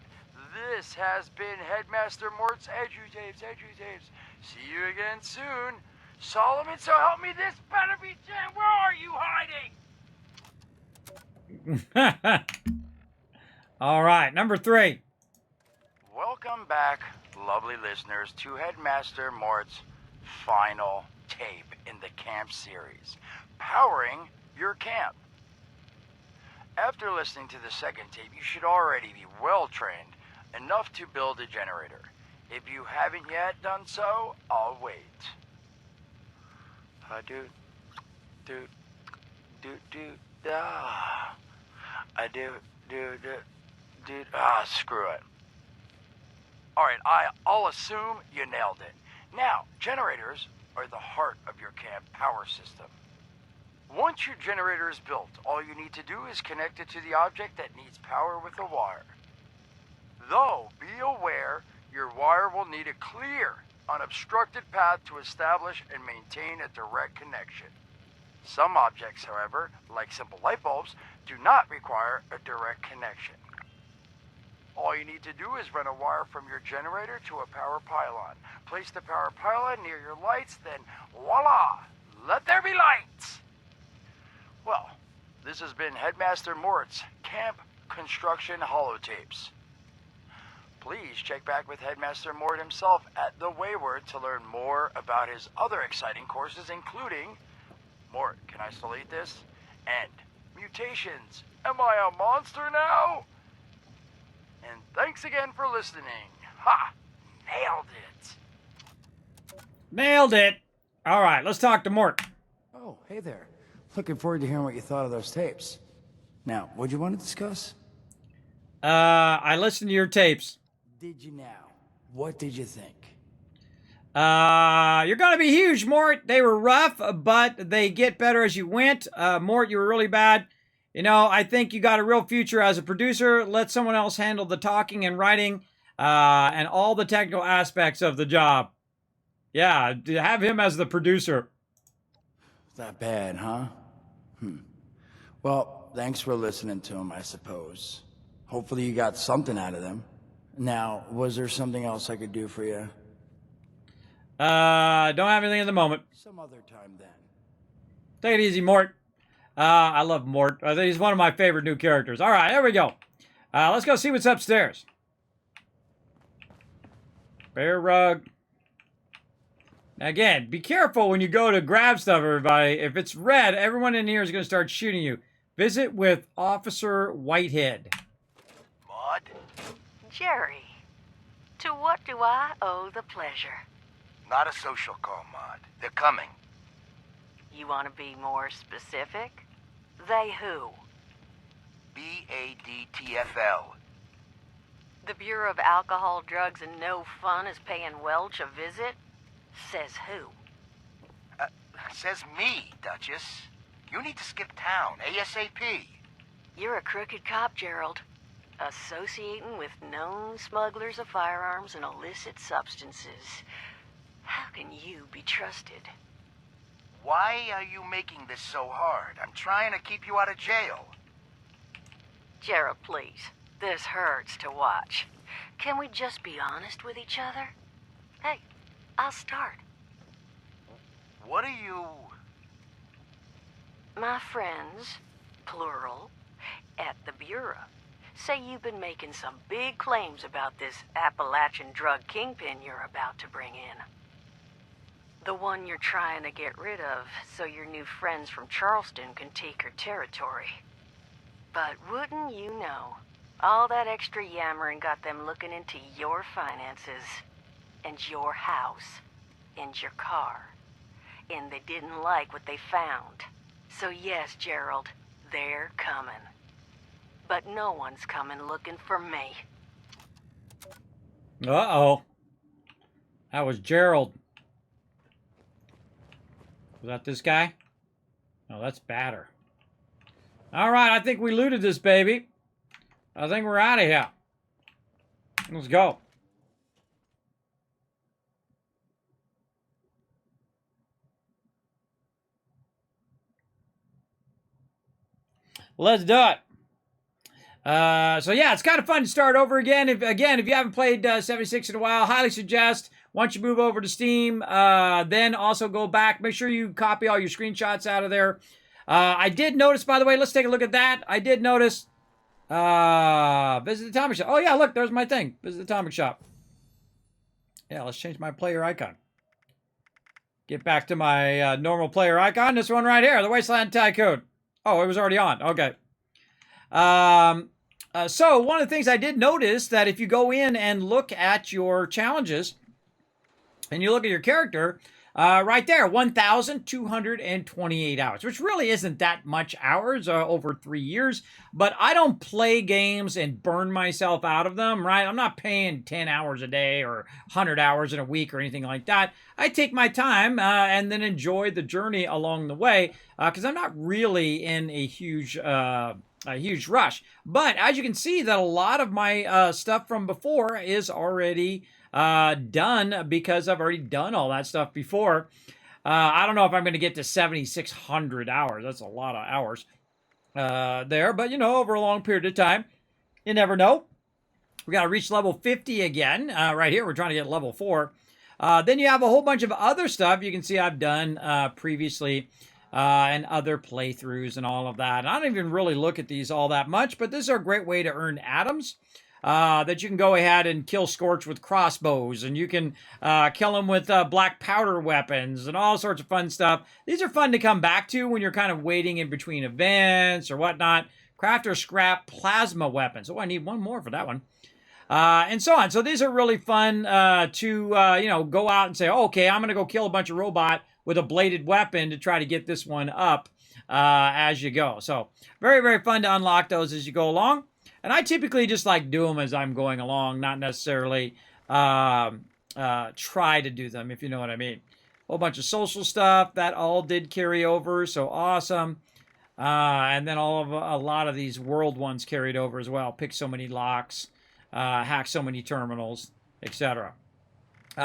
S12: this has been Headmaster Mort's Edutapes. See you again soon. Solomon, so help me, this better be Jen. Where are you hiding?
S1: All right, number 3.
S12: Welcome back, lovely listeners, to Headmaster Mort's final tape in the camp series, powering your camp. After listening to the second tape, you should already be well trained enough to build a generator. If you haven't yet done so, I'll wait. Screw it. Alright, I'll assume you nailed it. Now, generators are the heart of your camp power system. Once your generator is built, all you need to do is connect it to the object that needs power with a wire. Though, be aware, your wire will need a clear, unobstructed path to establish and maintain a direct connection. Some objects, however, like simple light bulbs, do not require a direct connection. All you need to do is run a wire from your generator to a power pylon. Place the power pylon near your lights, then voila! Let there be lights! Well, this has been Headmaster Mort's Camp Construction Holotapes. Please check back with Headmaster Mort himself at the Wayward to learn more about his other exciting courses, including... Mort, can I still eat this? And mutations. Am I a monster now? And thanks again for listening. Ha! Nailed it.
S1: Nailed it. All right, let's talk to Mort.
S12: Oh, hey there. Looking forward to hearing what you thought of those tapes. Now, what'd you want to discuss?
S1: I listened to your tapes.
S12: Did you now? What did you think?
S1: You're gonna be huge, Mort. They were rough, but they get better as you went. Mort, you were really bad. You know, I think you got a real future as a producer. Let someone else handle the talking and writing, and all the technical aspects of the job. Yeah, have him as the producer.
S12: That bad, huh? Well, thanks for listening to him, I suppose. Hopefully you got something out of them. Now, was there something else I could do for you?
S1: Don't have anything at the moment.
S12: Some other time then.
S1: Take it easy, Mort. I love Mort. I think he's one of my favorite new characters. All right, here we go. Let's go see what's upstairs. Bear rug. Again, be careful when you go to grab stuff, everybody. If it's red, everyone in here is going to start shooting you. Visit with Officer Whitehead.
S13: Maud? Jerry, to what do I owe the pleasure?
S14: Not a social call, Maud. They're coming.
S13: You want to be more specific? They who?
S14: B.S.E.C.i.a.l.
S13: The Bureau of Alcohol, Drugs, and No Fun is paying Welch a visit? Says who?
S14: Says me, Duchess. You need to skip town, ASAP.
S13: You're a crooked cop, Gerald. Associating with known smugglers of firearms and illicit substances. How can you be trusted?
S14: Why are you making this so hard? I'm trying to keep you out of jail.
S13: Gerald, please. This hurts to watch. Can we just be honest with each other? Hey, I'll start.
S14: What are you...
S13: My friends, plural, at the Bureau say you've been making some big claims about this Appalachian drug kingpin you're about to bring in. The one you're trying to get rid of so your new friends from Charleston can take her territory. But wouldn't you know, all that extra yammering got them looking into your finances, and your house, and your car. And they didn't like what they found. So yes, Gerald, they're coming. But no one's coming looking for me.
S1: Uh-oh. That was Gerald. Was that this guy? No, that's Batter. All right, I think we looted this baby. I think we're out of here. Let's go. Let's do it. So yeah, it's kind of fun to start over again. If you haven't played 76 in a while, highly suggest once you move over to Steam, then also go back. Make sure you copy all your screenshots out of there. I did notice, by the way, let's take a look at that. I did notice, visit the Atomic Shop. Oh yeah, look, there's my thing. Visit the Atomic Shop. Yeah, let's change my player icon. Get back to my normal player icon. This one right here, the Wasteland Tycoon. Oh, it was already on. Okay. So one of the things I did notice that if you go in and look at your challenges and you look at your character, right there, 1,228 hours, which really isn't that much hours over 3 years, but I don't play games and burn myself out of them, right? I'm not paying 10 hours a day or 100 hours in a week or anything like that. I take my time and then enjoy the journey along the way because I'm not really in a huge rush. But as you can see, that a lot of my stuff from before is already done because I've already done all that stuff before. I don't know if I'm going to get to 7,600 hours. That's a lot of hours there, but you know, over a long period of time, you never know. We got to reach level 50 again. Right here, we're trying to get level 4. Then you have a whole bunch of other stuff you can see I've done previously. And other playthroughs and all of that. And I don't even really look at these all that much, but this is a great way to earn atoms that you can go ahead and kill Scorch with crossbows, and you can kill him with black powder weapons and all sorts of fun stuff. These are fun to come back to when you're kind of waiting in between events or whatnot. Craft or scrap plasma weapons. Oh, I need one more for that one. And so on. So these are really fun to, go out and say, oh, okay, I'm going to go kill a bunch of robot with a bladed weapon to try to get this one up as you go. So very, very fun to unlock those as you go along. And I typically just like do them as I'm going along, not necessarily try to do them, if you know what I mean. A whole bunch of social stuff that all did carry over, so awesome. And then a lot of these world ones carried over as well. Pick so many locks, hack so many terminals, etc.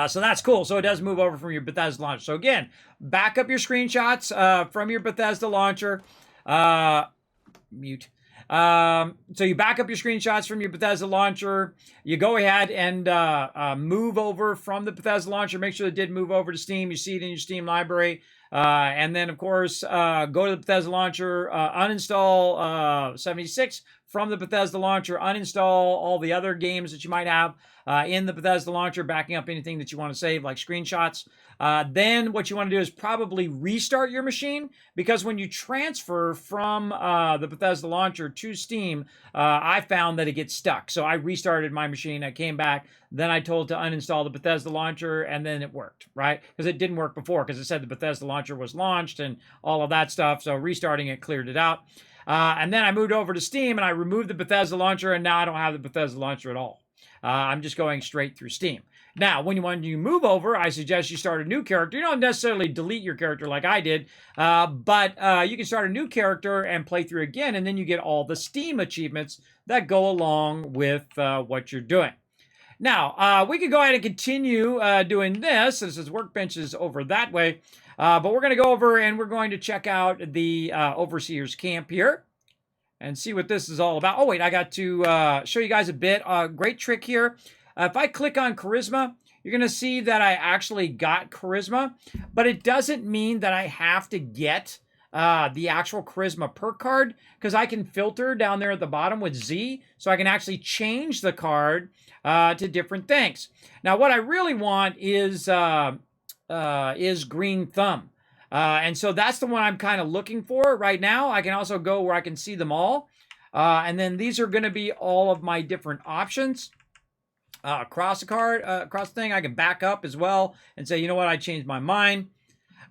S1: So that's cool. So it does move over from your Bethesda launcher. So again, back up your screenshots from your Bethesda launcher. Mute. So you back up your screenshots from your Bethesda launcher. You go ahead and move over from the Bethesda launcher. Make sure it did move over to Steam. You see it in your Steam library. And then, of course, go to the Bethesda launcher, uninstall 76 from the Bethesda launcher, uninstall all the other games that you might have in the Bethesda launcher, backing up anything that you want to save, like screenshots. Then what you want to do is probably restart your machine, because when you transfer from the Bethesda launcher to Steam, I found that it gets stuck. So I restarted my machine, I came back, then I told to uninstall the Bethesda launcher, and then it worked, right? Because it didn't work before, because it said the Bethesda launcher was launched and all of that stuff. So restarting it cleared it out. And then I moved over to Steam, and I removed the Bethesda launcher, and now I don't have the Bethesda launcher at all. I'm just going straight through Steam. Now, when you move over, I suggest you start a new character. You don't necessarily delete your character like I did, but you can start a new character and play through again, and then you get all the Steam achievements that go along with what you're doing. Now, we could go ahead and continue doing this. This is Workbench is over that way, but we're going to go over and we're going to check out the Overseer's Camp here and see what this is all about. Oh, wait, I got to show you guys a bit. Great trick here. If I click on Charisma, you're going to see that I actually got Charisma, but it doesn't mean that I have to get the actual charisma perk card, because I can filter down there at the bottom with Z, so I can actually change the card to different things. Now, what I really want is Green Thumb. And so that's the one I'm kind of looking for right now. I can also go where I can see them all. And then these are going to be all of my different options. Across the card, across the thing, I can back up as well and say, you know what, I changed my mind.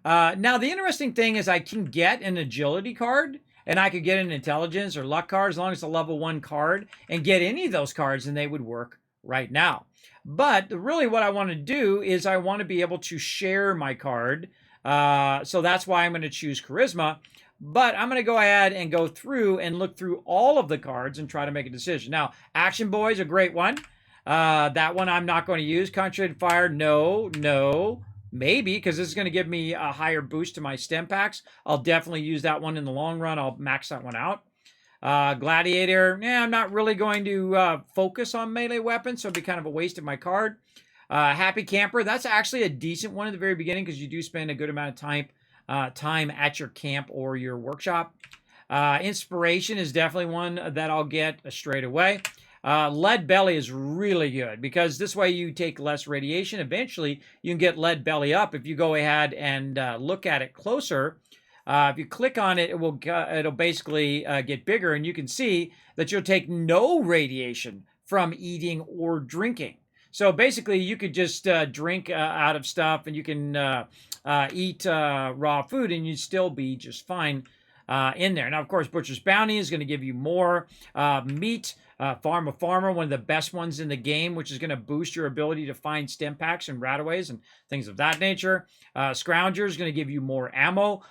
S1: Now, the interesting thing is I can get an agility card, and I could get an intelligence or luck card as long as it's a level 1 card, and get any of those cards, and they would work right now. But really what I want to do is I want to be able to share my card. So that's why I'm going to choose Charisma. But I'm going to go ahead and go through and look through all of the cards and try to make a decision. Now, Action Boy is a great one. That one I'm not going to use. Concentrated Fire, no. Maybe, because this is going to give me a higher boost to my stem packs. I'll definitely use that one in the long run. I'll max that one out. Gladiator, I'm not really going to focus on melee weapons, so it'd be kind of a waste of my card. Happy Camper, that's actually a decent one at the very beginning because you do spend a good amount of time at your camp or your workshop. Inspiration is definitely one that I'll get straight away. Lead Belly is really good because this way you take less radiation. Eventually, you can get Lead Belly up if you go ahead and look at it closer. If you click on it, it'll basically get bigger, and you can see that you'll take no radiation from eating or drinking. So basically, you could just drink out of stuff, and you can eat raw food, and you'd still be just fine in there. Now, of course, Butcher's Bounty is going to give you more meat. Farm a Farmer, one of the best ones in the game, which is going to boost your ability to find stem packs and rataways and things of that nature. Scrounger is going to give you more ammo.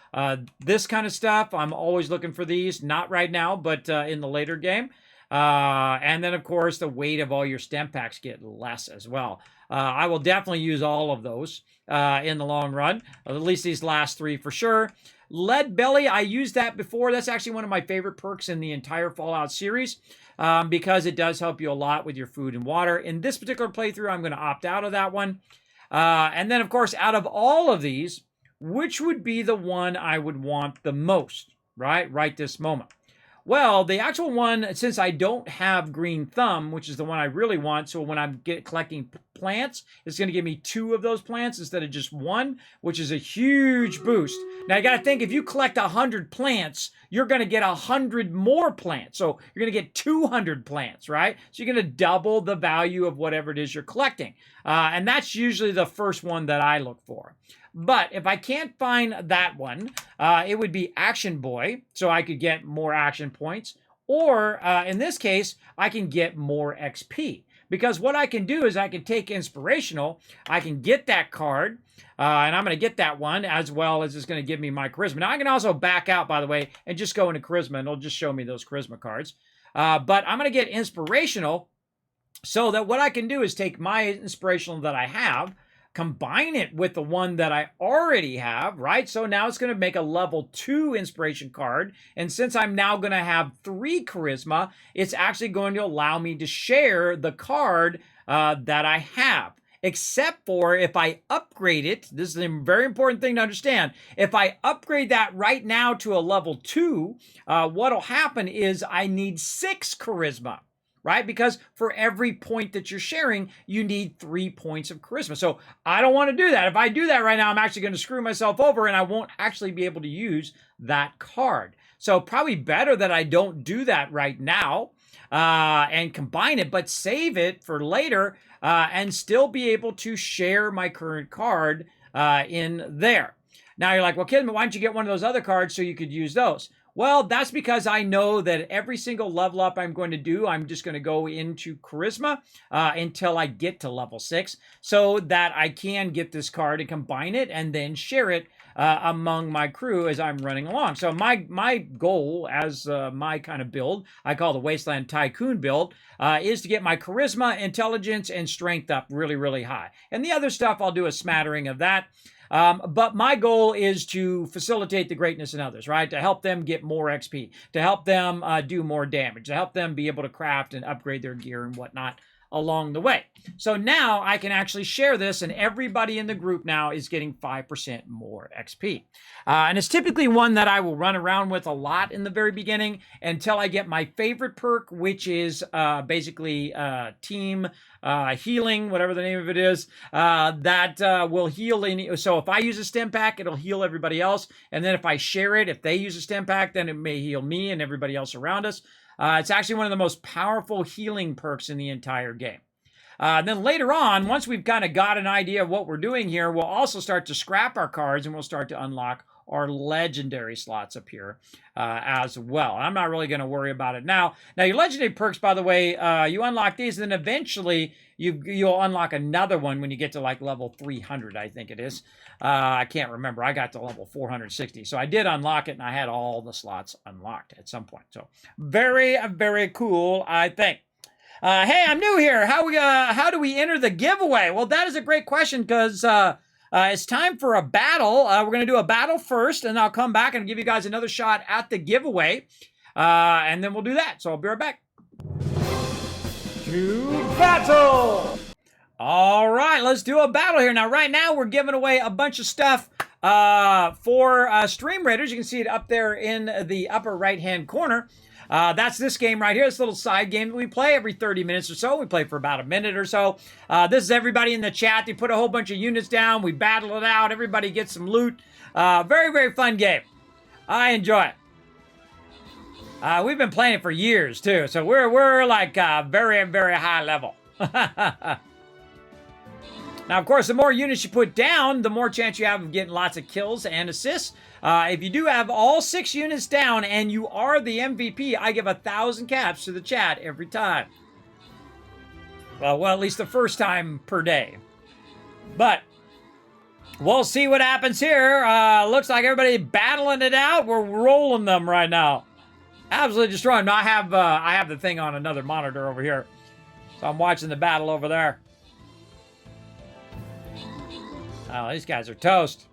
S1: This kind of stuff, I'm always looking for these. Not right now, but in the later game. And then, of course, the weight of all your stem packs get less as well. I will definitely use all of those in the long run, at least these last 3 for sure. Lead Belly, I used that before. That's actually one of my favorite perks in the entire Fallout series because it does help you a lot with your food and water. In this particular playthrough, I'm going to opt out of that one. And then, of course, out of all of these, which would be the one I would want the most, right this moment? Well, the actual one, since I don't have Green Thumb, which is the one I really want, so when I'm collecting plants, it's going to give me 2 of those plants instead of just 1, which is a huge boost. Now, you got to think, if you collect 100 plants, you're going to get 100 more plants. So you're going to get 200 plants, right? So you're going to double the value of whatever it is you're collecting. And that's usually the first one that I look for. But if I can't find that one, it would be Action Boy, so I could get more action points. Or, in this case, I can get more XP. Because what I can do is I can take Inspirational, I can get that card, and I'm going to get that one, as well as it's going to give me my Charisma. Now, I can also back out, by the way, and just go into Charisma, and it'll just show me those Charisma cards. But I'm going to get Inspirational, so that what I can do is take my Inspirational that I have, combine it with the one that I already have, right? So now it's going to make a level 2 inspiration card. And since I'm now going to have 3 charisma, it's actually going to allow me to share the card that I have. Except for if I upgrade it, this is a very important thing to understand. If I upgrade that right now to a level 2, what'll happen is I need 6 charisma. Right? Because for every point that you're sharing, you need 3 points of charisma. So I don't want to do that. If I do that right now, I'm actually going to screw myself over and I won't actually be able to use that card. So probably better that I don't do that right now and combine it, but save it for later and still be able to share my current card in there. Now you're like, well, Kismet, why don't you get one of those other cards so you could use those? Well, that's because I know that every single level up I'm going to do, I'm just going to go into Charisma until I get to level 6 so that I can get this card and combine it and then share it among my crew as I'm running along. So my goal as my kind of build, I call the Wasteland Tycoon build, is to get my Charisma, Intelligence, and Strength up really, really high. And the other stuff, I'll do a smattering of that. But my goal is to facilitate the greatness in others, right? To help them get more XP, to help them do more damage, to help them be able to craft and upgrade their gear and whatnot along the way. So now I can actually share this, and everybody in the group now is getting 5% more XP. And it's typically one that I will run around with a lot in the very beginning until I get my favorite perk, which is basically team healing, whatever the name of it is, that will heal any. So if I use a stim pack, it'll heal everybody else. And then if I share it, if they use a stim pack, then it may heal me and everybody else around us. It's actually one of the most powerful healing perks in the entire game. Then later on, once we've kind of got an idea of what we're doing here, we'll also start to scrap our cards and we'll start to unlock our legendary slots up here as well. I'm not really going to worry about it now. Now, your legendary perks, by the way, you unlock these, and then eventually you'll unlock another one when you get to like level 300, I think it is. I can't remember. I got to level 460. So I did unlock it, and I had all the slots unlocked at some point. So very, very cool, I think. Hey, I'm new here. How do we enter the giveaway? Well, that is a great question because it's time for a battle. We're going to do a battle first, and I'll come back and give you guys another shot at the giveaway. And then we'll do that. So I'll be right back. To battle! All right, let's do a battle here. Now, right now, we're giving away a bunch of stuff for Stream Raiders. You can see it up there in the upper right-hand corner. That's this game right here, this little side game that we play every 30 minutes or so. We play for about a minute or so. This is everybody in the chat. They put a whole bunch of units down. We battle it out. Everybody gets some loot. Very, very fun game. I enjoy it. We've been playing it for years, too. So we're like very, very high level. Now, of course, the more units you put down, the more chance you have of getting lots of kills and assists. If you do have all 6 units down and you are the MVP, I give 1,000 caps to the chat every time. Well, at least the first time per day. But we'll see what happens here. Looks like everybody battling it out. We're rolling them right now. Absolutely destroying them. Now, I have the thing on another monitor over here. So I'm watching the battle over there. Oh, these guys are toast.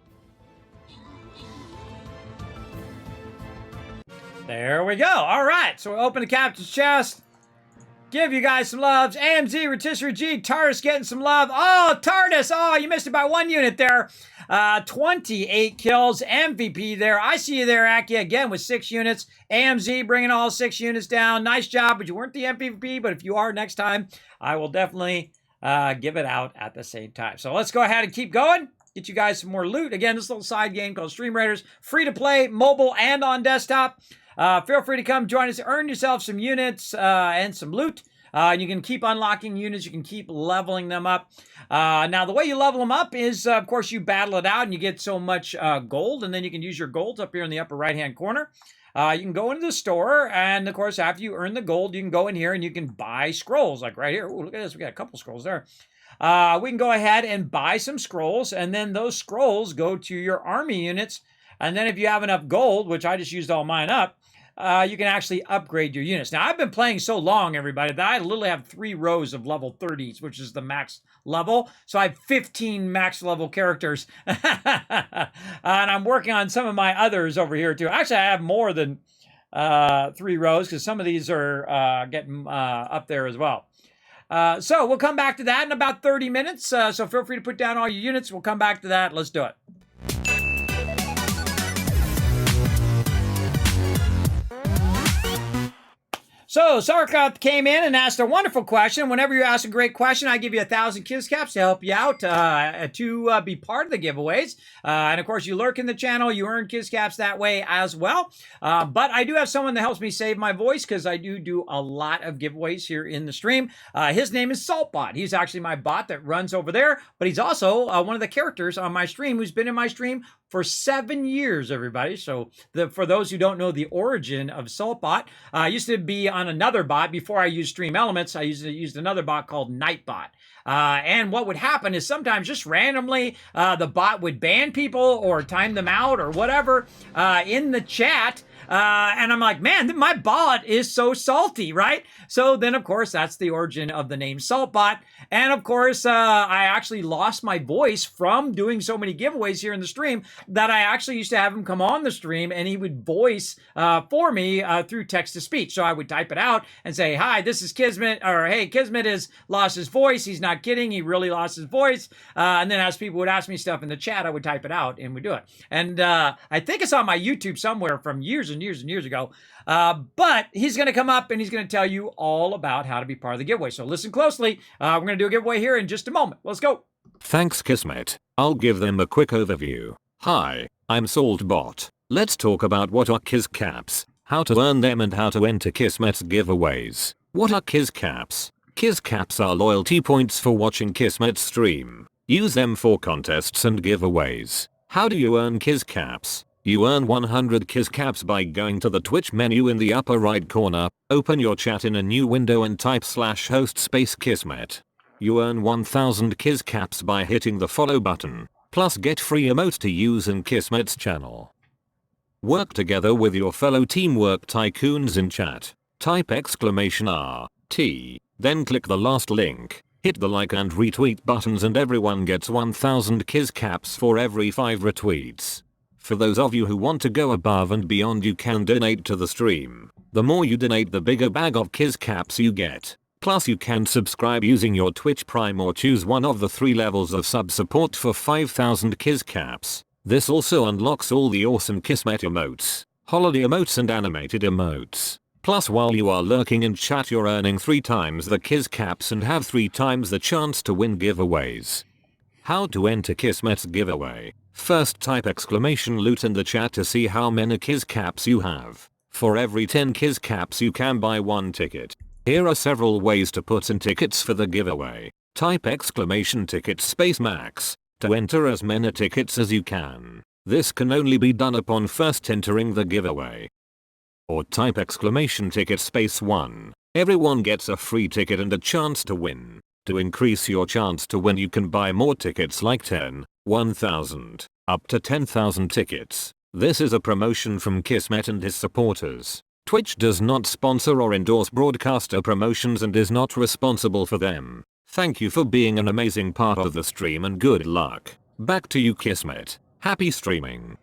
S1: There we go. All right. So we open the captain's chest. Give you guys some loves. AMZ, Rotisserie G, TARDIS getting some love. Oh, TARDIS. Oh, you missed it by 1 unit there. 28 kills. MVP there. I see you there, Aki, again with 6 units. AMZ bringing all 6 units down. Nice job, but you weren't the MVP. But if you are next time, I will definitely give it out at the same time. So let's go ahead and keep going. Get you guys some more loot. Again, this little side game called Stream Raiders. Free to play, mobile and on desktop. Feel free to come join us. Earn yourself some units and some loot. And you can keep unlocking units. You can keep leveling them up. Now, the way you level them up is, of course, you battle it out and you get so much gold. And then you can use your gold up here in the upper right-hand corner. You can go into the store. And, of course, after you earn the gold, you can go in here and you can buy scrolls. Like right here. Ooh, look at this. We got a couple scrolls there. We can go ahead and buy some scrolls. And then those scrolls go to your army units. And then if you have enough gold, which I just used all mine up, you can actually upgrade your units. Now, I've been playing so long, everybody, that I literally have 3 rows of level 30s, which is the max level. So I have 15 max level characters. And I'm working on some of my others over here, too. Actually, I have more than 3 rows, because some of these are getting up there as well. So we'll come back to that in about 30 minutes. So feel free to put down all your units. We'll come back to that. Let's do it. So, Sarkoth came in and asked a wonderful question. Whenever you ask a great question, I give you 1,000 Kiz Caps to help you out to be part of the giveaways. And, of course, you lurk in the channel. You earn Kiz Caps that way as well. But I do have someone that helps me save my voice because I do a lot of giveaways here in the stream. His name is Saltbot. He's actually my bot that runs over there. But he's also one of the characters on my stream who's been in my stream for 7 years, everybody. So for those who don't know the origin of Saltbot, I used to be on another bot before I used Stream Elements. I used another bot called Nightbot. And what would happen is sometimes just randomly the bot would ban people or time them out or whatever in the chat. And I'm like, man, my bot is so salty, right? So then, of course, that's the origin of the name Saltbot. And of course, I actually lost my voice from doing so many giveaways here in the stream that I actually used to have him come on the stream and he would voice for me through text to speech. So I would type it out and say, hi, this is Kismet, or hey, Kismet has lost his voice. He's not kidding. He really lost his voice. And then as people would ask me stuff in the chat, I would type it out and we'd do it. And I think it's on my YouTube somewhere from years and years and years ago. But he's going to come up and he's going to tell you all about how to be part of the giveaway. So listen closely. We're going to do a giveaway here in just a moment. Let's go.
S2: Thanks, Kismet. I'll give them a quick overview. Hi, I'm Saltbot. Let's talk about what are Kiscaps, how to earn them and how to enter Kismet's giveaways. What are Kiscaps? Kiscaps are loyalty points for watching Kismet's stream. Use them for contests and giveaways. How do you earn Kiscaps? You earn 100 Kiscaps by going to the Twitch menu in the upper right corner, open your chat in a new window and type /host space Kismet. You earn 1000 Kiscaps by hitting the follow button, plus get free emotes to use in Kismet's channel. Work together with your fellow teamwork tycoons in chat. Type !RT, then click the last link. Hit the like and retweet buttons and everyone gets 1000 Kiscaps for every 5 retweets. For those of you who want to go above and beyond, you can donate to the stream. The more you donate, the bigger bag of Kiscaps you get. Plus you can subscribe using your Twitch Prime or choose one of the 3 levels of sub support for 5000 Kiscaps. This also unlocks all the awesome Kismet emotes, holiday emotes and animated emotes. Plus while you are lurking in chat, you're earning 3 times the Kiscaps and have 3 times the chance to win giveaways. How to enter Kismet's giveaway? First type !loot in the chat to see how many Kiscaps you have. For every 10 Kiscaps you can buy 1 ticket. Here are several ways to put in tickets for the giveaway. Type !ticket space max to enter as many tickets as you can. This can only be done upon first entering the giveaway. Or type !ticket space 1. Everyone gets a free ticket and a chance to win. To increase your chance to win, you can buy more tickets like 10, 1000, up to 10,000 tickets. This is a promotion from Kismet and his supporters. Twitch does not sponsor or endorse broadcaster promotions and is not responsible for them. Thank you for being an amazing part of the stream and good luck. Back to you, Kismet. Happy streaming.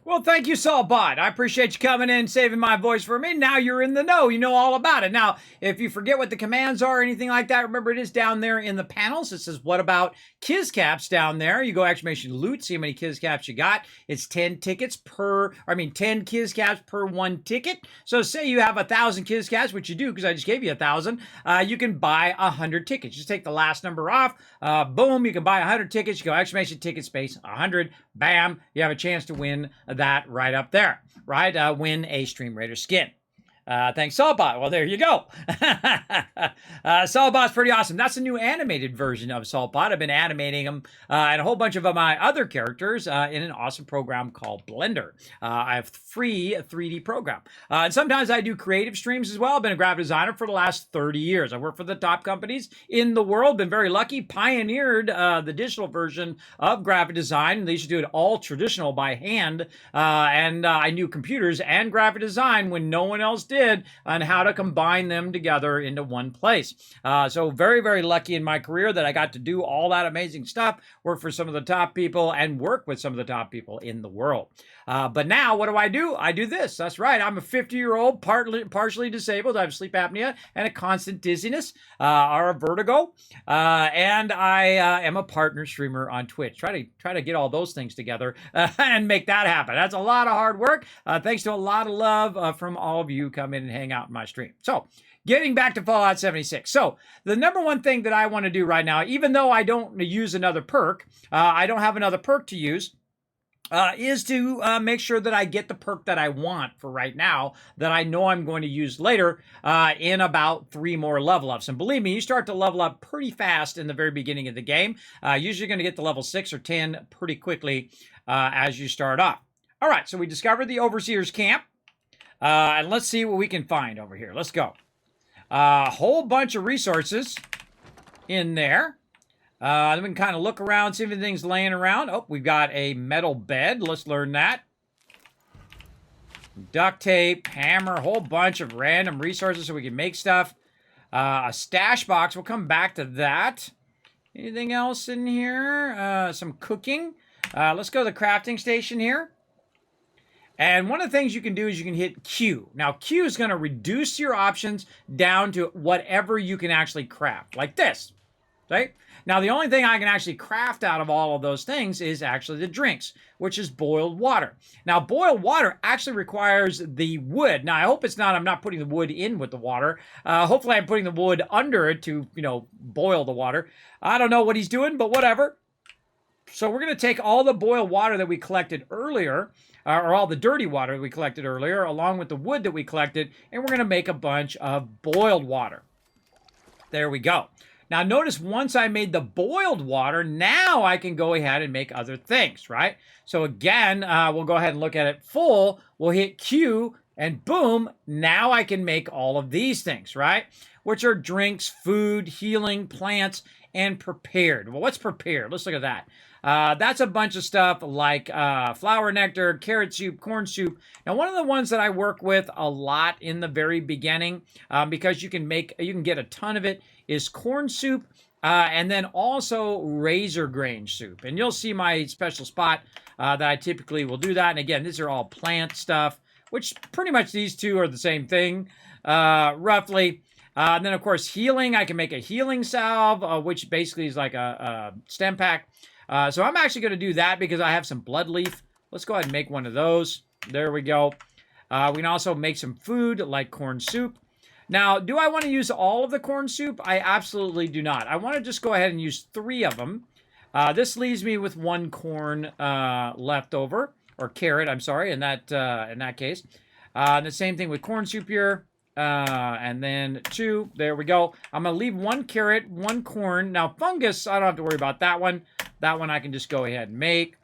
S1: Well, thank you, Saltbot. I appreciate you coming in, saving my voice for me. Now you're in the know. You know all about it. Now, if you forget what the commands are or anything like that, remember it is down there in the panels. It says, what about Kiscaps down there? You go exclamation loot, see how many Kiscaps you got. It's 10 tickets per, 10 Kiscaps per 1 ticket. So say you have 1,000 Kiscaps, which you do because I just gave you 1,000. You can buy 100 tickets. Just take the last number off. Boom, you can buy 100 tickets. You go exclamation ticket space 100. Bam, you have a chance to win that right up there, right? Win a Stream Raider skin. Thanks, Saltbot. Well, there you go. Saltbot's pretty awesome. That's a new animated version of Saltbot. I've been animating him and a whole bunch of my other characters in an awesome program called Blender. I have free 3D program. And sometimes I do creative streams as well. I've been a graphic designer for the last 30 years. I work for the top companies in the world. Been very lucky. Pioneered the digital version of graphic design. They used to do it all traditional by hand. And I knew computers and graphic design when no one else did on how to combine them together into one place. So very, very lucky in my career that I got to do all that amazing stuff, work for some of the top people and work with some of the top people in the world. But now what do? I do this. That's right. I'm a 50-year-old, partially disabled. I have sleep apnea and a constant dizziness, or a vertigo. And I am a partner streamer on Twitch. Try to get all those things together and make that happen. That's a lot of hard work. Thanks to a lot of love from all of you come in and hang out in my stream. So getting back to Fallout 76. So the number one thing that I want to do right now, even though I don't use another perk, I don't have another perk to use, is to make sure that I get the perk that I want for right now that I know I'm going to use later in about 3 more level ups. And believe me, you start to level up pretty fast in the very beginning of the game. Usually you're going to get to level 6 or 10 pretty quickly as you start off. All right, so we discovered the Overseer's Camp. And let's see what we can find over here. Let's go. A whole bunch of resources in there. Then we can kind of look around, see if anything's laying around. Oh, we've got a metal bed. Let's learn that. duct tape, hammer, a whole bunch of random resources so we can make stuff. A stash box, we'll come back to that. Anything else in here? Some cooking. Let's go to the crafting station here. And one of the things you can do is you can hit Q. Now, Q is going to reduce your options down to whatever you can actually craft, like this, right? Now, the only thing I can actually craft out of all of those things is actually the drinks, which is boiled water. Now, boiled water actually requires the wood. Now, I hope it's not, I'm not putting the wood in with the water. Hopefully, I'm putting the wood under it to, boil the water. I don't know what he's doing, but whatever. So we're going to take all the boiled water that we collected earlier, or all the dirty water that we collected earlier, along with the wood that we collected, and we're going to make a bunch of boiled water. There we go. Now notice once I made the boiled water, now I can go ahead and make other things, right? So again, we'll go ahead and look at it full. We'll hit Q, and boom, now I can make all of these things, right? Which are drinks, food, healing, plants, and prepared. Well, what's prepared? Let's look at that. That's a bunch of stuff like flower nectar, carrot soup, corn soup. Now, one of the ones that I work with a lot in the very beginning, because you can get a ton of it, is corn soup, and then also razor grain soup. And you'll see my special spot that I typically will do that. And again, these are all plant stuff, which pretty much these two are the same thing, roughly. And then, of course, healing. I can make a healing salve, which basically is like a stem pack. So I'm actually going to do that because I have some blood leaf. Let's go ahead and make one of those. There we go. We can also make some food like corn soup. Now, do I want to use all of the corn soup? I absolutely do not. I want to just go ahead and use 3 of them. This leaves me with 1 corn left over, or carrot, I'm sorry, in that case. The same thing with corn soup here. And then 2. There we go. I'm going to leave 1 carrot, 1 corn. Now, fungus, I don't have to worry about that one. That one I can just go ahead and make.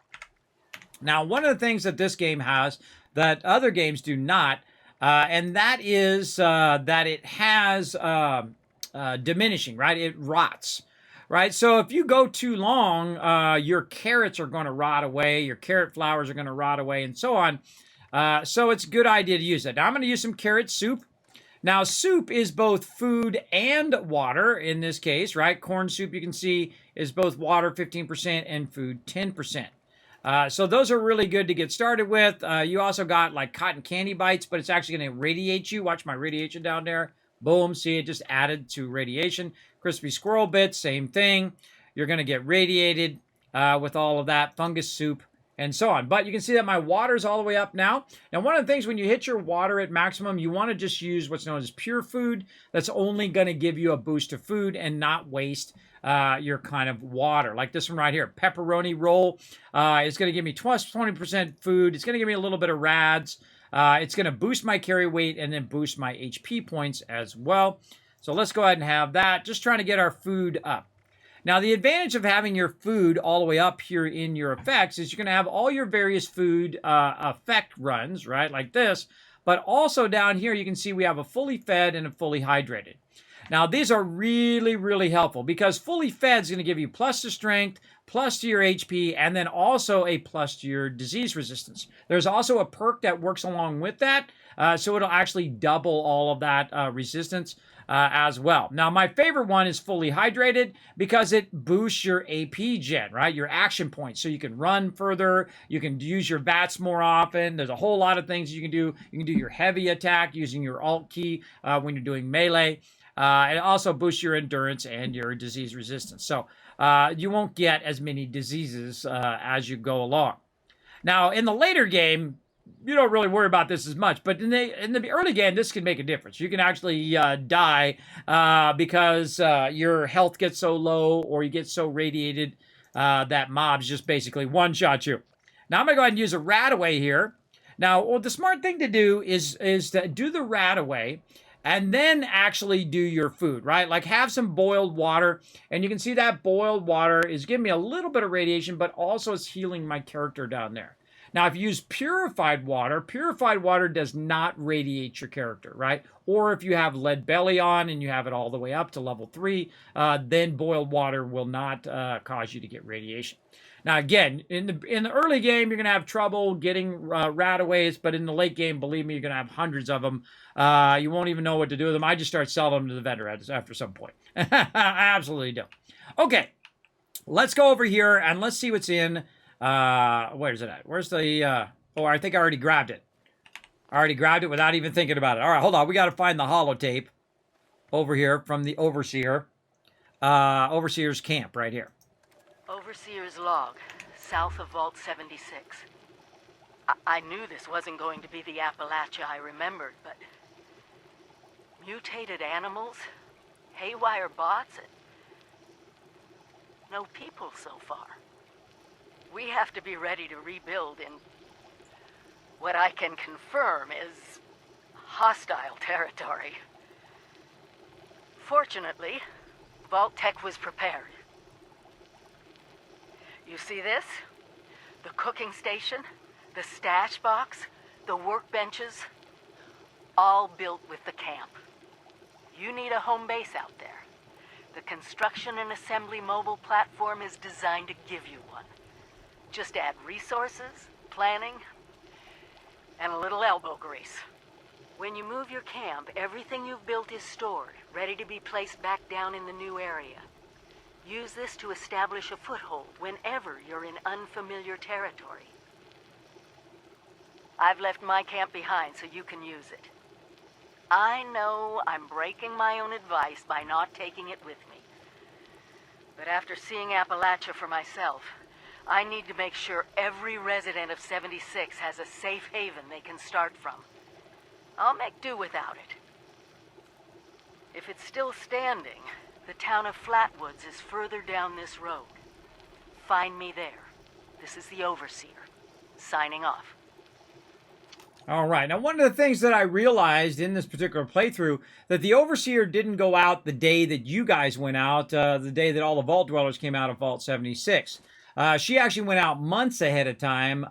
S1: Now, one of the things that this game has that other games do not, and that is that it has diminishing, right? It rots, right? So if you go too long, your carrots are going to rot away, your carrot flowers are going to rot away, and so on. So it's a good idea to use it. Now I'm going to use some carrot soup. Now, soup is both food and water in this case, right? Corn soup, you can see, is both water 15% and food 10%. So those are really good to get started with. You also got like cotton candy bites, but it's actually going to radiate you. Watch my radiation down there. Boom. See, it just added to radiation. Crispy squirrel bits, same thing. You're going to get radiated with all of that. Fungus soup, and so on. But you can see that my water's all the way up now. Now, one of the things when you hit your water at maximum, you want to just use what's known as pure food. That's only going to give you a boost of food and not waste your kind of water. Like this one right here, pepperoni roll. It's going to give me 20% food. It's going to give me a little bit of rads. It's going to boost my carry weight and then boost my HP points as well. So let's go ahead and have that. Just trying to get our food up. Now, the advantage of having your food all the way up here in your effects is you're going to have all your various food effect runs, right, like this. But also down here, you can see we have a fully fed and a fully hydrated. Now, these are really, really helpful because fully fed is going to give you plus to strength, plus to your HP, and then also a plus to your disease resistance. There's also a perk that works along with that, so it'll actually double all of that resistance as well. Now, my favorite one is fully hydrated because it boosts your AP gen, right? Your action points. So you can run further. You can use your VATS more often. There's a whole lot of things you can do. You can do your heavy attack using your alt key when you're doing melee. It also boosts your endurance and your disease resistance. So you won't get as many diseases as you go along. Now, in the later game, you don't really worry about this as much, but in the early game, this can make a difference. You can actually die because your health gets so low or you get so radiated that mobs just basically one-shot you. Now I'm going to go ahead and use a rat away here. Now, well, the smart thing to do is to do the rat away and then actually do your food, right? Like have some boiled water, and you can see that boiled water is giving me a little bit of radiation, but also it's healing my character down there. Now, if you use purified water does not radiate your character, right? Or if you have lead belly on and you have it all the way up to level 3, then boiled water will not cause you to get radiation. Now, again, in the early game, you're going to have trouble getting rataways, but in the late game, believe me, you're going to have hundreds of them. You won't even know what to do with them. I just start selling them to the vendor after some point. I absolutely do. Okay, let's go over here and let's see what's in. Where's it at? Where's the... oh, I think I already grabbed it. I already grabbed it without even thinking about it. All right, hold on. We got to find the holotape over here from the Overseer. Overseer's camp right here.
S13: Overseer's log, south of Vault 76. I knew this wasn't going to be the Appalachia I remembered, but... mutated animals? Haywire bots? No people so far. We have to be ready to rebuild in... what I can confirm is... hostile territory. Fortunately, Vault Tech was prepared. You see this? The cooking station, the stash box, the workbenches, all built with the camp. You need a home base out there. The construction and assembly mobile platform is designed to give you one. Just add resources, planning, and a little elbow grease. When you move your camp, everything you've built is stored, ready to be placed back down in the new area. Use this to establish a foothold whenever you're in unfamiliar territory. I've left my camp behind so you can use it. I know I'm breaking my own advice by not taking it with me. But after seeing Appalachia for myself, I need to make sure every resident of 76 has a safe haven they can start from. I'll make do without it. If it's still standing, the town of Flatwoods is further down this road. Find me there. This is the Overseer. Signing off.
S1: All right. Now, one of the things that I realized in this particular playthrough, that the Overseer didn't go out the day that you guys went out, the day that all the Vault Dwellers came out of Vault 76. She actually went out months ahead of time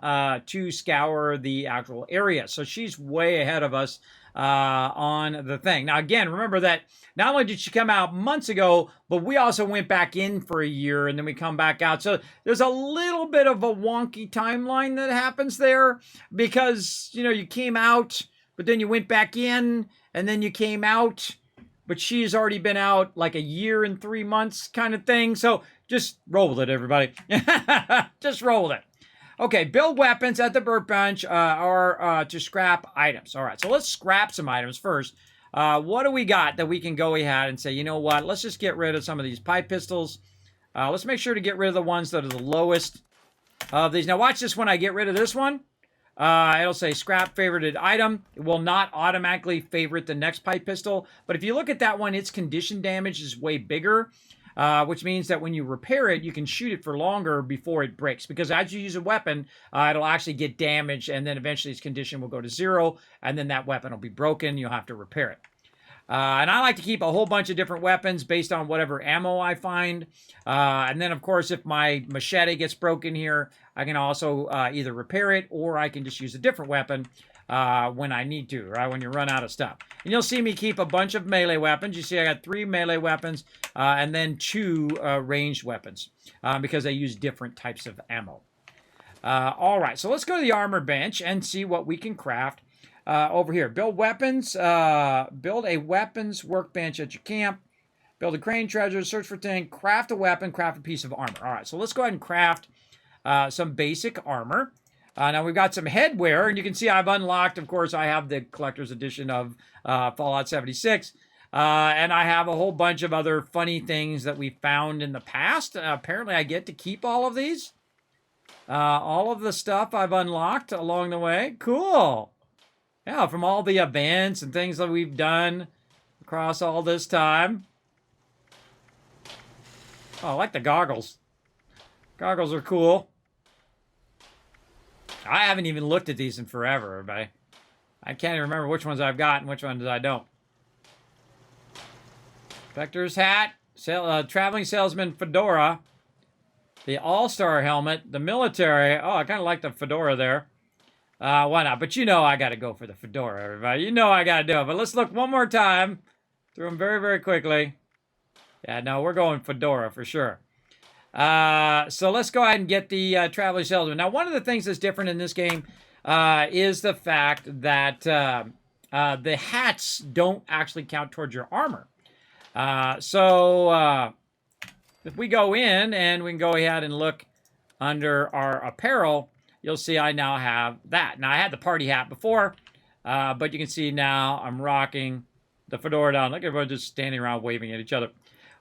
S1: to scour the actual area. So she's way ahead of us on the thing. Now, again, remember that not only did she come out months ago, but we also went back in for a year and then we come back out. So there's a little bit of a wonky timeline that happens there because, you know, you came out, but then you went back in and then you came out, but she's already been out like a year and 3 months kind of thing. So just roll with it, everybody. Just roll with it. Okay, build weapons at the Workbench or to scrap items. All right, so let's scrap some items first. What do we got that we can go ahead and say, you know what, let's just get rid of some of these pipe pistols. Let's make sure to get rid of the ones that are the lowest of these. Now watch this when I get rid of this one. It'll say scrap favorited item. It will not automatically favorite the next pipe pistol. But if you look at that one, its condition damage is way bigger. Which means that when you repair it, you can shoot it for longer before it breaks. Because as you use a weapon, it'll actually get damaged, and then eventually its condition will go to 0, and then that weapon will be broken. You'll have to repair it. And I like to keep a whole bunch of different weapons based on whatever ammo I find. And then, of course, if my machete gets broken here, I can also either repair it, or I can just use a different weapon when I need to, right? When you run out of stuff. And you'll see me keep a bunch of melee weapons. You see I got 3 melee weapons and then 2 ranged weapons because I use different types of ammo. All right, so let's go to the armor bench and see what we can craft over here. Build weapons. Build a weapons workbench at your camp. Build a crane treasure. Search for thing. Craft a weapon. Craft a piece of armor. All right, so let's go ahead and craft some basic armor. Now we've got some headwear, and you can see I've unlocked, of course, I have the collector's edition of Fallout 76, and I have a whole bunch of other funny things that we found in the past. Apparently I get to keep all of these. All of the stuff I've unlocked along the way. Cool. Yeah, from all the events and things that we've done across all this time. Oh, I like the goggles. Goggles are cool. I haven't even looked at these in forever, everybody. I can't even remember which ones I've got and which ones I don't. Spectre's hat, traveling salesman fedora. the all-star helmet, the military. Oh, I kind of like the fedora there. Why not? But you know I got to go for the fedora, everybody. You know I got to do it. But let's look one more time through them very, very quickly. Yeah, no, we're going fedora for sure. So let's go ahead and get the Traveler Salesman. Now, one of the things that's different in this game is the fact that the hats don't actually count towards your armor. So if we go in and we can go ahead and look under our apparel, you'll see I now have that. Now, I had the party hat before, but you can see now I'm rocking the fedora down. Look at everyone just standing around waving at each other,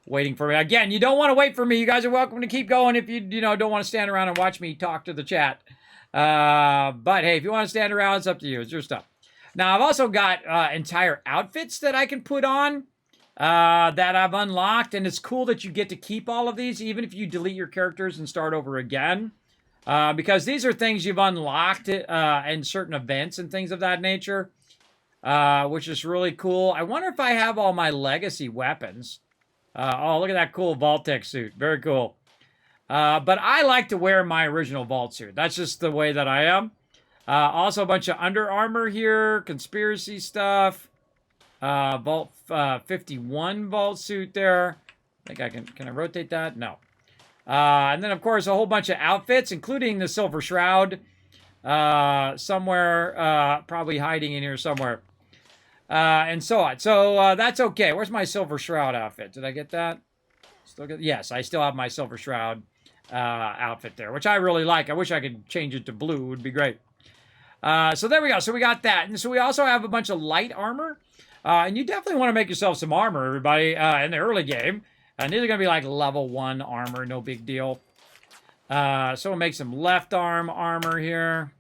S1: waiting for me. Again, you don't want to wait for me. You guys are welcome to keep going if you don't want to stand around and watch me talk to the chat. But hey, if you want to stand around, it's up to you. It's your stuff. Now, I've also got entire outfits that I can put on that I've unlocked, and it's cool that you get to keep all of these, even if you delete your characters and start over again. Because these are things you've unlocked in certain events and things of that nature, which is really cool. I wonder if I have all my legacy weapons. Oh, look at that cool Vault-Tec suit. Very cool. But I like to wear my original Vault suit. That's just the way that I am. Also, a bunch of Under Armour here, conspiracy stuff. Vault 51 Vault suit there. I think I can I rotate that? No. And then, of course, a whole bunch of outfits, including the Silver Shroud. Somewhere, probably hiding in here somewhere. And so on. So that's okay. Where's my Silver Shroud outfit? Did I get that? Yes, I still have my Silver Shroud outfit there, which I really like. I wish I could change it to blue. It would be great. So there we go. So we got that. And so we also have a bunch of light armor. And you definitely want to make yourself some armor, everybody, in the early game. And these are going to be like level 1 armor. No big deal. So we'll make some left arm armor here.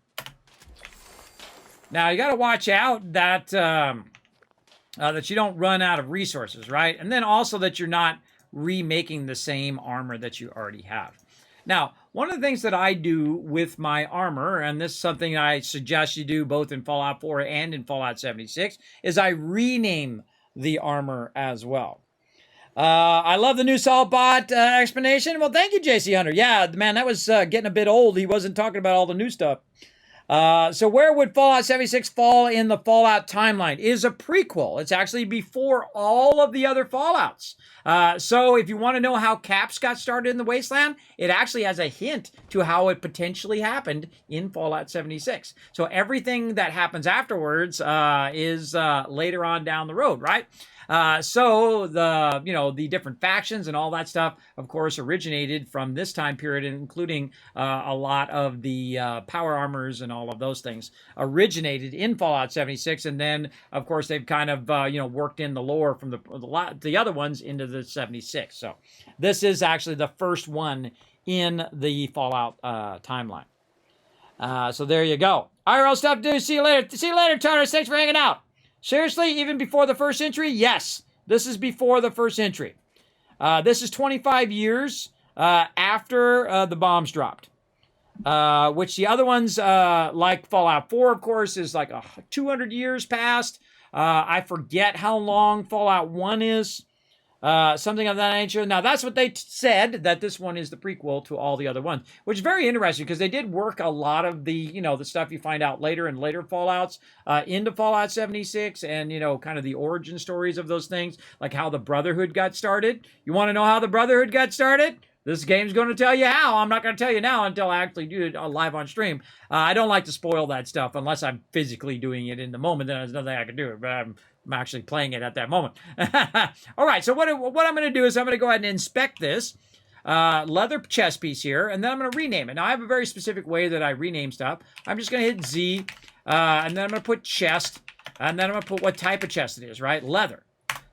S1: Now, you got to watch out that that you don't run out of resources, right? And then also that you're not remaking the same armor that you already have. Now, one of the things that I do with my armor, and this is something I suggest you do both in Fallout 4 and in Fallout 76, is I rename the armor as well. I love the new Saltbot explanation. Well, thank you, JC Hunter. Yeah, man, that was getting a bit old. He wasn't talking about all the new stuff. So where would Fallout 76 fall in the Fallout timeline? It is a prequel. It's actually before all of the other Fallouts. So if you want to know how Caps got started in the Wasteland, it actually has a hint to how it potentially happened in Fallout 76. So everything that happens afterwards is later on down the road, right? So the different factions and all that stuff, of course, originated from this time period, including a lot of the power armors and all of those things originated in Fallout 76. And then, of course, they've kind of, worked in the lore from the other ones into the 76. So this is actually the first one in the Fallout timeline. So there you go. IRL stuff to do. See you later. See you later, Tartarus. Thanks for hanging out. Seriously, even before the first entry? Yes, this is before the first entry. This is 25 years after the bombs dropped. Which the other ones, like Fallout 4, of course, is like 200 years past. I forget how long Fallout 1 is. Something of that nature. Now, that's what they said, that this one is the prequel to all the other ones, which is very interesting because they did work a lot of the, the stuff you find out later in later Fallouts into Fallout 76 and, kind of the origin stories of those things, like how the Brotherhood got started. You want to know how the Brotherhood got started? This game's going to tell you how. I'm not going to tell you now until I actually do it live on stream. I don't like to spoil that stuff unless I'm physically doing it in the moment. Then there's nothing I can do. But I'm actually playing it at that moment. All right, so what I'm going to do is I'm going to go ahead and inspect this leather chest piece here, and then I'm going to rename it. Now, I have a very specific way that I rename stuff. I'm just going to hit Z, and then I'm going to put chest, and then I'm going to put what type of chest it is, right? Leather.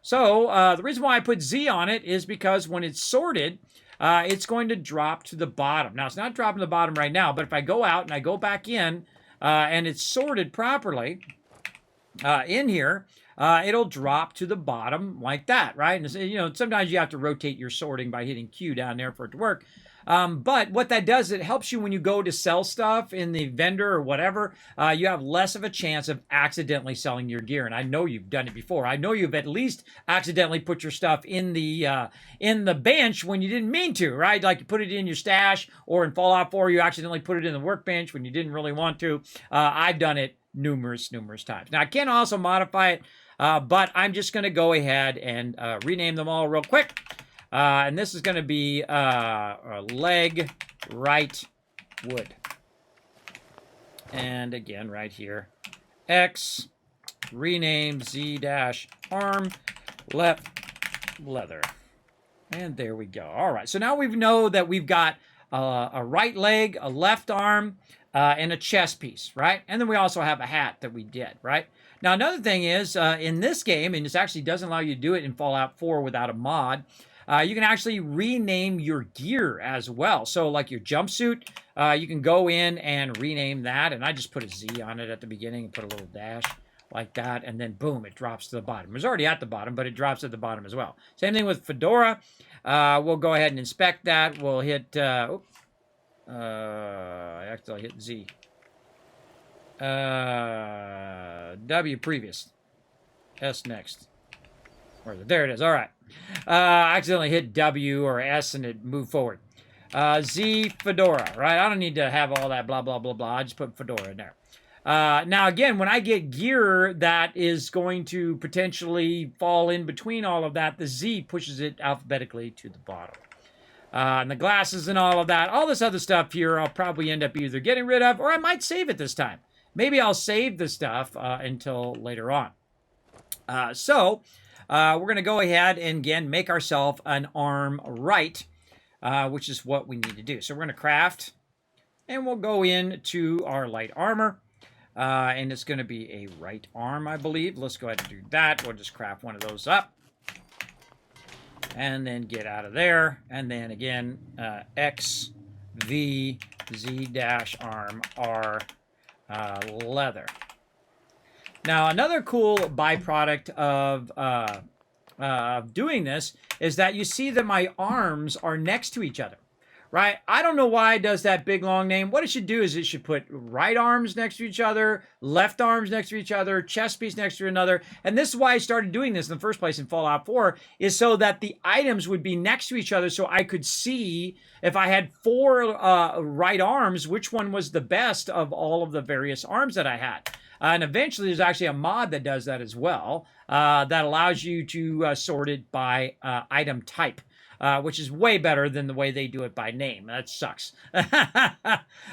S1: So the reason why I put Z on it is because when it's sorted, it's going to drop to the bottom. Now, it's not dropping to the bottom right now, but if I go out and I go back in, and it's sorted properly in here, it'll drop to the bottom like that, right? And sometimes you have to rotate your sorting by hitting Q down there for it to work. But what that does, it helps you when you go to sell stuff in the vendor or whatever. You have less of a chance of accidentally selling your gear. And I know you've done it before. I know you've at least accidentally put your stuff in the bench when you didn't mean to, right? Like you put it in your stash, or in Fallout 4, you accidentally put it in the workbench when you didn't really want to. I've done it numerous times. Now, I can also modify it, but I'm just going to go ahead and rename them all real quick. And this is going to be leg right wood. And again, right here, X, rename Z-arm left leather. And there we go. All right, so now we know that we've got a right leg, a left arm, and a chest piece, right? And then we also have a hat that we did, right? Now, another thing is, in this game, and this actually doesn't allow you to do it in Fallout 4 without a mod, you can actually rename your gear as well. So like your jumpsuit, you can go in and rename that. And I just put a Z on it at the beginning and put a little dash like that. And then boom, it drops to the bottom. It was already at the bottom, but it drops at the bottom as well. Same thing with fedora. We'll go ahead and inspect that. We'll hit, I actually hit Z. W previous. S next. There it is. All right. I accidentally hit W or S and it moved forward. Z fedora, right? I don't need to have all that blah, blah, blah, blah. I just put fedora in there. Now, again, when I get gear that is going to potentially fall in between all of that, the Z pushes it alphabetically to the bottom. And the glasses and all of that, all this other stuff here, I'll probably end up either getting rid of, or I might save it this time. Maybe I'll save the stuff until later on. We're going to go ahead and, again, make ourselves an arm right, which is what we need to do. So we're going to craft, and we'll go into our light armor, and it's going to be a right arm, I believe. Let's go ahead and do that. We'll just craft one of those up, and then get out of there, and then, again, X, V, Z-arm, R, leather. Now, another cool byproduct of doing this is that you see that my arms are next to each other, right? I don't know why it does that big, long name. What it should do is it should put right arms next to each other, left arms next to each other, chest piece next to another. And this is why I started doing this in the first place in Fallout 4, is so that the items would be next to each other so I could see if I had 4 right arms, which one was the best of all of the various arms that I had. And eventually there's actually a mod that does that as well, that allows you to sort it by item type. Which is way better than the way they do it by name. That sucks.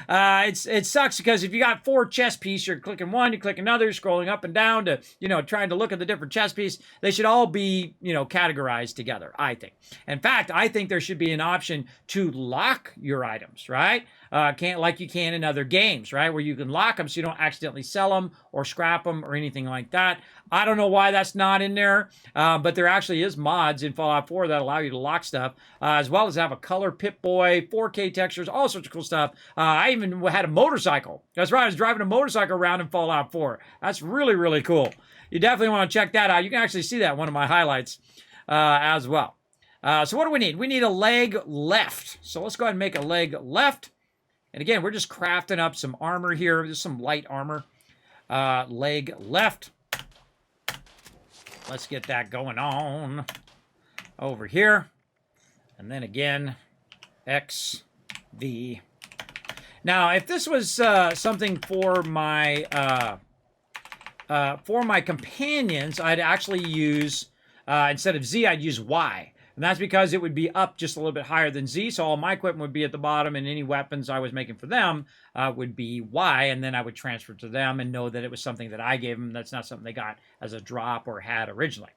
S1: It sucks because if you got 4 chess pieces, you're clicking one, you click another, scrolling up and down to, trying to look at the different chess piece. They should all be, categorized together, I think. In fact, I think there should be an option to lock your items, right? Like you can in other games, right? Where you can lock them so you don't accidentally sell them or scrap them or anything like that. I don't know why that's not in there, but there actually is mods in Fallout 4 that allow you to lock stuff, as well as have a color Pip-Boy, 4K textures, all sorts of cool stuff. I even had a motorcycle. That's right, I was driving a motorcycle around in Fallout 4. That's really, really cool. You definitely want to check that out. You can actually see that in one of my highlights as well. So what do we need? We need a leg left. So let's go ahead and make a leg left. And again, we're just crafting up some armor here. Just some light armor. Leg left. Let's get that going on over here. And then again, X, V. Now, if this was something for my companions, I'd actually use, instead of Z, I'd use Y. And that's because it would be up just a little bit higher than Z, so all my equipment would be at the bottom, and any weapons I was making for them would be Y, and then I would transfer to them and know that it was something that I gave them. That's not something they got as a drop or had originally.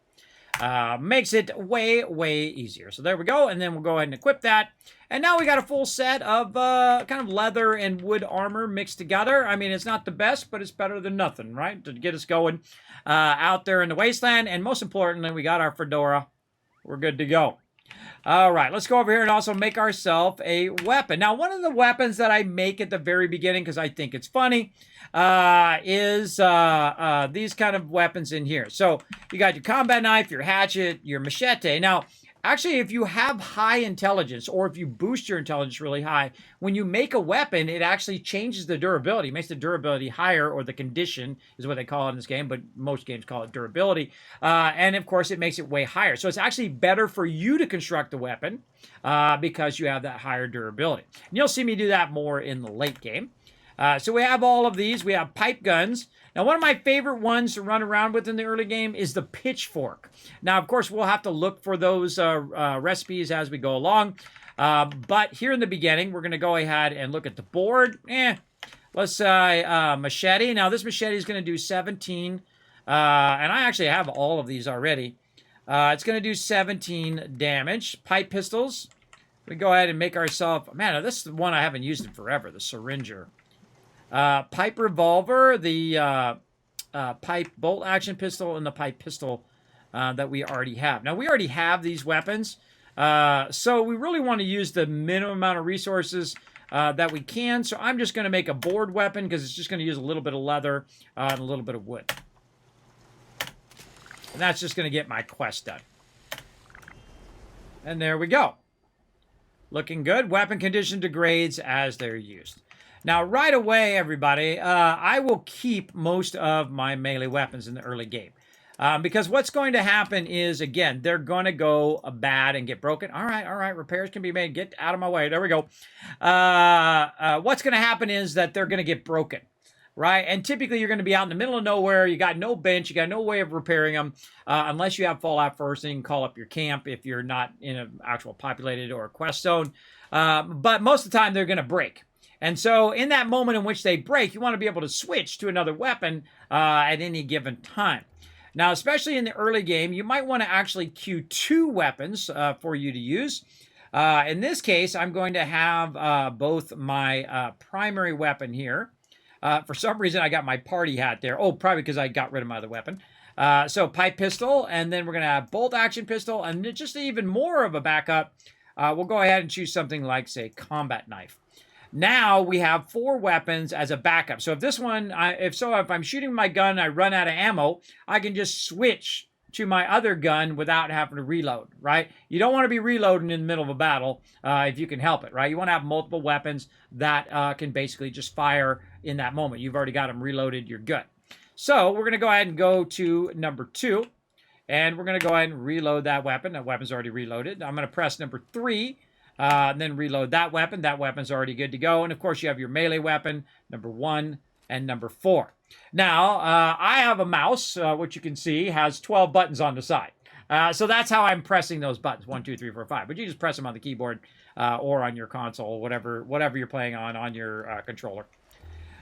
S1: Makes it way, way easier. So there we go, and then we'll go ahead and equip that. And now we got a full set of kind of leather and wood armor mixed together. I mean, it's not the best, but it's better than nothing, right? To get us going out there in the wasteland. And most importantly, we got our fedora. We're good to go. All right, let's go over here and also make ourselves a weapon. Now, one of the weapons that I make at the very beginning, because I think it's funny, is these kind of weapons in here. So you got your combat knife, your hatchet, your machete. Now, Actually, if you have high intelligence or if you boost your intelligence really high, when you make a weapon, it actually changes the durability. It makes the durability higher, or the condition is what they call it in this game, but most games call it durability. And of course, it makes it way higher. So it's actually better for you to construct the weapon because you have that higher durability. And you'll see me do that more in the late game. So we have all of these. We have pipe guns. Now, one of my favorite ones to run around with in the early game is the pitchfork. Now, of course, we'll have to look for those recipes as we go along. But here in the beginning, we're going to go ahead and look at the board. Let's machete. Now, this machete is going to do 17. And I actually have all of these already. It's going to do 17 damage. Pipe pistols. We go ahead and make ourselves... Man, this is the one I haven't used in forever, the syringer. Pipe revolver, the pipe bolt action pistol, and the pipe pistol that we already have. Now, we already have these weapons, so we really want to use the minimum amount of resources that we can. So I'm just going to make a board weapon because it's just going to use a little bit of leather and a little bit of wood. And that's just going to get my quest done. And there we go. Looking good. Weapon condition degrades as they're used. Now, right away, everybody, I will keep most of my melee weapons in the early game. Because what's going to happen is, again, they're going to go bad and get broken. All right, repairs can be made. Get out of my way. There we go. What's going to happen is that they're going to get broken, right? And typically, you're going to be out in the middle of nowhere. You got no bench. You got no way of repairing them unless you have Fallout first, and you can call up your camp if you're not in an actual populated or a quest zone. But most of the time, they're going to break. And so in that moment in which they break, you want to be able to switch to another weapon at any given time. Now, especially in the early game, you might want to actually queue 2 weapons for you to use. In this case, I'm going to have both my primary weapon here. For some reason, I got my party hat there. Oh, probably because I got rid of my other weapon. So pipe pistol, and then we're going to have bolt action pistol, and just even more of a backup, we'll go ahead and choose something like, say, combat knife. Now we have 4 weapons as a backup. So if this one, if I'm shooting my gun and I run out of ammo, I can just switch to my other gun without having to reload, right? You don't want to be reloading in the middle of a battle if you can help it, right? You want to have multiple weapons that can basically just fire in that moment. You've already got them reloaded, you're good. So we're going to go ahead and go to number 2, and we're going to go ahead and reload that weapon. That weapon's already reloaded. I'm going to press number 3. And then reload that weapon. That weapon's already good to go. And of course, you have your melee weapon, number 1 and number 4. Now, I have a mouse, which you can see has 12 buttons on the side. So that's how I'm pressing those buttons, 1, 2, 3, 4, 5. But you just press them on the keyboard or on your console, whatever you're playing on your controller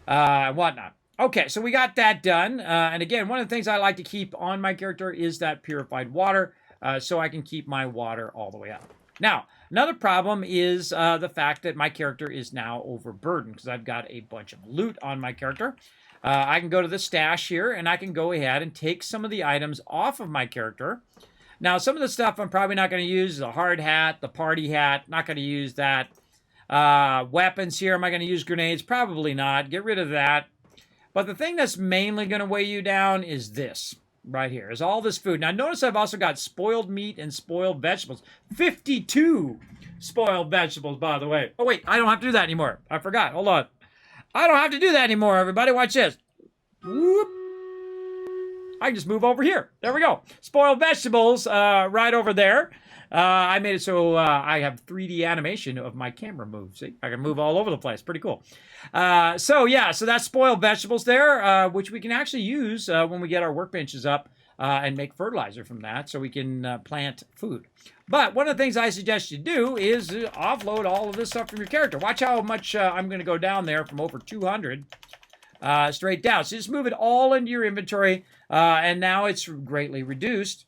S1: and whatnot. Okay, so we got that done. And again, one of the things I like to keep on my character is that purified water, so I can keep my water all the way up. Now, another problem is the fact that my character is now overburdened because I've got a bunch of loot on my character. I can go to the stash here, and I can go ahead and take some of the items off of my character. Now, some of the stuff I'm probably not going to use, the hard hat, the party hat, not going to use that. Weapons here, am I going to use grenades? Probably not. Get rid of that. But the thing that's mainly going to weigh you down is this. Right here is all this food. Now, notice I've also got spoiled meat and spoiled vegetables. 52 spoiled vegetables, by the way. Oh, wait, I don't have to do that anymore. I forgot. Hold on. I don't have to do that anymore, everybody. Watch this. Whoop. I can just move over here. There we go. Spoiled vegetables right over there. I made it so I have 3D animation of my camera move. See, I can move all over the place. Pretty cool. So that's spoiled vegetables there, which we can actually use when we get our workbenches up and make fertilizer from that so we can plant food. But one of the things I suggest you do is offload all of this stuff from your character. Watch how much I'm going to go down there from over 200 straight down. So just move it all into your inventory, and now it's greatly reduced.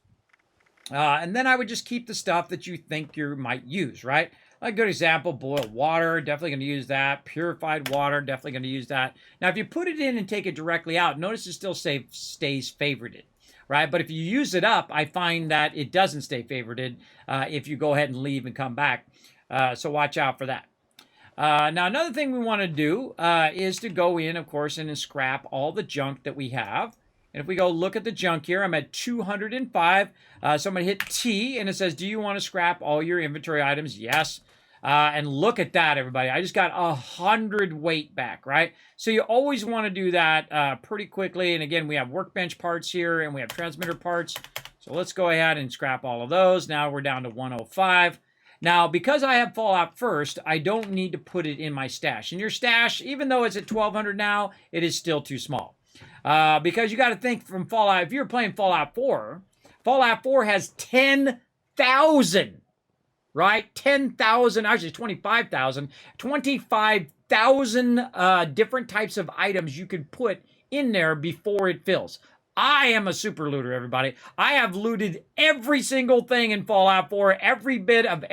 S1: And then I would just keep the stuff that you think you might use, right? A good example, boiled water, definitely going to use that. Purified water, definitely going to use that. Now, if you put it in and take it directly out, notice it still stays favorited, right? But if you use it up, I find that it doesn't stay favorited if you go ahead and leave and come back. So watch out for that. Now, another thing we want to do is to go in, of course, and scrap all the junk that we have. And if we go look at the junk here, I'm at 205. So I'm going to hit T, and it says, do you want to scrap all your inventory items? Yes. And look at that, everybody. I just got 100 weight back, right? So you always want to do that pretty quickly. And again, we have workbench parts here, and we have transmitter parts. So let's go ahead and scrap all of those. Now we're down to 105. Now, because I have Fallout first, I don't need to put it in my stash. And your stash, even though it's at 1,200 now, it is still too small. Because you got to think from Fallout, if you're playing Fallout 4, Fallout 4 has 10,000, right? 10,000, actually 25,000. 25,000 different types of items you could put in there before it fills. I am a super looter, everybody. I have looted every single thing in Fallout 4, every bit of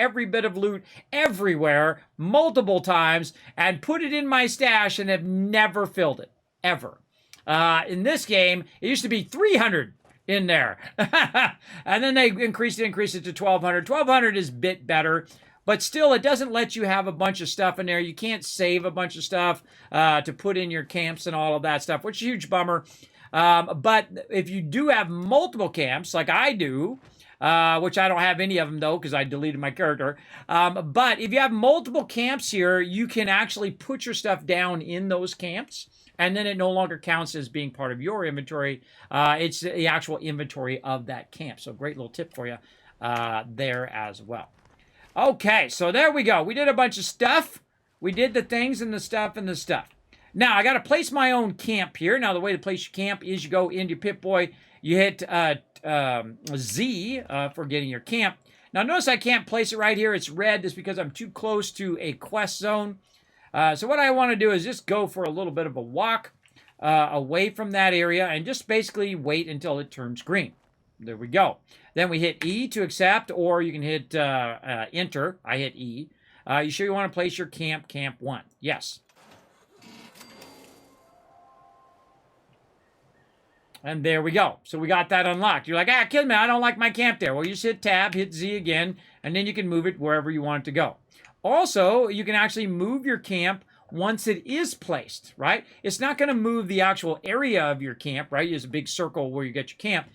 S1: loot everywhere, multiple times, and put it in my stash and have never filled it, ever. In this game, it used to be 300 in there. And then they increased it to 1,200. 1,200 is a bit better, but still, it doesn't let you have a bunch of stuff in there. You can't save a bunch of stuff to put in your camps and all of that stuff, which is a huge bummer. But if you do have multiple camps, like I do, which I don't have any of them, though, because I deleted my character. But if you have multiple camps here, you can actually put your stuff down in those camps, and then it no longer counts as being part of your inventory. It's the actual inventory of that camp. So great little tip for you there as well. Okay, so there we go. We did a bunch of stuff. We did the things and the stuff and the stuff. Now, I got to place my own camp here. Now, the way to place your camp is you go into Pip-Boy, you hit Z for getting your camp. Now, notice I can't place it right here. It's red. That's because I'm too close to a quest zone. So what I want to do is just go for a little bit of a walk away from that area and just basically wait until it turns green. There we go. Then we hit E to accept, or you can hit Enter. I hit E. You sure you want to place your camp 1? Yes. And there we go. So we got that unlocked. You're like, Kismet, I don't like my camp there. Well, you just hit Tab, hit Z again, and then you can move it wherever you want it to go. Also, you can actually move your camp once it is placed, right? It's not going to move the actual area of your camp, right? There's a big circle where you get your camp.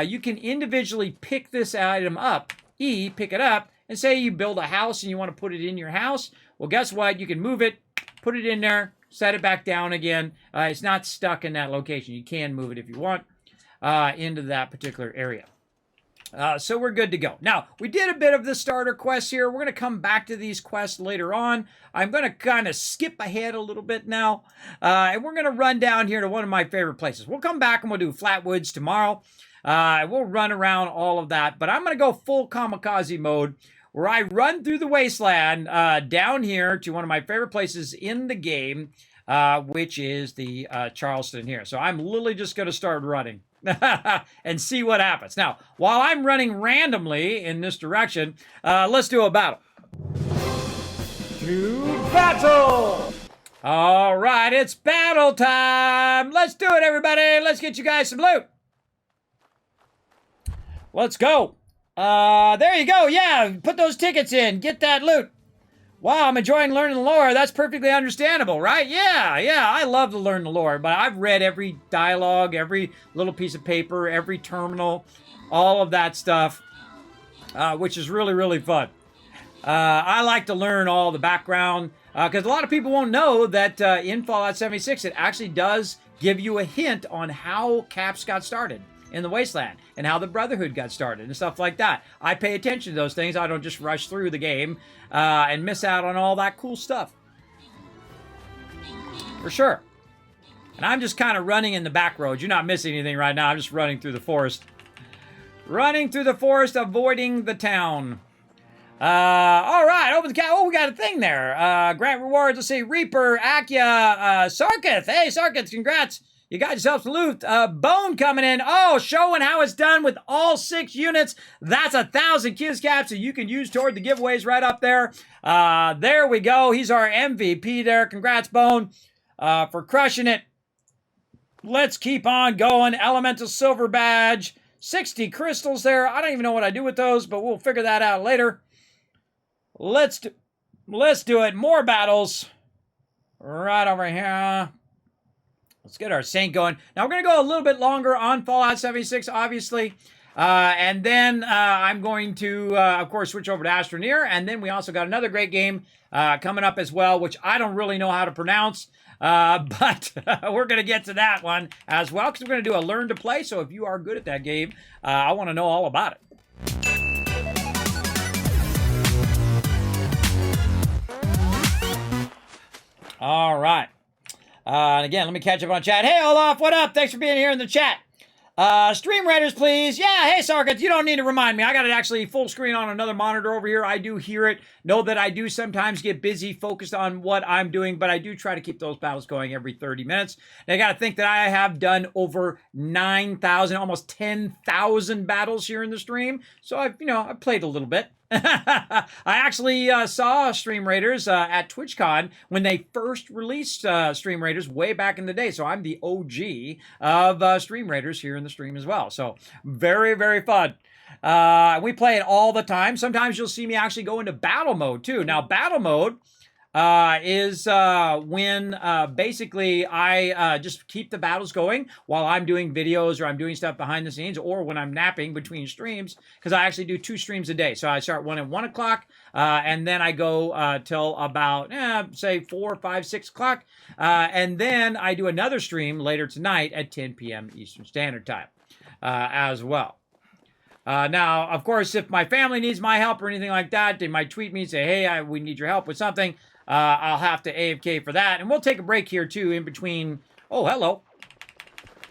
S1: You can individually pick this item up, E, pick it up, and say you build a house and you want to put it in your house. Well, guess what? You can move it, put it in there, set it back down again. It's not stuck in that location. You can move it if you want into that particular area. So we're good to go. Now, we did a bit of the starter quest here. We're going to come back to these quests later on. I'm going to kind of skip ahead a little bit now. And we're going to run down here to one of my favorite places. We'll come back and we'll do Flatwoods tomorrow. We'll run around all of that. But I'm going to go full kamikaze mode, where I run through the wasteland down here to one of my favorite places in the game, which is the Charleston here. So I'm literally just going to start running and see what happens. Now, while I'm running randomly in this direction, let's do a battle. To battle! All right, it's battle time. Let's do it, everybody. Let's get you guys some loot. Let's go. There you go. Yeah, put those tickets in. Get that loot. Wow, I'm enjoying learning the lore. That's perfectly understandable, right? Yeah, I love to learn the lore, but I've read every dialogue, every little piece of paper, every terminal, all of that stuff, which is really, really fun. I like to learn all the background, because a lot of people won't know that in Fallout 76, it actually does give you a hint on how Caps got started in the Wasteland, and how the Brotherhood got started, and stuff like that. I pay attention to those things. I don't just rush through the game and miss out on all that cool stuff. For sure. And I'm just kind of running in the back roads. You're not missing anything right now. I'm just running through the forest. Running through the forest, avoiding the town. All right, open the cap. Oh, we got a thing there. Grant rewards. Let's see. Reaper, Akia, Sarkith. Hey, Sarkith, congrats. You got yourself some loot. Bone coming in. Oh, showing how it's done with all 6 units. That's 1,000 Kiz caps that you can use toward the giveaways right up there. There we go. He's our MVP there. Congrats, Bone, for crushing it. Let's keep on going. Elemental Silver Badge. 60 crystals there. I don't even know what I do with those, but we'll figure that out later. Let's do it. More battles. Right over here. Let's get our sync going. Now we're going to go a little bit longer on Fallout 76, obviously. And then I'm going to, of course, switch over to Astroneer. And then we also got another great game coming up as well, which I don't really know how to pronounce. But we're going to get to that one as well, because we're going to do a learn to play. So if you are good at that game, I want to know all about it. All right. And again, let me catch up on chat. Hey, Olaf, what up? Thanks for being here in the chat. Stream Raiders, please. Yeah, hey, Sarkit, you don't need to remind me. I got it actually full screen on another monitor over here. I do hear it. Know that I do sometimes get busy focused on what I'm doing, but I do try to keep those battles going every 30 minutes. And I got to think that I have done over 9,000, almost 10,000 battles here in the stream. So I've played a little bit. I actually saw Stream Raiders at TwitchCon when they first released Stream Raiders way back in the day. So I'm the OG of Stream Raiders here in the stream as well. So very, very fun. We play it all the time. Sometimes you'll see me actually go into battle mode too. Now, battle mode is when basically I just keep the battles going while I'm doing videos or I'm doing stuff behind the scenes, or when I'm napping between streams, because I actually do 2 streams a day. So I start one at 1 o'clock, and then I go till about, say 4, 5, 6 o'clock. And then I do another stream later tonight at 10 p.m. Eastern Standard Time as well. Now, of course, if my family needs my help or anything like that, they might tweet me and say, hey, we need your help with something. I'll have to AFK for that. And we'll take a break here, too, in between. Oh, hello.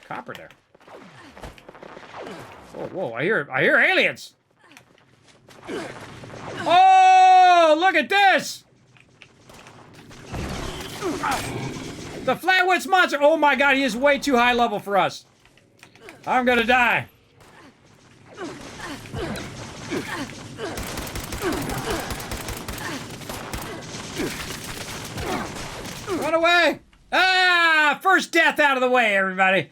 S1: Copper there. Oh, whoa, I hear aliens. Oh, look at this. The Flatwoods monster. Oh, my God, he is way too high level for us. I'm going to die. Run away! Ah! First death out of the way, everybody.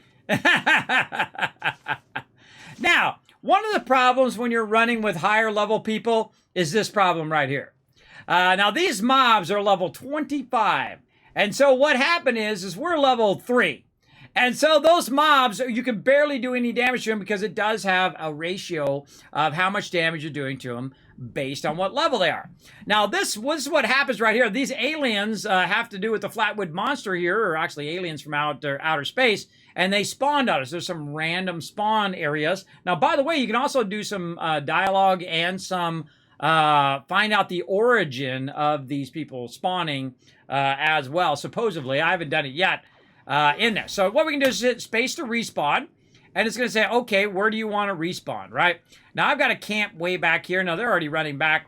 S1: Now, one of the problems when you're running with higher level people is this problem right here. Now, these mobs are level 25. And so what happened is we're level 3. And so those mobs, you can barely do any damage to them because it does have a ratio of how much damage you're doing to them based on what level they are. Now, this was what happens right here. These aliens have to do with the Flatwood monster here, or actually aliens from outer space, and they spawned on us. There's some random spawn areas. Now, by the way, you can also do some dialogue and some find out the origin of these people spawning as well, supposedly. I haven't done it yet. In there. So what we can do is hit space to respawn, and it's going to say, okay, where do you want to respawn, right? Now, I've got a camp way back here. Now, they're already running back.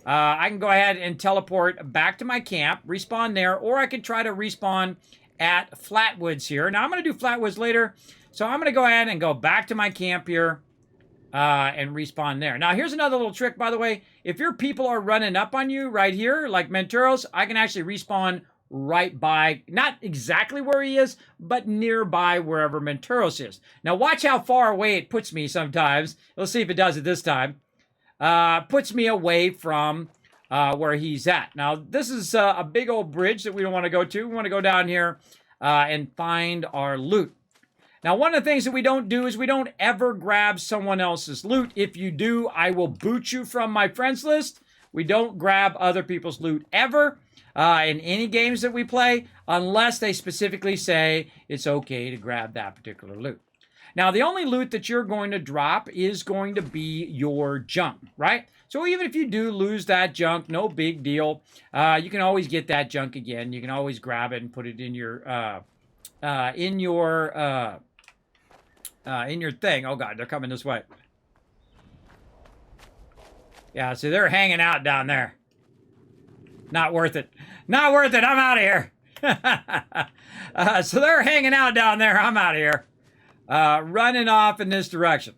S1: I can go ahead and teleport back to my camp, respawn there, or I can try to respawn at Flatwoods here. Now, I'm going to do Flatwoods later, so I'm going to go ahead and go back to my camp here and respawn there. Now, here's another little trick, by the way. If your people are running up on you right here, like Menturos, I can actually respawn right by, not exactly where he is, but nearby wherever Menturos is. Now watch how far away it puts me sometimes. Let's see if it does it this time. Puts me away from where he's at. Now this is a big old bridge that we don't want to go to. We want to go down here and find our loot. Now, one of the things that we don't do is we don't ever grab someone else's loot. If you do, I will boot you from my friends list. We don't grab other people's loot ever. In any games that we play, unless they specifically say it's okay to grab that particular loot. Now, the only loot that you're going to drop is going to be your junk, right? So even if you do lose that junk, no big deal. You can always get that junk again. You can always grab it and put it in your thing. Oh God, they're coming this way. Yeah, so they're hanging out down there. Not worth it. Not worth it. I'm out of here. So they're hanging out down there. I'm out of here. Running off in this direction.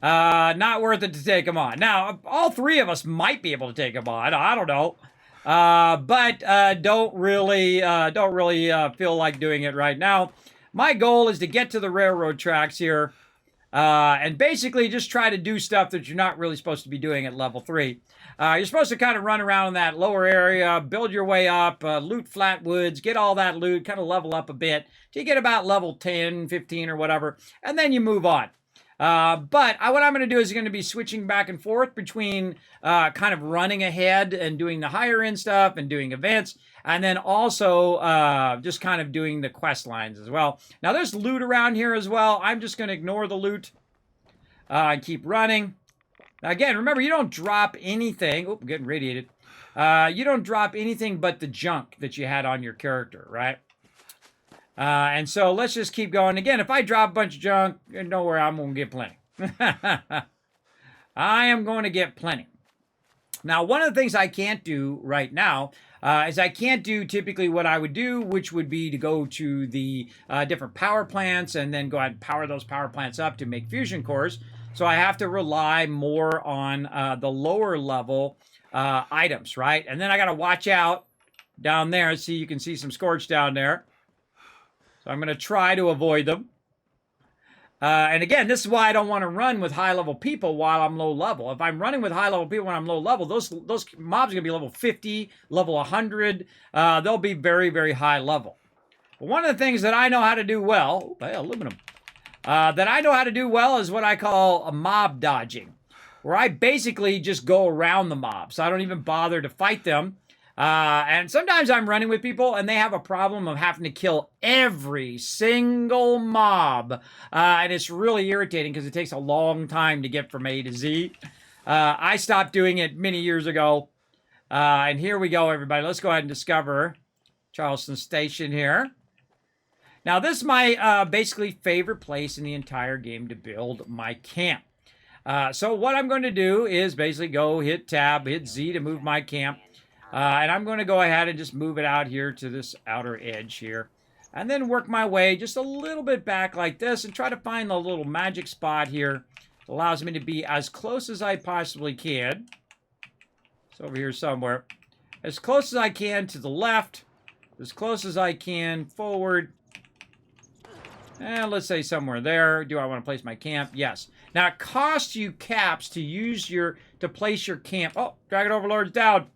S1: Not worth it to take them on. Now, all 3 of us might be able to take them on. I don't know. But don't really feel like doing it right now. My goal is to get to the railroad tracks here And basically just try to do stuff that you're not really supposed to be doing at level 3. You're supposed to kind of run around in that lower area, build your way up, loot flatwoods, get all that loot, kind of level up a bit till you get about level 10, 15 or whatever, and then you move on. But what I'm going to do is going to be switching back and forth between kind of running ahead and doing the higher end stuff and doing events, and then also just kind of doing the quest lines as well. Now, there's loot around here as well. I'm just going to ignore the loot and keep running. Now, again, remember, you don't drop anything. Oh, I'm getting radiated. You don't drop anything but the junk that you had on your character, right? And so let's just keep going. Again, if I drop a bunch of junk, don't worry, I'm going to get plenty. I am going to get plenty. Now, one of the things I can't do right now is I can't do typically what I would do, which would be to go to the different power plants and then go ahead and power those power plants up to make fusion cores. So I have to rely more on the lower level items, right? And then I got to watch out down there. See, you can see some scorch down there. So I'm going to try to avoid them. And again, this is why I don't want to run with high-level people while I'm low level. If I'm running with high-level people when I'm low level, those mobs are going to be level 50, level 100. They'll be very, very high level. But one of the things that I know how to do well, aluminum, that I know how to do well is what I call a mob dodging, where I basically just go around the mobs. I don't even bother to fight them. And sometimes I'm running with people and they have a problem of having to kill every single mob. And it's really irritating because it takes a long time to get from A to Z. I stopped doing it many years ago. And here we go, everybody. Let's go ahead and discover Charleston Station here. Now, this is my basically favorite place in the entire game to build my camp. So what I'm going to do is basically go hit tab, hit Z to move my camp. And I'm going to go ahead and just move it out here to this outer edge here. And then work my way just a little bit back like this and try to find the little magic spot here. It allows me to be as close as I possibly can. It's over here somewhere. As close as I can to the left. As close as I can forward. And let's say somewhere there. Do I want to place my camp? Yes. Now it costs you caps to to place your camp. Oh, Dragon Overlord's down.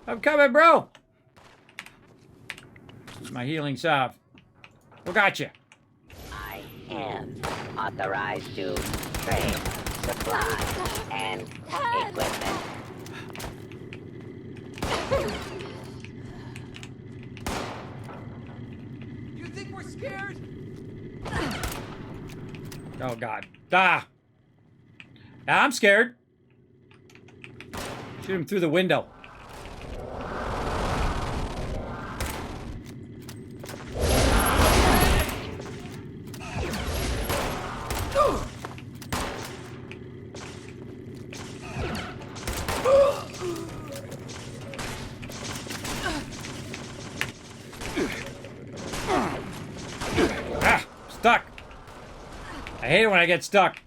S1: I'm coming, bro. This is my healing salve. What got you?
S7: I am authorized to trade supplies and equipment.
S6: You think we're scared?
S1: Oh, God. Ah! Now I'm scared. Shoot him through the window. Stuck. I hate it when I get stuck.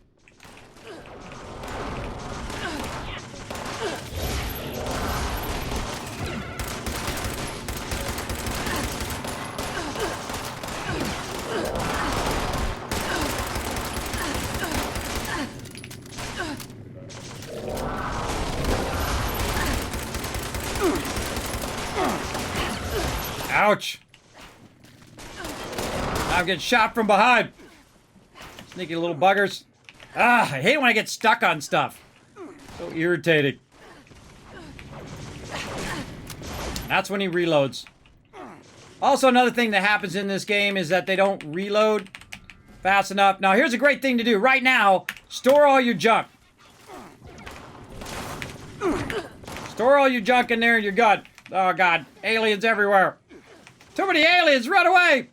S1: Ouch. I'm getting shot from behind. Sneaky little buggers. Ah, I hate it when I get stuck on stuff. So irritating. That's when he reloads. Also, another thing that happens in this game is that they don't reload fast enough. Now, here's a great thing to do. Right now, store all your junk. Store all your junk in there in your gun. Oh, God. Aliens everywhere. Too many aliens. Run away.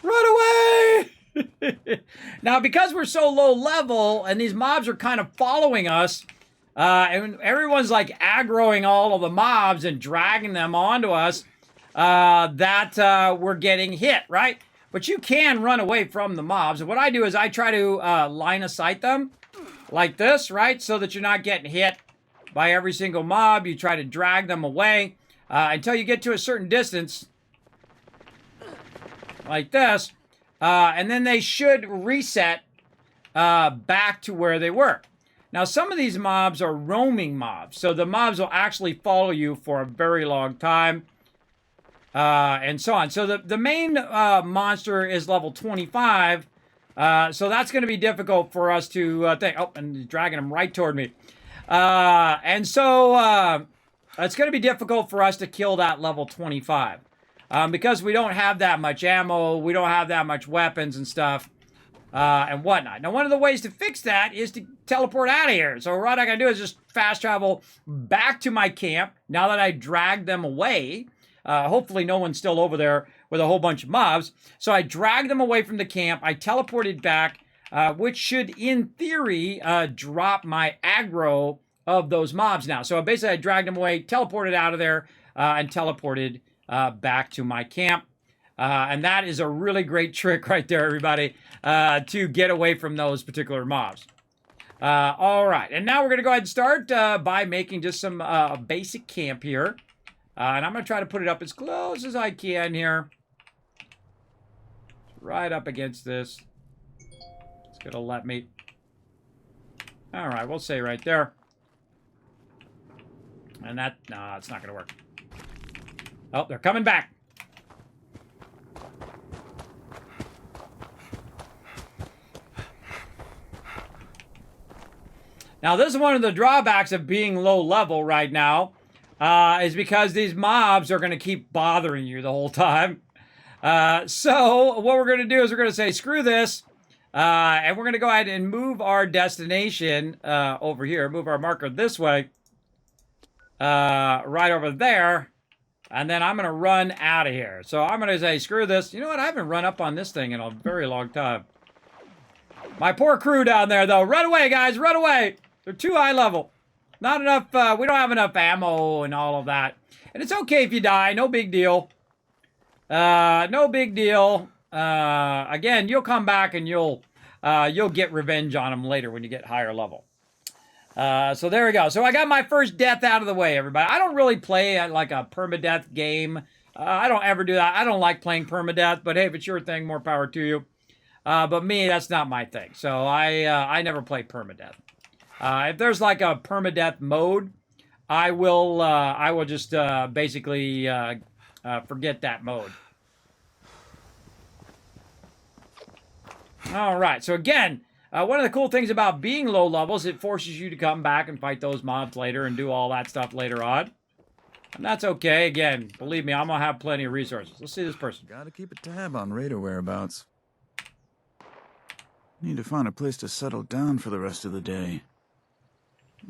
S1: Run away! Now, because we're so low level and these mobs are kind of following us, and everyone's like aggroing all of the mobs and dragging them onto us, we're getting hit, right? But you can run away from the mobs. And what I do is I try to line of sight them like this, right? So that you're not getting hit by every single mob. You try to drag them away until you get to a certain distance. Like this, and then they should reset back to where they were. Now, some of these mobs are roaming mobs, so the mobs will actually follow you for a very long time, and so on. So the main monster is level 25, so that's going to be difficult for us to think. Oh, and he's dragging him right toward me. And so it's going to be difficult for us to kill that level 25. Because we don't have that much ammo, we don't have that much weapons and stuff. And whatnot. Now, one of the ways to fix that is to teleport out of here. So what I gotta do is just fast travel back to my camp now that I dragged them away. Hopefully no one's still over there with a whole bunch of mobs. So I dragged them away from the camp. I teleported back, which should, in theory, drop my aggro of those mobs now. So basically I dragged them away, teleported out of there, and teleported back to my camp. And that is a really great trick right there, everybody, to get away from those particular mobs. All right, and now we're going to go ahead and start by making just some basic camp here. And I'm going to try to put it up as close as I can here. Right up against this. It's going to let me. All right, we'll say right there. And that, no, it's not going to work. Oh, they're coming back. Now, this is one of the drawbacks of being low level right now, is because these mobs are going to keep bothering you the whole time. So what we're going to do is we're going to say, screw this, and we're going to go ahead and move our destination over here, move our marker this way, right over there, and then I'm going to run out of here. So I'm going to say, screw this. You know what? I haven't run up on this thing in a very long time. My poor crew down there, though. Run away, guys. Run away. They're too high level. Not enough, we don't have enough ammo and all of that. And it's okay if you die, no big deal. No big deal. Again, you'll come back and you'll get revenge on them later when you get higher level. So there we go. So I got my first death out of the way, everybody. I don't really play like a permadeath game. I don't ever do that. I don't like playing permadeath, but hey, if it's your thing, more power to you. But me, that's not my thing. So I never play permadeath. If there's like a permadeath mode, I will just basically forget that mode. All right. So again, one of the cool things about being low levels, it forces you to come back and fight those mobs later and do all that stuff later on. And that's okay. Again, believe me, I'm gonna have plenty of resources. Let's see this person.
S15: Gotta keep a tab on raider whereabouts. Need to find a place to settle down for the rest of the day.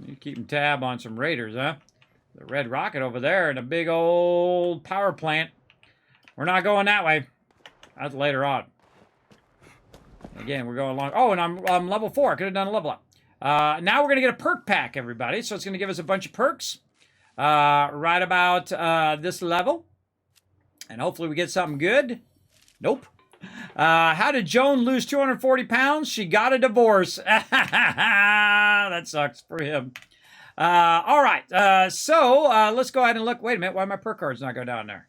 S1: You keeping tab on some raiders, huh? The red rocket over there and a big old power plant. We're not going that way. That's later on. Again, we're going along. Oh, and I'm level 4. I could have done a level up. Now we're going to get a perk pack, everybody. So it's going to give us a bunch of perks right about this level. And hopefully we get something good. Nope. How did Joan lose 240 pounds? She got a divorce. That sucks for him. All right. So let's go ahead and look. Wait a minute. Why my perk cards not go down there?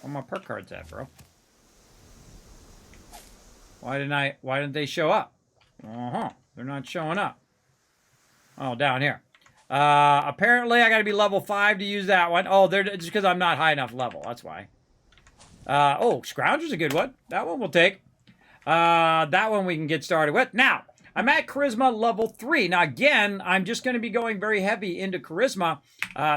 S1: Where my perk cards at, bro? Why didn't they show up? They're not showing up. Oh, down here. Apparently I got to be level 5 to use that one. Oh, just because I'm not high enough level. That's why. Oh, Scrounger's a good one. That one we'll take. That one we can get started with. Now, I'm at Charisma level 3. Now, again, I'm just going to be going very heavy into Charisma.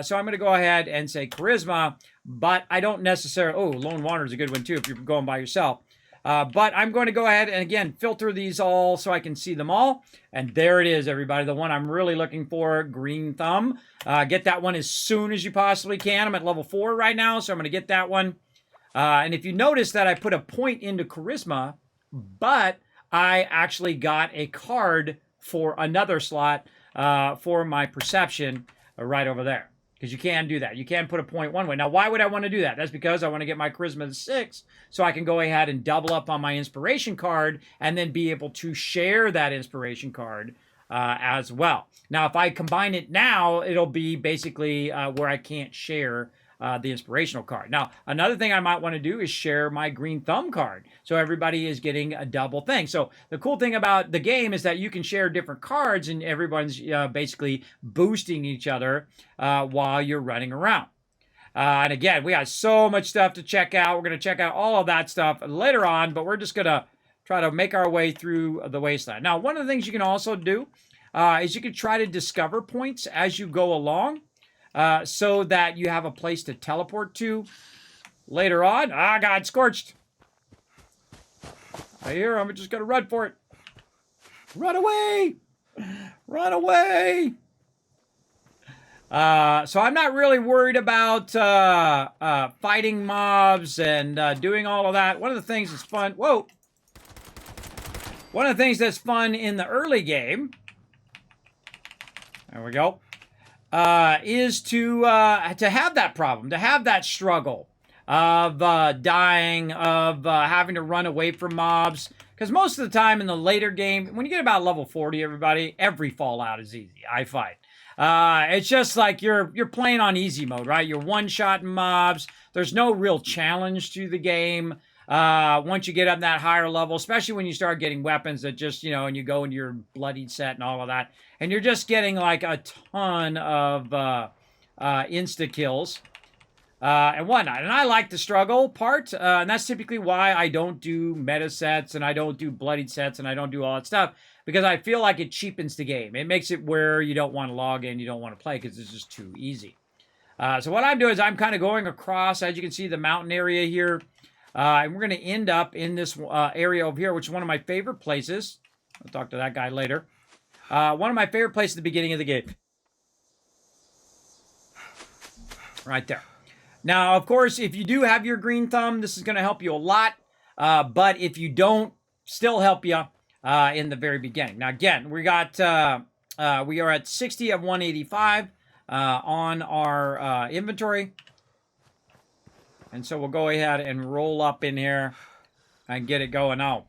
S1: So I'm going to go ahead and say Charisma, but I don't necessarily... Oh, Lone Wander's a good one, too, if you're going by yourself. But I'm going to go ahead and, again, filter these all so I can see them all. And there it is, everybody. The one I'm really looking for, Green Thumb. Get that one as soon as you possibly can. I'm at level 4 right now, so I'm going to get that one. And if you notice that I put a point into Charisma, but I actually got a card for another slot for my Perception right over there. Because you can do that. You can put a point one way. Now, why would I want to do that? That's because I want to get my Charisma to 6, so I can go ahead and double up on my Inspiration card and then be able to share that Inspiration card as well. Now, if I combine it now, it'll be basically where I can't share the inspirational card. Now, another thing I might want to do is share my green thumb card. So everybody is getting a double thing. So the cool thing about the game is that you can share different cards and everyone's basically boosting each other while you're running around. And again, we got so much stuff to check out. We're going to check out all of that stuff later on, but we're just going to try to make our way through the wasteland. Now, one of the things you can also do is you can try to discover points as you go along so that you have a place to teleport to later on. Ah, God, scorched. I hear I'm just going to run for it. Run away! Run away! So I'm not really worried about fighting mobs and doing all of that. One of the things that's fun... Whoa! One of the things that's fun in the early game... There we go. Is to have that problem, to have that struggle of dying, of having to run away from mobs. Because most of the time in the later game, when you get about level 40, everybody, every Fallout is easy, I find. It's just like you're playing on easy mode, right? You're one-shotting mobs. There's no real challenge to the game. Once you get up that higher level, especially when you start getting weapons that just, and you go into your bloodied set and all of that, and you're just getting like a ton of insta-kills and whatnot. And I like the struggle part, and that's typically why I don't do meta sets, and I don't do bloodied sets, and I don't do all that stuff, because I feel like it cheapens the game. It makes it where you don't want to log in, you don't want to play, because it's just too easy. So what I'm doing is I'm kind of going across, as you can see, the mountain area here. And we're going to end up in this area over here, which is one of my favorite places. I'll talk to that guy later. One of my favorite places at the beginning of the game. Right there. Now, of course, if you do have your green thumb, this is going to help you a lot. But if you don't, still help you in the very beginning. Now, again, we are at 60 of 185 on our inventory. And so we'll go ahead and roll up in here and get it going out.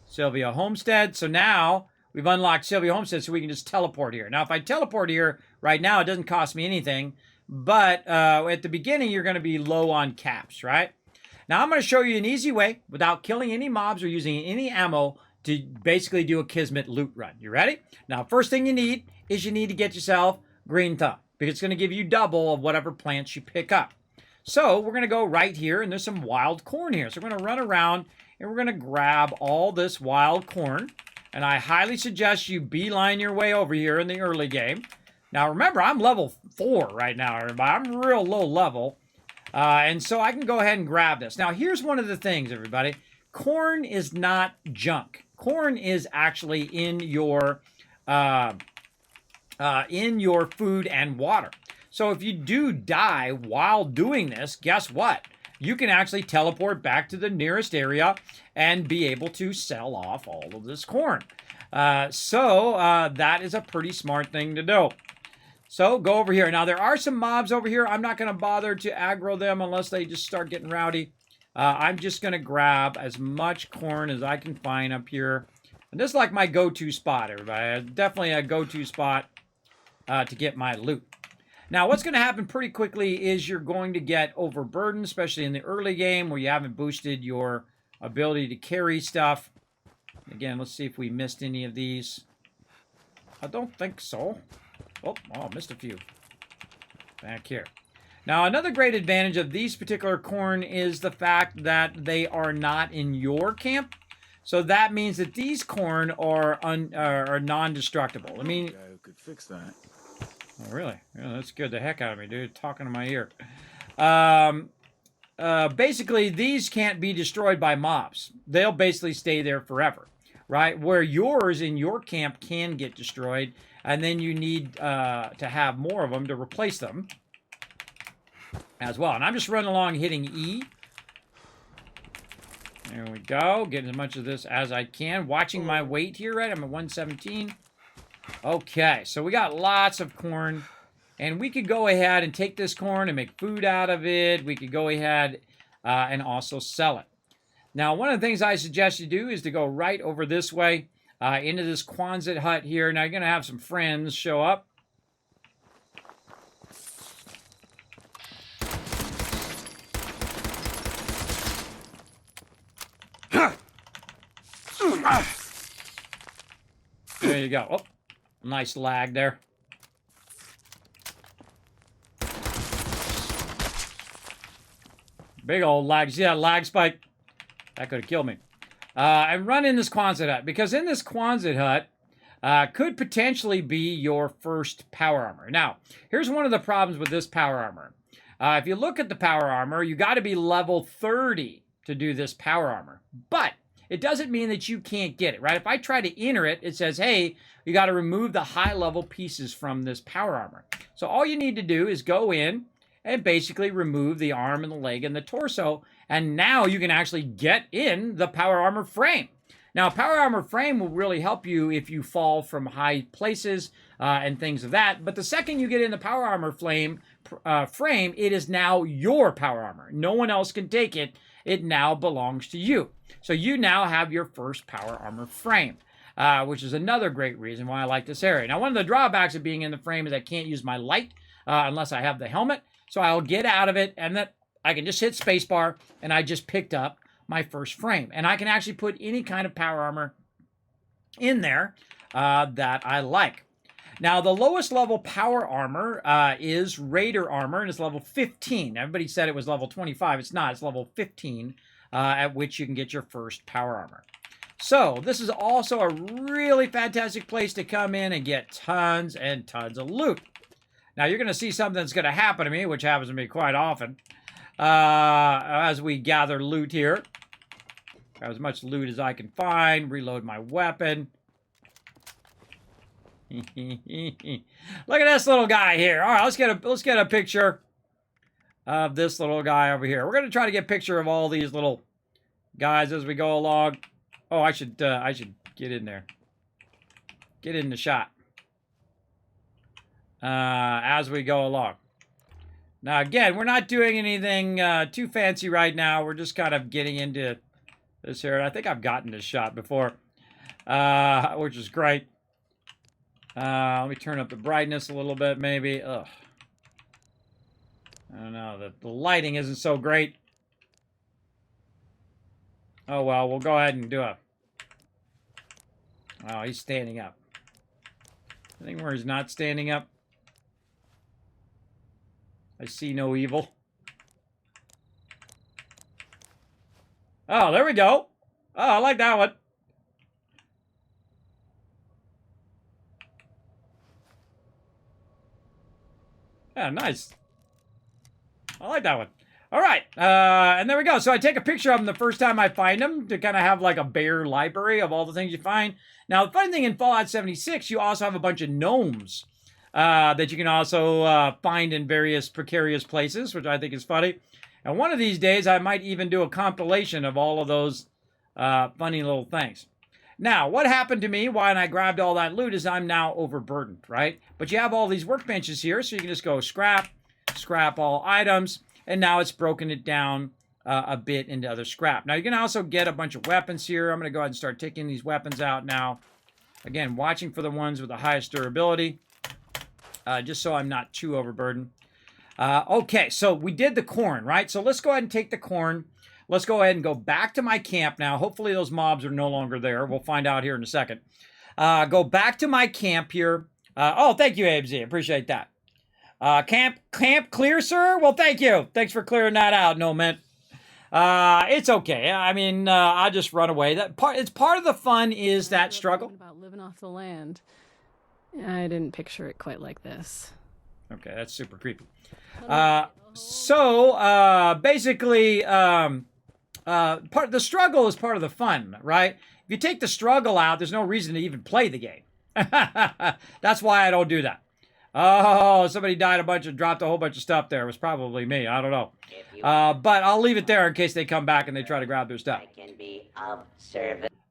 S1: Sylvia Homestead. So now we've unlocked Sylvia Homestead, so we can just teleport here. Now, if I teleport here right now, it doesn't cost me anything. But at the beginning, you're going to be low on caps, right? Now, I'm going to show you an easy way, without killing any mobs or using any ammo, to basically do a Kismet loot run. You ready? Now, first thing you need is you need to get yourself green thumb, because it's going to give you double of whatever plants you pick up. So we're going to go right here, and there's some wild corn here. So we're going to run around, and we're going to grab all this wild corn. And I highly suggest you beeline your way over here in the early game. Now remember, I'm level 4 right now, everybody. I'm real low level. And so I can go ahead and grab this. Now here's one of the things, everybody. Corn is not junk. Corn is actually in your food and water. So if you do die while doing this, guess what? You can actually teleport back to the nearest area and be able to sell off all of this corn. So that is a pretty smart thing to do. So go over here. Now there are some mobs over here. I'm not going to bother to aggro them unless they just start getting rowdy. I'm just going to grab as much corn as I can find up here. And this is like my go-to spot, everybody. Definitely a go-to spot to get my loot. Now, what's going to happen pretty quickly is you're going to get overburdened, especially in the early game where you haven't boosted your ability to carry stuff. Again, let's see if we missed any of these. I don't think so. Oh, missed a few. Back here. Now, another great advantage of these particular corn is the fact that they are not in your camp. So that means that these corn are non-destructible. I mean,
S15: guy who could fix that.
S1: Oh, really? Yeah, that scared the heck out of me, dude. Talking to my ear. Basically, these can't be destroyed by mobs. They'll basically stay there forever, right? Where yours in your camp can get destroyed, and then you need to have more of them to replace them as well. And I'm just running along hitting E. There we go. Getting as much of this as I can. Watching my weight here, right? I'm at 117. Okay, so we got lots of corn, and we could go ahead and take this corn and make food out of it. We could go ahead and also sell it. Now, one of the things I suggest you do is to go right over this way into this Quonset hut here. Now, you're going to have some friends show up. There you go. Oh, nice lag there. Big old lag. See that lag spike? That could have killed me. And run in this Quonset hut, because in this Quonset hut could potentially be your first power armor. Now, here's one of the problems with this power armor. If you look at the power armor, you got to be level 30 to do this power armor. But it doesn't mean that you can't get it, right? If I try to enter it, it says, hey, you got to remove the high-level pieces from this power armor. So all you need to do is go in and basically remove the arm and the leg and the torso, and now you can actually get in the power armor frame. Now, power armor frame will really help you if you fall from high places and things of that, but the second you get in the power armor frame, it is now your power armor. No one else can take it. It now belongs to you. So you now have your first power armor frame, which is another great reason why I like this area. Now, one of the drawbacks of being in the frame is I can't use my light unless I have the helmet. So I'll get out of it, and then I can just hit spacebar, and I just picked up my first frame. And I can actually put any kind of power armor in there that I like. Now, the lowest level power armor is Raider armor, and it's level 15. Everybody said it was level 25. It's not. It's level 15, at which you can get your first power armor. So this is also a really fantastic place to come in and get tons and tons of loot. Now, you're going to see something that's going to happen to me, which happens to me quite often, as we gather loot here. As much loot as I can find. Reload my weapon. Look at this little guy here. All right, let's get a picture of this little guy over here. We're going to try to get a picture of all these little guys as we go along. Oh, I should get in there. Get in the shot. As we go along. Now, again, we're not doing anything too fancy right now. We're just kind of getting into this here. I think I've gotten this shot before, which is great. Let me turn up the brightness a little bit, maybe. Ugh. I don't know. The lighting isn't so great. Oh, well, we'll go ahead and do a... Oh, he's standing up. I think where he's not standing up. I see no evil. Oh, there we go. Oh, I like that one. Yeah, nice. I like that one. All right, and there we go. So I take a picture of them the first time I find them to kind of have like a bare library of all the things you find. Now, the funny thing in Fallout 76, you also have a bunch of gnomes that you can also find in various precarious places, which I think is funny. And one of these days, I might even do a compilation of all of those funny little things. Now, what happened to me when I grabbed all that loot is I'm now overburdened, right? But you have all these workbenches here, so you can just go scrap all items, and now it's broken it down a bit into other scrap. Now, you can also get a bunch of weapons here. I'm going to go ahead and start taking these weapons out now. Again, watching for the ones with the highest durability, just so I'm not too overburdened. Okay, so we did the corn, right? So let's go ahead and take the corn. Let's go ahead and go back to my camp now. Hopefully those mobs are no longer there. We'll find out here in a second. Go back to my camp here. Oh, thank you, ABZ. Appreciate that. Camp clear, sir? Well, thank you. Thanks for clearing that out, No Mint. It's okay. I mean, I'll just run away. It's part of the fun is that struggle.
S8: About living off the land. I didn't picture it quite like this.
S1: Okay, that's super creepy. Basically, the struggle is part of the fun, right? If you take the struggle out, there's no reason to even play the game. That's why I don't do that. Oh, somebody dropped a whole bunch of stuff there. It was probably me. I don't know. But I'll leave it there in case they come back and they try to grab their stuff.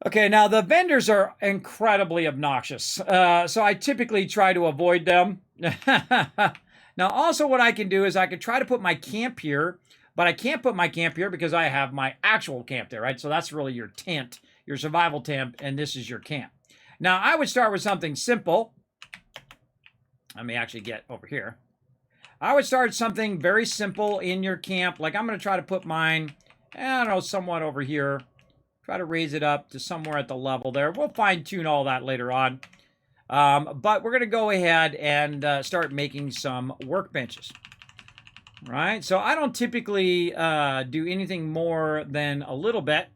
S1: Okay, now the vendors are incredibly obnoxious. So I typically try to avoid them. Now, also what I can do is I can try to put my camp here, but I can't put my camp here because I have my actual camp there, right? So that's really your tent, your survival tent, and this is your camp. Now, I would start with something simple. Let me actually get over here. I would start something very simple in your camp. Like I'm going to try to put mine, I don't know, somewhat over here Try to raise it up to somewhere at the level there. We'll fine tune all that later on. But we're going to go ahead and start making some workbenches. Right? So I don't typically do anything more than a little bit.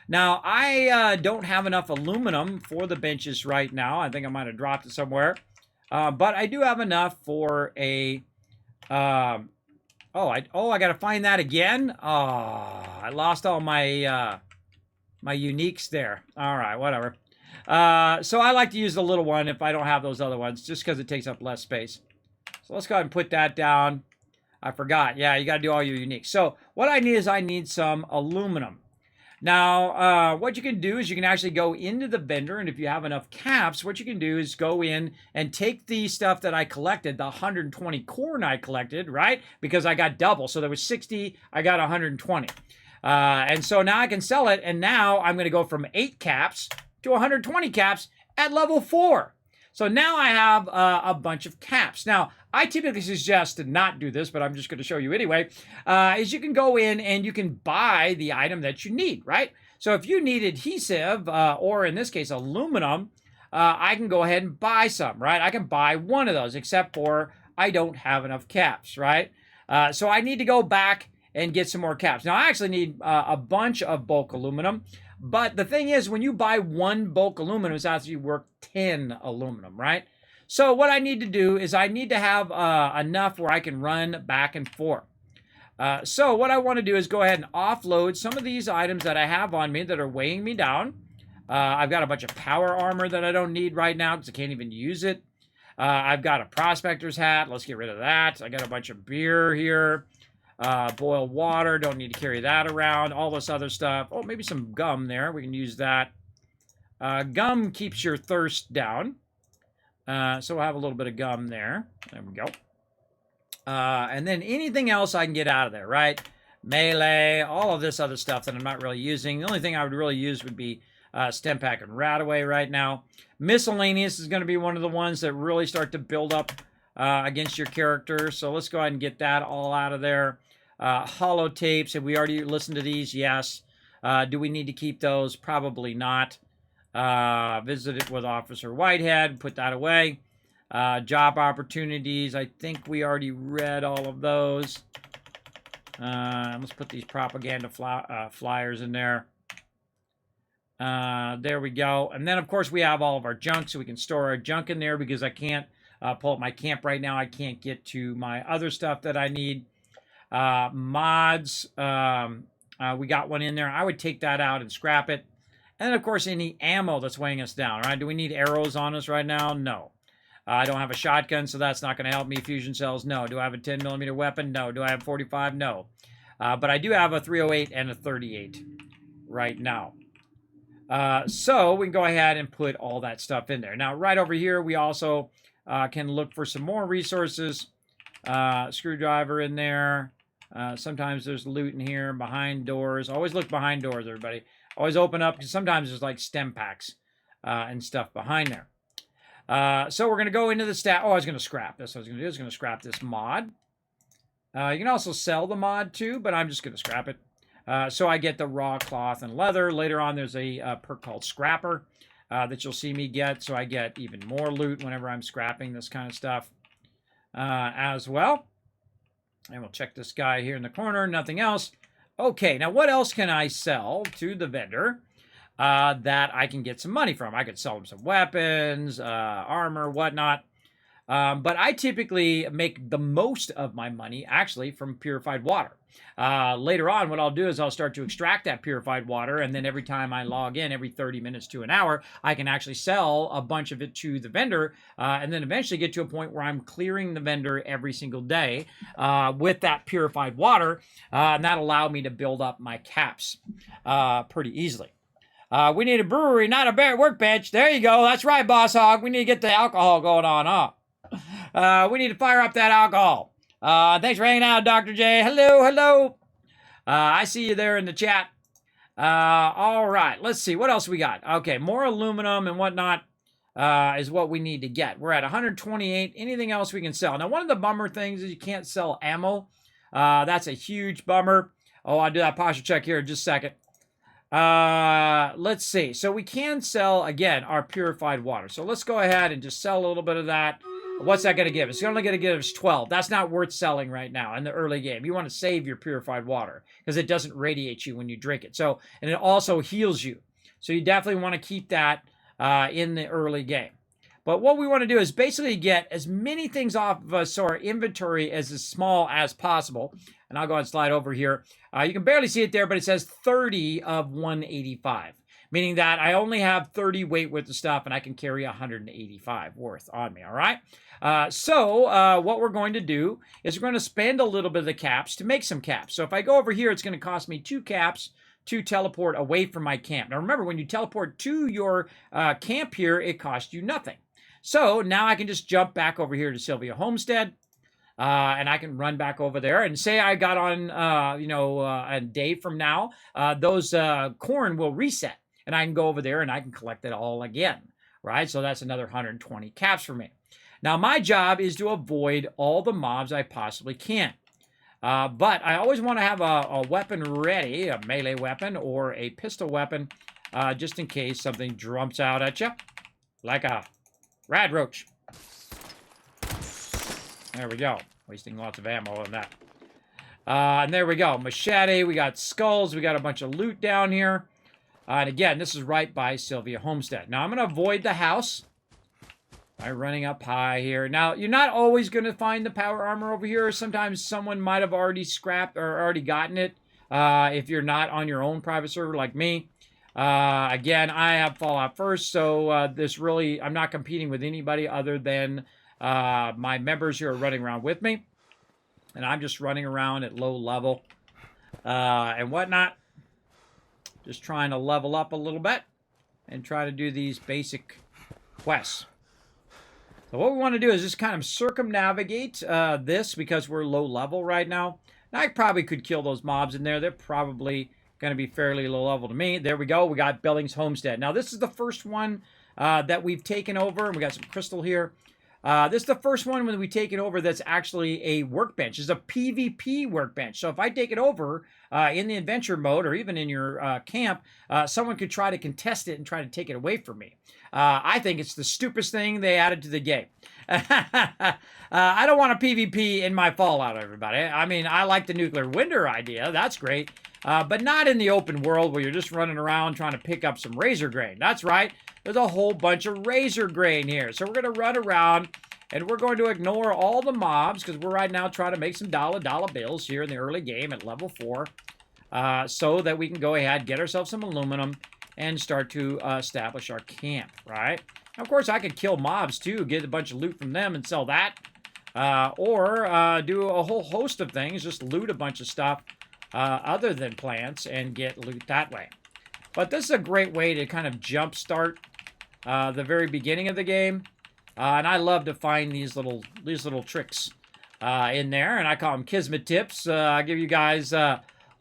S1: Now, I don't have enough aluminum for the benches right now. I think I might have dropped it somewhere. But I do have enough for a... I got to find that again? Oh, I lost all my my uniques there. All right, whatever. So I like to use the little one if I don't have those other ones, just because it takes up less space. So let's go ahead and put that down. I forgot. Yeah, you got to do all your uniques. So what I need is I need some aluminum. Now, what you can do is you can actually go into the vendor, and if you have enough caps, what you can do is go in and take the stuff that I collected, the 120 corn I collected, right? Because I got double. So there was 60, I got 120. And so now I can sell it, and now I'm going to go from 8 caps to 120 caps at level 4. So now I have a bunch of caps. Now, I typically suggest to not do this, but I'm just going to show you anyway, is you can go in and you can buy the item that you need, right? So if you need adhesive, or in this case, aluminum, I can go ahead and buy some, right? I can buy one of those, except for I don't have enough caps, right? So I need to go back and get some more caps. Now, I actually need a bunch of bulk aluminum. But the thing is, when you buy one bulk aluminum, it's actually worth 10 aluminum, right? So what I need to do is I need to have enough where I can run back and forth. So what I want to do is go ahead and offload some of these items that I have on me that are weighing me down. I've got a bunch of power armor that I don't need right now because I can't even use it. I've got a prospector's hat. Let's get rid of that. I got a bunch of beer here. Boiled water, don't need to carry that around. All this other stuff. Oh, maybe some gum there. We can use that. Gum keeps your thirst down. So we'll have a little bit of gum there. There we go. And then anything else I can get out of there, right? Melee, all of this other stuff that I'm not really using. The only thing I would really use would be stem pack and rataway right now. Miscellaneous is going to be one of the ones that really start to build up against your character. So let's go ahead and get that all out of there. Hollow tapes, have we already listened to these? Yes. Do we need to keep those? Probably not. Visited with Officer Whitehead, put that away. Job opportunities, I think we already read all of those. Let's put these propaganda flyers in there. There we go. And then, of course, we have all of our junk, so we can store our junk in there because I can't pull up my camp right now. I can't get to my other stuff that I need. Mods, we got one in there. I would take that out and scrap it. And then, of course, any ammo that's weighing us down, right? Do we need arrows on us right now? No. I don't have a shotgun, so that's not going to help me. Fusion cells? No. Do I have a 10mm weapon? No. Do I have 45? No. But I do have a 308 and a 38 right now. So we can go ahead and put all that stuff in there. Now, right over here, we also can look for some more resources. Screwdriver in there. Sometimes there's loot in here, behind doors. Always look behind doors, everybody. Always open up, because sometimes there's like stem packs and stuff behind there. So we're going to go into the stat. Oh, I was going to scrap. That's what I was going to do. I was going to scrap this mod. You can also sell the mod too, but I'm just going to scrap it. So I get the raw cloth and leather. Later on, there's a perk called Scrapper that you'll see me get. So I get even more loot whenever I'm scrapping this kind of stuff as well. And we'll check this guy here in the corner. Nothing else. Okay, now what else can I sell to the vendor that I can get some money from? I could sell him some weapons, armor, whatnot. But I typically make the most of my money, actually, from purified water. Later on, what I'll do is I'll start to extract that purified water, and then every time I log in, every 30 minutes to an hour, I can actually sell a bunch of it to the vendor, and then eventually get to a point where I'm clearing the vendor every single day with that purified water, and that'll allow me to build up my caps pretty easily. We need a brewery, not a workbench. There you go. That's right, Boss Hog. We need to get the alcohol going on, huh? We need to fire up that alcohol. Thanks for hanging out, Dr. J. Hello, hello. I see you there in the chat. All right, let's see. What else we got? Okay, more aluminum and whatnot is what we need to get. We're at 128. Anything else we can sell? Now, one of the bummer things is you can't sell ammo. That's a huge bummer. Oh, I'll do that posture check here in just a second. Let's see. So we can sell, again, our purified water. So let's go ahead and just sell a little bit of that. What's that going to give us? It's only going to give us 12. That's not worth selling right now in the early game. You want to save your purified water because it doesn't radiate you when you drink it. So, and it also heals you. So you definitely want to keep that in the early game. But what we want to do is basically get as many things off of us so our inventory is as small as possible. And I'll go ahead and slide over here. You can barely see it there, but it says 30 of 185. Meaning that I only have 30 weight worth of stuff and I can carry 185 worth on me, all right? So what we're going to do is we're going to spend a little bit of the caps to make some caps. So if I go over here, it's going to cost me 2 caps to teleport away from my camp. Now remember, when you teleport to your camp here, it costs you nothing. So now I can just jump back over here to Sylvia Homestead. And I can run back over there and say I got on, a day from now, those corn will reset. And I can go over there and I can collect it all again, right? So that's another 120 caps for me. Now, my job is to avoid all the mobs I possibly can. But I always want to have a weapon ready, a melee weapon or a pistol weapon, just in case something jumps out at you, like a rad roach. There we go. Wasting lots of ammo on that. And there we go. Machete. We got skulls. We got a bunch of loot down here. And again, this is right by Sylvia Homestead. Now, I'm going to avoid the house by running up high here. Now, you're not always going to find the power armor over here. Sometimes someone might have already scrapped or already gotten it if you're not on your own private server like me. Again, I have Fallout first, so I'm not competing with anybody other than my members who are running around with me. And I'm just running around at low level and whatnot. Just trying to level up a little bit and try to do these basic quests. So what we want to do is just kind of circumnavigate this because we're low level right now. And I probably could kill those mobs in there. They're probably going to be fairly low level to me. There we go. We got Billings Homestead. Now this is the first one that we've taken over. We got some crystal here. This is the first one when we take it over that's actually a workbench. It's a PvP workbench. So if I take it over in the adventure mode or even in your camp, someone could try to contest it and try to take it away from me. I think it's the stupidest thing they added to the game. I don't want a PvP in my Fallout, everybody. I mean, I like the nuclear winter idea. That's great. But not in the open world where you're just running around trying to pick up some razor grain. That's right. There's a whole bunch of razor grain here. So we're going to run around and we're going to ignore all the mobs because we're right now trying to make some dollar bills here in the early game at level 4 so that we can go ahead, get ourselves some aluminum and start to establish our camp, right? Now, of course, I could kill mobs too, get a bunch of loot from them and sell that. Or do a whole host of things, just loot a bunch of stuff other than plants and get loot that way. But this is a great way to kind of jumpstart the very beginning of the game. And I love to find these little tricks in there, and I call them Kismet tips. I give you guys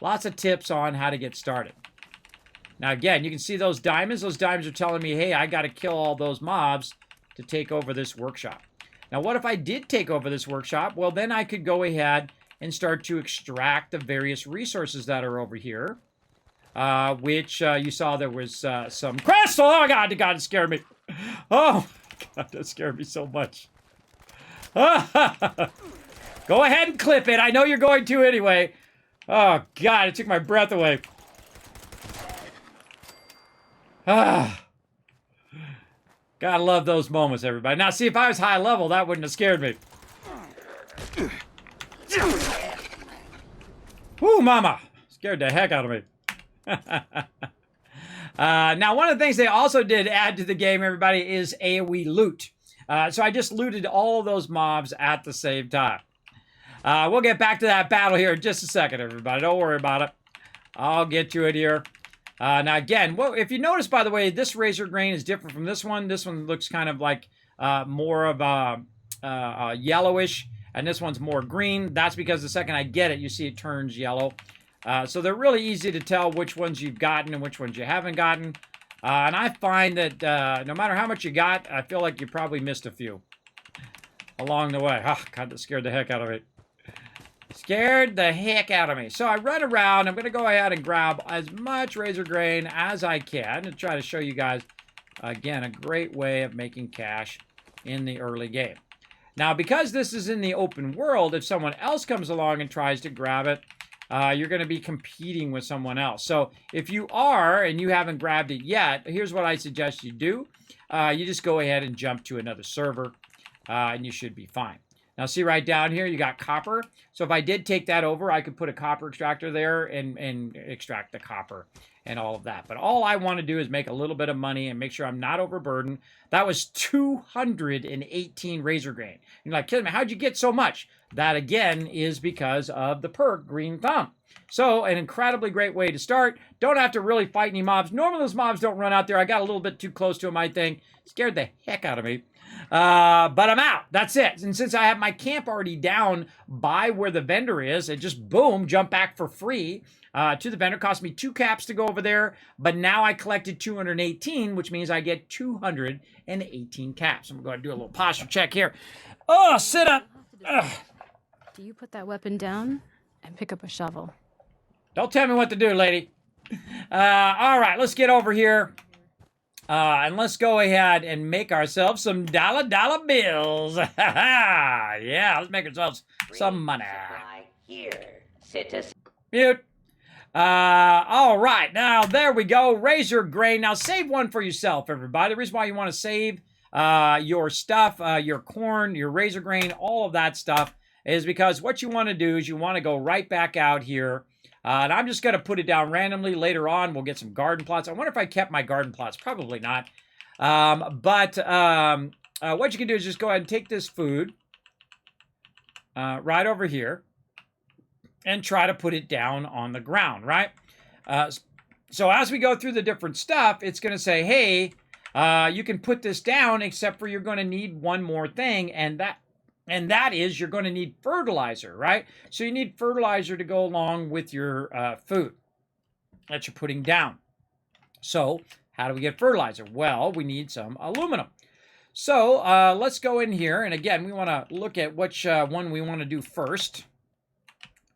S1: lots of tips on how to get started. Now, again, you can see those diamonds. Those diamonds are telling me, hey, I got to kill all those mobs to take over this workshop. Now, what if I did take over this workshop? Well, then I could go ahead and start to extract the various resources that are over here, which you saw there was some crystal. Oh, God, it scared me. Oh, God, that scared me so much. Go ahead and clip it. I know you're going to anyway. Oh, God, it took my breath away. Gotta love those moments, everybody. Now, see, if I was high level, that wouldn't have scared me. Whoo, mama. Scared the heck out of me. Now, one of the things they also did add to the game, everybody, is AoE loot. So I just looted all of those mobs at the same time. We'll get back to that battle here in just a second, everybody. Don't worry about it. I'll get to it here. Now, again, well, if you notice, by the way, this razor grain is different from this one. This one looks kind of like more of a yellowish, and this one's more green. That's because the second I get it, you see it turns yellow. So they're really easy to tell which ones you've gotten and which ones you haven't gotten. And I find that no matter how much you got, I feel like you probably missed a few along the way. Oh, God, that scared the heck out of me. Scared the heck out of me. So I run around. I'm going to go ahead and grab as much razor grain as I can to try to show you guys, again, a great way of making cash in the early game. Now, because this is in the open world, if someone else comes along and tries to grab it, you're going to be competing with someone else. So if you are and you haven't grabbed it yet, here's what I suggest you do. You just go ahead and jump to another server, and you should be fine. Now, see right down here, you got copper. So if I did take that over, I could put a copper extractor there and extract the copper and all of that. But all I want to do is make a little bit of money and make sure I'm not overburdened. That was 218 razor grain. You're like, Kismet, how'd you get so much? That, again, is because of the perk Green Thumb. So an incredibly great way to start. Don't have to really fight any mobs. Normally those mobs don't run out there. I got a little bit too close to them, I think. Scared the heck out of me. But I'm out. That's it. And since I have my camp already down by where the vendor is, it just, boom, jump back for free to the vendor. Cost me 2 caps to go over there. But now I collected 218, which means I get 218 caps. I'm going to do a little posture check here. Oh, sit up. Ugh.
S8: Do you put that weapon down and pick up a shovel?
S1: Don't tell me what to do, lady. All right, let's get over here. And let's go ahead and make ourselves some dollar bills. Yeah, let's make ourselves some money.
S7: Here, citizen.
S1: Mute. All right, now there we go. Razor grain. Now save one for yourself, everybody. The reason why you want to save your stuff, your corn, your razor grain, all of that stuff is because what you want to do is you want to go right back out here. And I'm just going to put it down randomly. Later on, we'll get some garden plots. I wonder if I kept my garden plots. Probably not. What you can do is just go ahead and take this food right over here and try to put it down on the ground, right? So as we go through the different stuff, it's going to say, hey, you can put this down, except for you're going to need one more thing, and that is you're going to need fertilizer, right? So you need fertilizer to go along with your food that you're putting down. So how do we get fertilizer? Well, we need some aluminum. So let's go in here. And again, we want to look at which one we want to do first.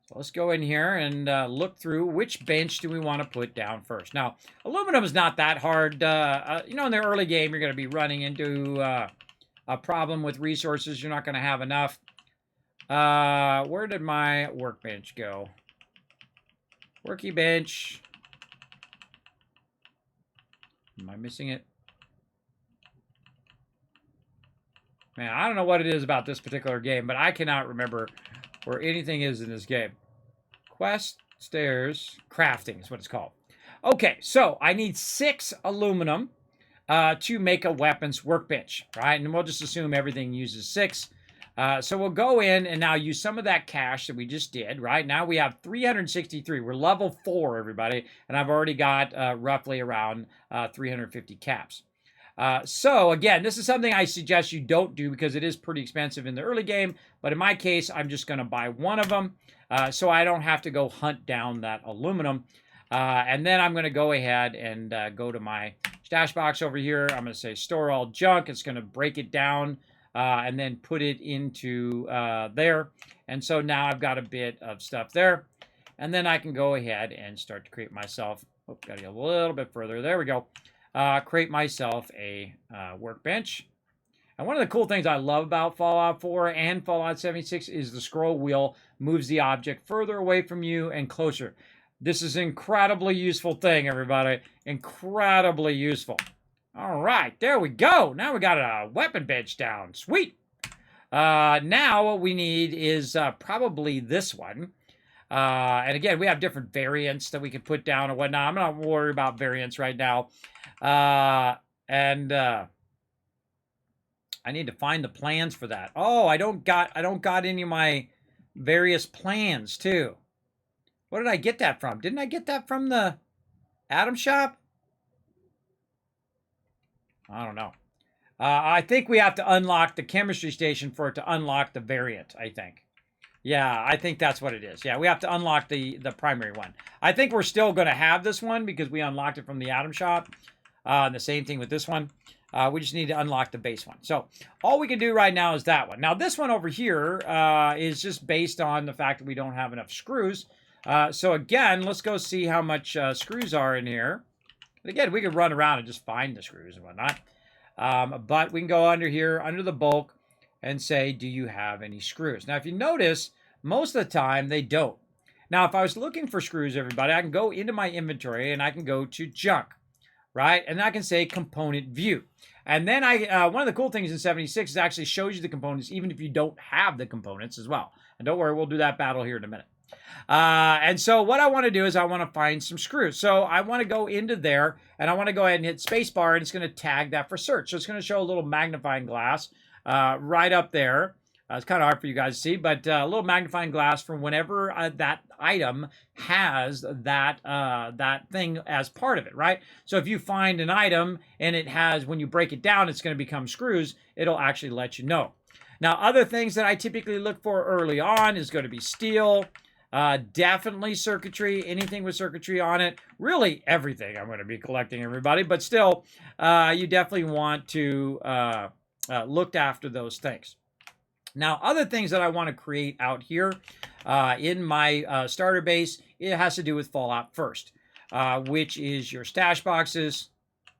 S1: So let's go in here and look through which bench do we want to put down first. Now, aluminum is not that hard. You know, in the early game, you're going to be running into a problem with resources. You're not going to have enough. Where did my workbench go? Worky bench. Am I missing it? Man, I don't know what it is about this particular game, but I cannot remember where anything is in this game. Quest, stairs, crafting is what it's called. Okay, so I need 6 aluminum to make a weapons workbench, right? And we'll just assume everything uses 6. So we'll go in and now use some of that cash that we just did, right? Now we have 363. We're level 4, everybody. And I've already got roughly around 350 caps. So again, this is something I suggest you don't do because it is pretty expensive in the early game. But in my case, I'm just going to buy one of them so I don't have to go hunt down that aluminum. And then I'm going to go ahead and go to my stash box over here. I'm going to say store all junk. It's going to break it down and then put it into there. And so now I've got a bit of stuff there. And then I can go ahead and start to create myself. Oh, got to get a little bit further. There we go. Create myself a workbench. And one of the cool things I love about Fallout 4 and Fallout 76 is the scroll wheel moves the object further away from you and closer. This is an incredibly useful thing, everybody. Incredibly useful. All right, there we go. Now we got a weapon bench down. Sweet. Now what we need is probably this one. And again, we have different variants that we can put down or whatnot. I'm not worried about variants right now. I need to find the plans for that. Oh, I don't got any of my various plans too. Where did I get that from? Didn't I get that from the Atom Shop? I don't know. I think we have to unlock the chemistry station for it to unlock the variant, I think. Yeah, I think that's what it is. Yeah, we have to unlock the primary one. I think we're still going to have this one because we unlocked it from the Atom Shop. And the same thing with this one. We just need to unlock the base one. So all we can do right now is that one. Now this one over here is just based on the fact that we don't have enough screws. So again, let's go see how much screws are in here. And again, we could run around and just find the screws and whatnot. But we can go under here, under the bulk, and say, do you have any screws? Now, if you notice, most of the time they don't. Now, if I was looking for screws, everybody, I can go into my inventory and I can go to junk, right? And I can say component view. And then one of the cool things in 76 is it actually shows you the components even if you don't have the components as well. And don't worry, we'll do that battle here in a minute. And so what I want to do is I want to find some screws. So I want to go into there and I want to go ahead and hit spacebar and it's going to tag that for search. So it's going to show a little magnifying glass right up there. It's kind of hard for you guys to see, but a little magnifying glass from whenever that item has that thing as part of it, right? So if you find an item and it has, when you break it down, it's going to become screws, it'll actually let you know. Now, other things that I typically look for early on is going to be steel, definitely circuitry, anything with circuitry on it, really everything I'm going to be collecting, everybody, but still, you definitely want to look after those things. Now, other things that I want to create out here in my starter base, it has to do with Fallout First, which is your stash boxes,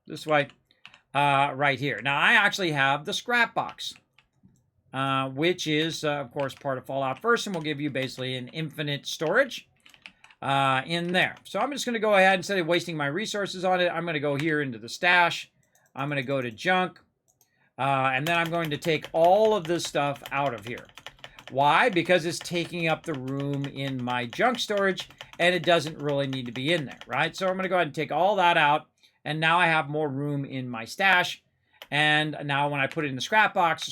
S1: this way, right here. Now, I actually have the scrap box, which is, of course, part of Fallout First, and will give you basically an infinite storage in there. So I'm just going to go ahead, instead of wasting my resources on it, I'm going to go here into the stash. I'm going to go to junk. And then I'm going to take all of this stuff out of here. Why? Because it's taking up the room in my junk storage, and it doesn't really need to be in there, right? So I'm going to go ahead and take all that out, and now I have more room in my stash. And now when I put it in the scrap box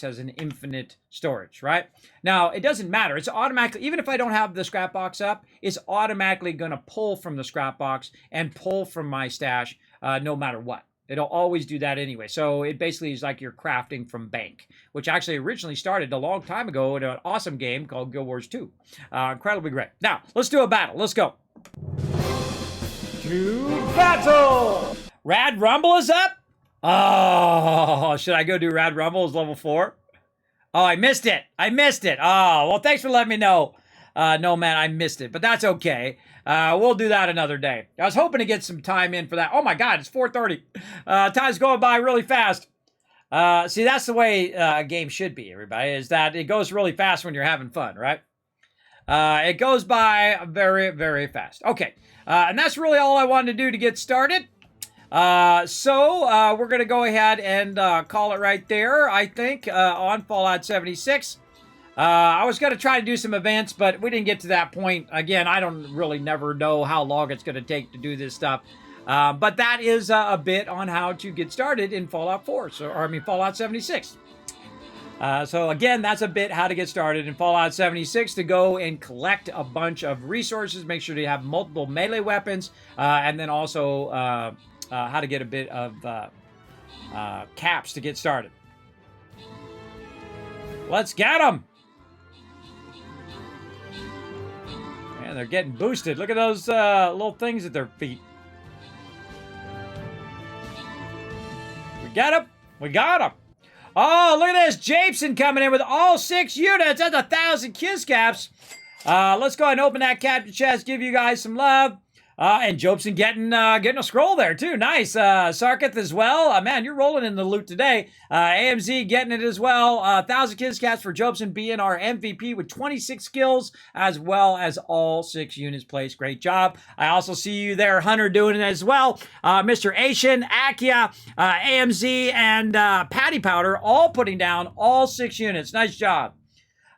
S1: has an infinite storage, right? Now, it doesn't matter. It's automatically, even if I don't have the scrap box up, it's automatically going to pull from the scrap box and pull from my stash no matter what. It'll always do that anyway. So it basically is like you're crafting from bank, which actually originally started a long time ago in an awesome game called Guild Wars 2. Incredibly great. Now, let's do a battle. Let's go. To battle! Rad Rumble is up? Oh, should I go do Rad Rumble as level 4? Oh, I missed it. I missed it. Oh, well, thanks for letting me know. No, man, I missed it, but that's okay. We'll do that another day. I was hoping to get some time in for that. Oh my God, it's 4:30. Time's going by really fast. See, that's the way a game should be, everybody, is that it goes really fast when you're having fun, right? It goes by very, very fast. Okay, and that's really all I wanted to do to get started. So we're going to go ahead and call it right there, I think, on Fallout 76. I was going to try to do some events, but we didn't get to that point. Again, I don't really never know how long it's going to take to do this stuff. But that is a bit on how to get started in Fallout 4, Fallout 76. So again, that's a bit how to get started in Fallout 76, to go and collect a bunch of resources, make sure you have multiple melee weapons, and then also how to get a bit of caps to get started. Let's get them! Man, they're getting boosted. Look at those little things at their feet. We got them. We got them. Oh, look at this. Jameson coming in with all 6 units. That's 1,000 Kismets. Let's go ahead and open that capture chest. Give you guys some love. And Jobson getting a scroll there, too. Nice. Sarketh as well. Man, you're rolling in the loot today. AMZ getting it as well. 1,000 Kismets for Jobson being our MVP with 26 kills, as well as all 6 units placed. Great job. I also see you there, Hunter, doing it as well. Mr. Asian, Akia, AMZ, and Patty Powder all putting down all 6 units. Nice job.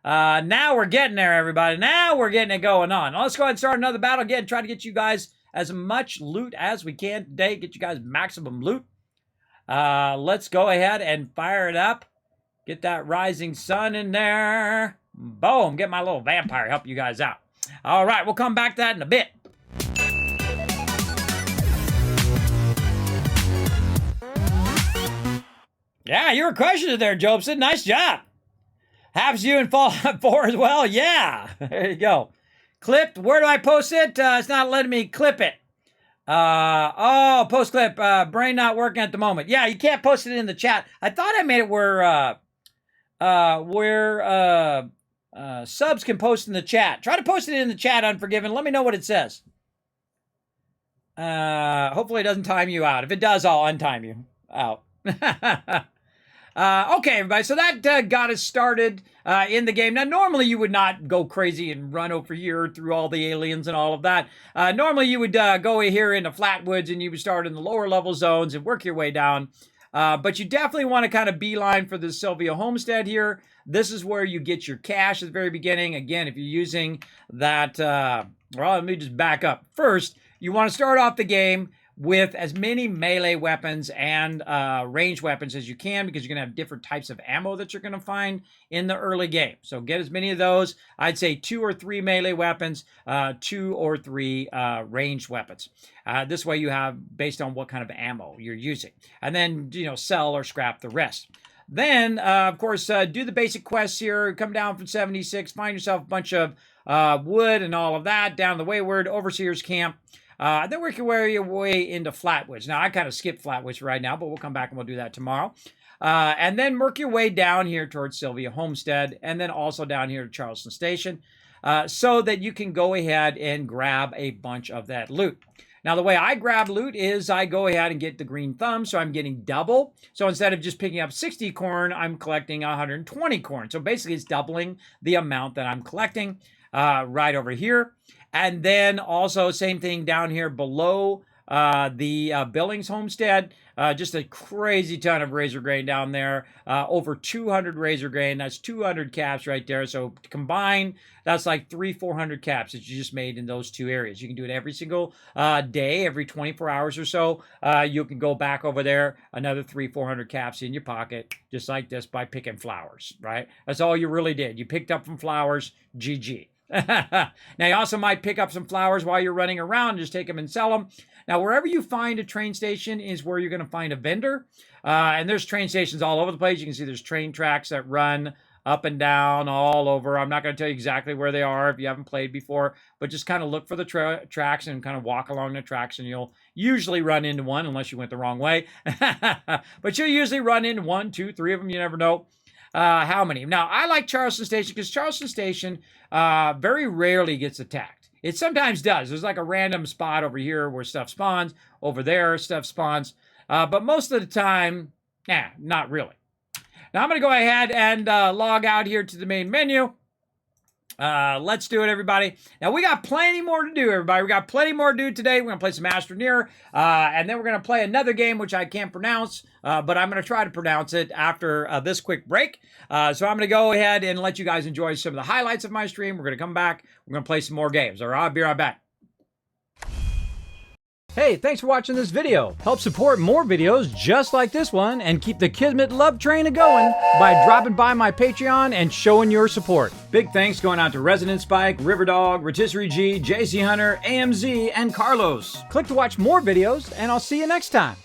S1: Now we're getting there, everybody. Now we're getting it going on. Now let's go ahead and start another battle again. Try to get you guys as much loot as we can today. Get you guys maximum loot. Let's go ahead and fire it up. Get that rising sun in there. Boom. Get my little vampire help you guys out. All right. We'll come back to that in a bit. Yeah, you were crushing it there, Jobson. Nice job. Happens to you in Fallout 4 as well? Yeah. There you go. Clipped. Where do I post it? It's not letting me clip it. Oh, post clip, brain not working at the moment. Yeah, you can't post it in the chat. I thought I made it where subs can post in the chat. Try to post it in the chat, Unforgiven. Let me know what it says. Hopefully it doesn't time you out. If it does, I'll untime you out. Okay, everybody, so that got us started in the game. Now, normally you would not go crazy and run over here through all the aliens and all of that. Normally you would go here into Flatwoods and you would start in the lower level zones and work your way down. But you definitely want to kind of beeline for the Sylvia homestead here. This is where you get your cash at the very beginning. Again, if you're using that, well, let me just back up. First, you want to start off the game with as many melee weapons and ranged weapons as you can, because you're going to have different types of ammo that you're going to find in the early game. So get as many of those. I'd say 2 or 3 melee weapons, 2 or 3 ranged weapons. This way you have based on what kind of ammo you're using. And then, sell or scrap the rest. Then, of course, do the basic quests here. Come down from 76, find yourself a bunch of wood and all of that, down the Wayward Overseer's Camp. Then work your way into Flatwoods. Now, I kind of skipped Flatwoods right now, but we'll come back and we'll do that tomorrow. And then work your way down here towards Sylvia Homestead, and then also down here to Charleston Station, so that you can go ahead and grab a bunch of that loot. Now, the way I grab loot is I go ahead and get the green thumb, so I'm getting double. So instead of just picking up 60 corn, I'm collecting 120 corn. So basically, it's doubling the amount that I'm collecting right over here. And then also, same thing down here below the Billings Homestead. Just a crazy ton of razor grain down there. Over 200 razor grain. That's 200 caps right there. So combined, that's like 300-400 caps that you just made in those two areas. You can do it every single day, every 24 hours or so. You can go back over there, another 300-400 caps in your pocket, just like this, by picking flowers, right? That's all you really did. You picked up from flowers, GG. Now, you also might pick up some flowers while you're running around, just take them and sell them. Now, wherever you find a train station is where you're going to find a vendor. And there's train stations all over the place. You can see there's train tracks that run up and down all over. I'm not going to tell you exactly where they are if you haven't played before, but just kind of look for the tracks and kind of walk along the tracks, and you'll usually run into one unless you went the wrong way. But you'll usually run into 1, 2, 3 of them. You never know how many. Now, I like Charleston Station because Charleston Station very rarely gets attacked. It sometimes does. There's like a random spot over here where stuff spawns. Over there, stuff spawns. But most of the time, not really. Now, I'm going to go ahead and log out here to the main menu. Let's do it, everybody. Now, we got plenty more to do, everybody. We got plenty more to do today. We're going to play some Astroneer, and then we're going to play another game, which I can't pronounce, but I'm going to try to pronounce it after this quick break. So I'm going to go ahead and let you guys enjoy some of the highlights of my stream. We're going to come back. We're going to play some more games. All right, I'll be right back. Hey, thanks for watching this video. Help support more videos just like this one and keep the Kismet love train a-going by dropping by my Patreon and showing your support. Big thanks going out to Resident Spike, Riverdog, Rotisserie G, JC Hunter, AMZ, and Carlos. Click to watch more videos, and I'll see you next time.